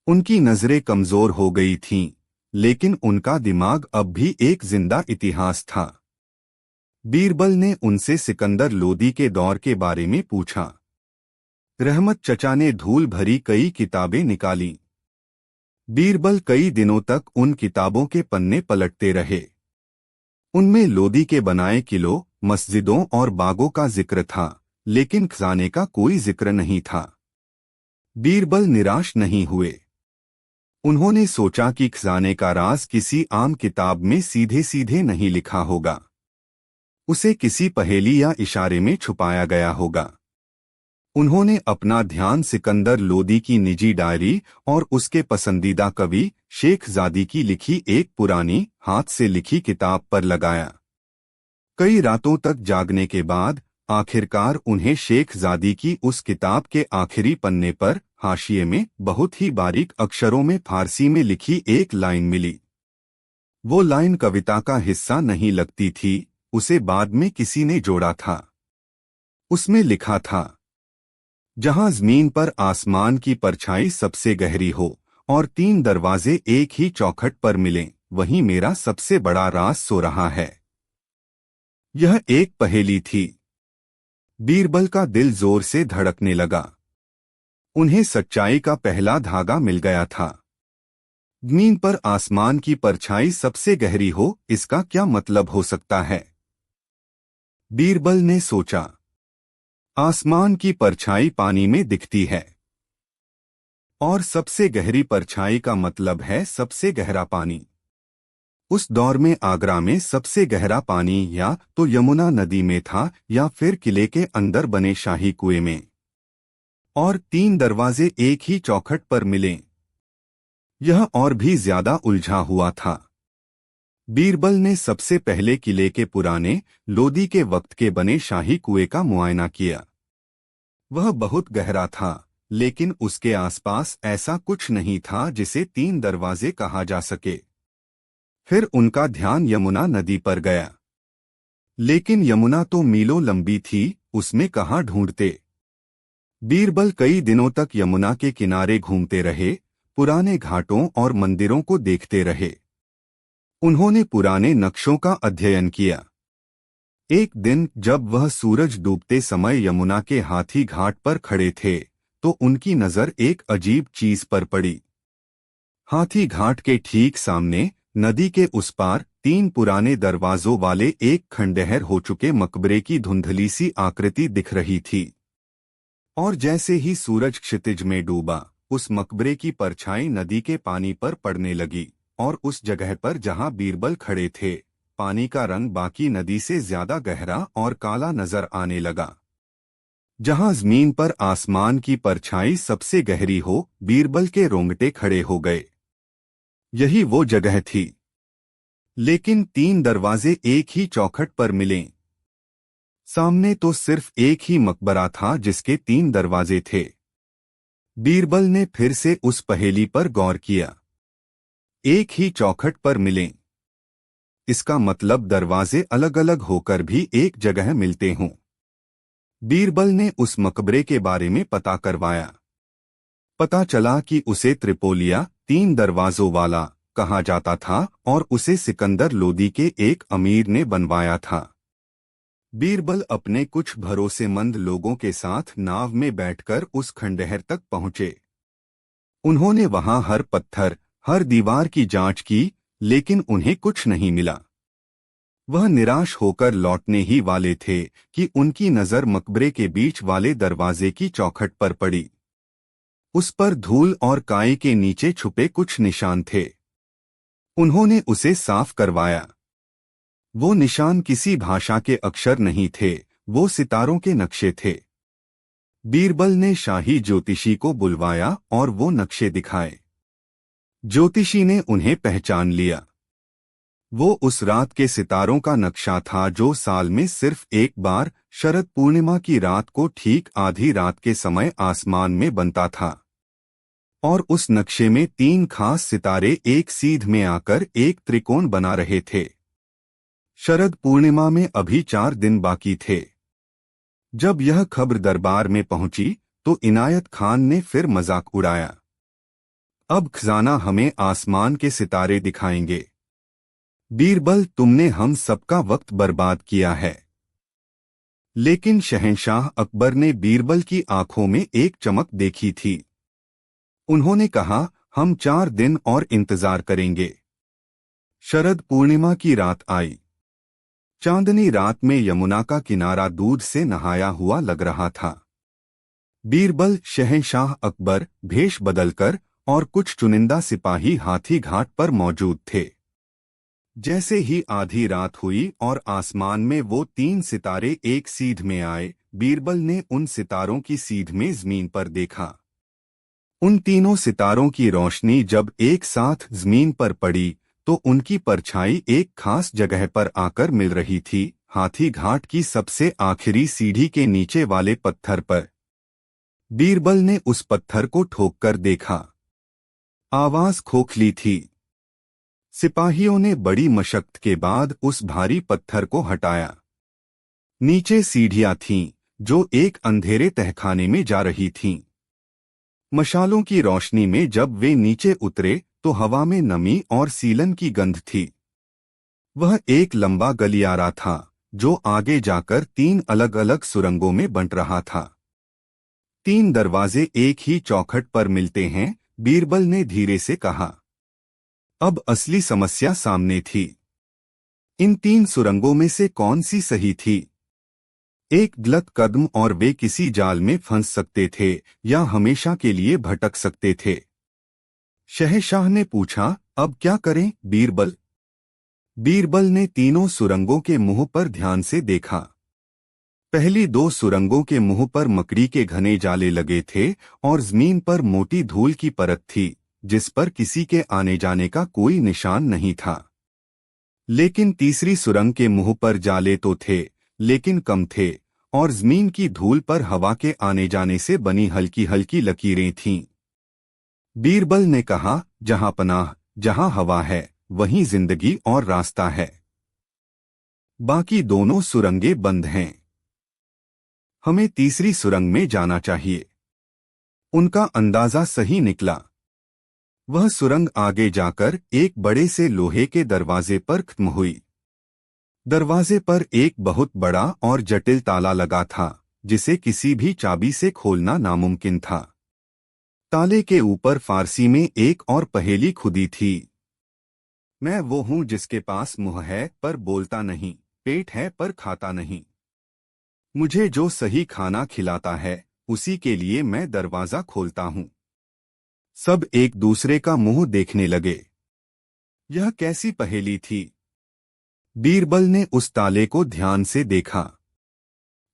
[SPEAKER 1] उनकी नजरें कमजोर हो गई थीं, लेकिन उनका दिमाग अब भी एक जिंदा इतिहास था। बीरबल ने उनसे सिकंदर लोदी के दौर के बारे में पूछा। रहमत चचा ने धूल भरी कई किताबें निकालीं। बीरबल कई दिनों तक उन किताबों के पन्ने पलटते रहे। उनमें लोदी के बनाए किलों, मस्जिदों और बागों का जिक्र था, लेकिन खजाने का कोई जिक्र नहीं था। बीरबल निराश नहीं हुए। उन्होंने सोचा कि खजाने का राज किसी आम किताब में सीधे सीधे नहीं लिखा होगा। उसे किसी पहेली या इशारे में छुपाया गया होगा। उन्होंने अपना ध्यान सिकंदर लोदी की निजी डायरी और उसके पसंदीदा कवि शेख ज़ादी की लिखी एक पुरानी हाथ से लिखी किताब पर लगाया। कई रातों तक जागने के बाद आखिरकार उन्हें शेख ज़ादी की उस किताब के आखिरी पन्ने पर हाशिए में बहुत ही बारीक अक्षरों में फारसी में लिखी एक लाइन मिली। वो लाइन कविता का हिस्सा नहीं लगती थी, उसे बाद में किसी ने जोड़ा था। उसमें लिखा था, जहां जमीन पर आसमान की परछाई सबसे गहरी हो और 3 दरवाजे एक ही चौखट पर मिलें, वहीं मेरा सबसे बड़ा राज सो रहा है। यह एक पहेली थी। बीरबल का दिल जोर से धड़कने लगा। उन्हें सच्चाई का पहला धागा मिल गया था। जमीन पर आसमान की परछाई सबसे गहरी हो, इसका क्या मतलब हो सकता है? बीरबल ने सोचा। आसमान की परछाई पानी में दिखती है, और सबसे गहरी परछाई का मतलब है सबसे गहरा पानी। उस दौर में आगरा में सबसे गहरा पानी या तो यमुना नदी में था या फिर किले के अंदर बने शाही कुएं में। और 3 दरवाजे एक ही चौखट पर मिले, यह और भी ज्यादा उलझा हुआ था। बीरबल ने सबसे पहले किले के पुराने लोदी के वक्त के बने शाही कुएं का मुआयना किया। वह बहुत गहरा था, लेकिन उसके आसपास ऐसा कुछ नहीं था जिसे 3 दरवाजे कहा जा सके। फिर उनका ध्यान यमुना नदी पर गया। लेकिन यमुना तो मीलों लंबी थी, उसमें कहाँ ढूंढते? बीरबल कई दिनों तक यमुना के किनारे घूमते रहे, पुराने घाटों और मंदिरों को देखते रहे। उन्होंने पुराने नक्शों का अध्ययन किया। एक दिन जब वह सूरज डूबते समय यमुना के हाथी घाट पर खड़े थे तो उनकी नजर एक अजीब चीज पर पड़ी। हाथी घाट के ठीक सामने नदी के उस पार 3 पुराने दरवाजों वाले एक खंडहर हो चुके मकबरे की धुंधली सी आकृति दिख रही थी। और जैसे ही सूरज क्षितिज में डूबा, उस मकबरे की परछाई नदी के पानी पर पड़ने लगी और उस जगह पर जहां बीरबल खड़े थे, पानी का रंग बाकी नदी से ज्यादा गहरा और काला नजर आने लगा। जहां जमीन पर आसमान की परछाई सबसे गहरी हो, बीरबल के रोंगटे खड़े हो गए। यही वो जगह थी। लेकिन 3 दरवाजे एक ही चौखट पर मिले। सामने तो सिर्फ एक ही मकबरा था जिसके 3 दरवाजे थे। बीरबल ने फिर से उस पहेली पर गौर किया। एक ही चौखट पर मिले, इसका मतलब दरवाजे अलग अलग होकर भी एक जगह मिलते हों। बीरबल ने उस मकबरे के बारे में पता करवाया। पता चला कि उसे त्रिपोलिया 3 दरवाजों वाला कहा जाता था और उसे सिकंदर लोदी के एक अमीर ने बनवाया था। बीरबल अपने कुछ भरोसेमंद लोगों के साथ नाव में बैठकर उस खंडहर तक पहुंचे। उन्होंने वहां हर पत्थर, हर दीवार की जांच की, लेकिन उन्हें कुछ नहीं मिला। वह निराश होकर लौटने ही वाले थे कि उनकी नजर मकबरे के बीच वाले दरवाजे की चौखट पर पड़ी। उस पर धूल और काई के नीचे छुपे कुछ निशान थे। उन्होंने उसे साफ करवाया। वो निशान किसी भाषा के अक्षर नहीं थे, वो सितारों के नक्शे थे। बीरबल ने शाही ज्योतिषी को बुलवाया और वो नक्शे दिखाए। ज्योतिषी ने उन्हें पहचान लिया। वो उस रात के सितारों का नक्शा था जो साल में सिर्फ एक बार शरद पूर्णिमा की रात को ठीक आधी रात के समय आसमान में बनता था। और उस नक्शे में 3 खास सितारे एक सीध में आकर एक त्रिकोण बना रहे थे। शरद पूर्णिमा में अभी 4 दिन बाकी थे। जब यह खबर दरबार में पहुंची तो इनायत खान ने फिर मजाक उड़ाया। अब खजाना हमें आसमान के सितारे दिखाएंगे। बीरबल, तुमने हम सबका वक्त बर्बाद किया है। लेकिन शहंशाह अकबर ने बीरबल की आंखों में एक चमक देखी थी। उन्होंने कहा, हम 4 दिन और इंतजार करेंगे। शरद पूर्णिमा की रात आई। चांदनी रात में यमुना का किनारा दूध से नहाया हुआ लग रहा था। बीरबल, शहंशाह अकबर भेष बदलकर और कुछ चुनिंदा सिपाही हाथी घाट पर मौजूद थे। जैसे ही आधी रात हुई और आसमान में वो 3 सितारे एक सीध में आए, बीरबल ने उन सितारों की सीध में जमीन पर देखा। उन तीनों सितारों की रोशनी जब एक साथ जमीन पर पड़ी तो उनकी परछाई एक खास जगह पर आकर मिल रही थी, हाथी घाट की सबसे आखिरी सीढ़ी के नीचे वाले पत्थर पर। बीरबल ने उस पत्थर को ठोककर देखा। आवाज खोखली थी। सिपाहियों ने बड़ी मशक्कत के बाद उस भारी पत्थर को हटाया। नीचे सीढ़ियां थीं जो एक अंधेरे तहखाने में जा रही थीं। मशालों की रोशनी में जब वे नीचे उतरे तो हवा में नमी और सीलन की गंध थी। वह एक लंबा गलियारा था जो आगे जाकर 3 अलग अलग सुरंगों में बंट रहा था। 3 दरवाजे एक ही चौखट पर मिलते हैं, बीरबल ने धीरे से कहा। अब असली समस्या सामने थी। इन 3 सुरंगों में से कौन सी सही थी? एक गलत कदम और वे किसी जाल में फंस सकते थे या हमेशा के लिए भटक सकते थे। शहंशाह ने पूछा, अब क्या करें बीरबल? बीरबल ने तीनों सुरंगों के मुंह पर ध्यान से देखा। पहली 2 सुरंगों के मुंह पर मकड़ी के घने जाले लगे थे और जमीन पर मोटी धूल की परत थी जिस पर किसी के आने जाने का कोई निशान नहीं था। लेकिन तीसरी सुरंग के मुंह पर जाले तो थे लेकिन कम थे और जमीन की धूल पर हवा के आने जाने से बनी हल्की हल्की लकीरें थीं। बीरबल ने कहा, जहां पनाह, जहां हवा है, वहीं जिंदगी और रास्ता है। बाकी दोनों सुरंगें बंद हैं। हमें तीसरी सुरंग में जाना चाहिए। उनका अंदाजा सही निकला। वह सुरंग आगे जाकर एक बड़े से लोहे के दरवाजे पर खत्म हुई। दरवाजे पर एक बहुत बड़ा और जटिल ताला लगा था, जिसे किसी भी चाबी से खोलना नामुमकिन था। ताले के ऊपर फारसी में एक और पहेली खुदी थी। मैं वो हूं जिसके पास मुंह है पर बोलता नहीं, पेट है पर खाता नहीं। मुझे जो सही खाना खिलाता है, उसी के लिए मैं दरवाजा खोलता हूं। सब एक दूसरे का मुंह देखने लगे। यह कैसी पहेली थी? बीरबल ने उस ताले को ध्यान से देखा।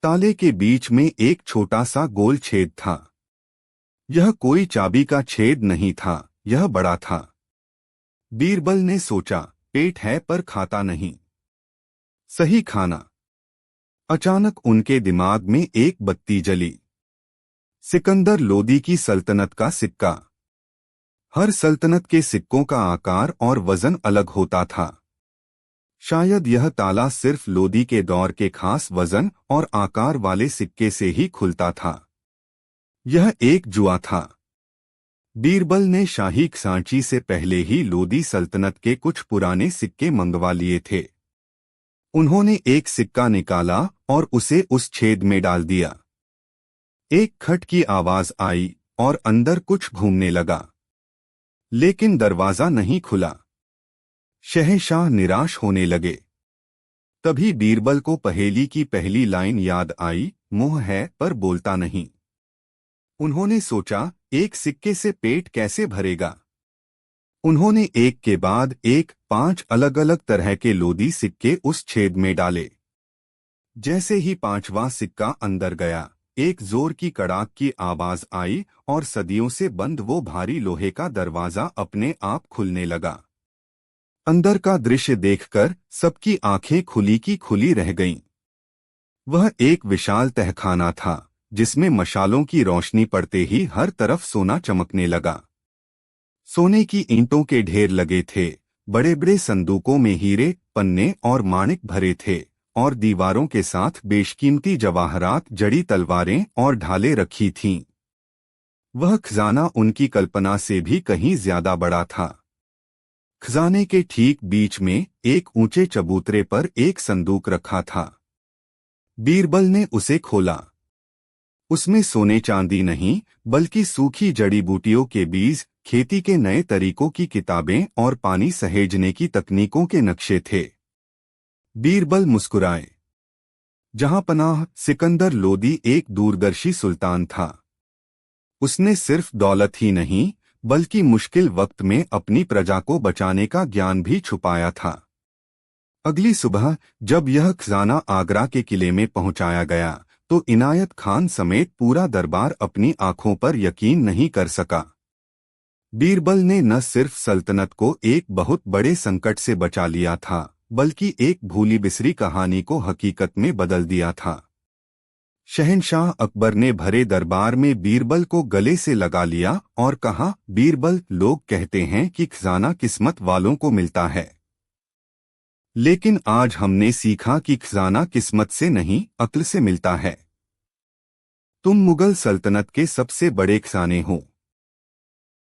[SPEAKER 1] ताले के बीच में एक छोटा सा गोल छेद था। यह कोई चाबी का छेद नहीं था, यह बड़ा था। बीरबल ने सोचा, पेट है पर खाता नहीं, सही खाना। अचानक उनके दिमाग में एक बत्ती जली। सिकंदर लोदी की सल्तनत का सिक्का। हर सल्तनत के सिक्कों का आकार और वजन अलग होता था। शायद यह ताला सिर्फ लोदी के दौर के खास वजन और आकार वाले सिक्के से ही खुलता था। यह एक जुआ था। बीरबल ने शाही सांची से पहले ही लोदी सल्तनत के कुछ पुराने सिक्के मंगवा लिए थे। उन्होंने एक सिक्का निकाला और उसे उस छेद में डाल दिया। एक खट की आवाज आई और अंदर कुछ घूमने लगा, लेकिन दरवाजा नहीं खुला। शहंशाह निराश होने लगे। तभी बीरबल को पहेली की पहली लाइन याद आई, मुंह है पर बोलता नहीं। उन्होंने सोचा, एक सिक्के से पेट कैसे भरेगा? उन्होंने एक के बाद एक 5 अलग अलग तरह के लोदी सिक्के उस छेद में डाले। जैसे ही 5वां सिक्का अंदर गया, एक जोर की कड़ाक की आवाज आई और सदियों से बंद वो भारी लोहे का दरवाजा अपने आप खुलने लगा। अंदर का दृश्य देखकर सबकी आंखें खुली की खुली रह गईं। वह एक विशाल तहखाना था, जिसमें मशालों की रोशनी पड़ते ही हर तरफ सोना चमकने लगा। सोने की ईंटों के ढेर लगे थे, बड़े बड़े संदूकों में हीरे, पन्ने और माणिक भरे थे, और दीवारों के साथ बेशकीमती जवाहरात, जड़ी तलवारें और ढालें रखी थीं। वह खजाना उनकी कल्पना से भी कहीं ज्यादा बड़ा था। खजाने के ठीक बीच में एक ऊंचे चबूतरे पर एक संदूक रखा था। बीरबल ने उसे खोला। उसमें सोने चांदी नहीं, बल्कि सूखी जड़ी बूटियों के बीज, खेती के नए तरीकों की किताबें और पानी सहेजने की तकनीकों के नक्शे थे। बीरबल मुस्कुराए। जहां पनाह सिकंदर लोदी एक दूरदर्शी सुल्तान था। उसने सिर्फ दौलत ही नहीं, बल्कि मुश्किल वक्त में अपनी प्रजा को बचाने का ज्ञान भी छुपाया था। अगली सुबह जब यह खजाना आगरा के किले में पहुंचाया गया, तो इनायत खान समेत पूरा दरबार अपनी आंखों पर यकीन नहीं कर सका। बीरबल ने न सिर्फ सल्तनत को एक बहुत बड़े संकट से बचा लिया था, बल्कि एक भूली बिसरी कहानी को हकीकत में बदल दिया था। शहंशाह अकबर ने भरे दरबार में बीरबल को गले से लगा लिया और कहा, बीरबल, लोग कहते हैं कि खजाना किस्मत वालों को मिलता है, लेकिन आज हमने सीखा कि खजाना किस्मत से नहीं, अक्ल से मिलता है। तुम मुगल सल्तनत के सबसे बड़े खजाने हो।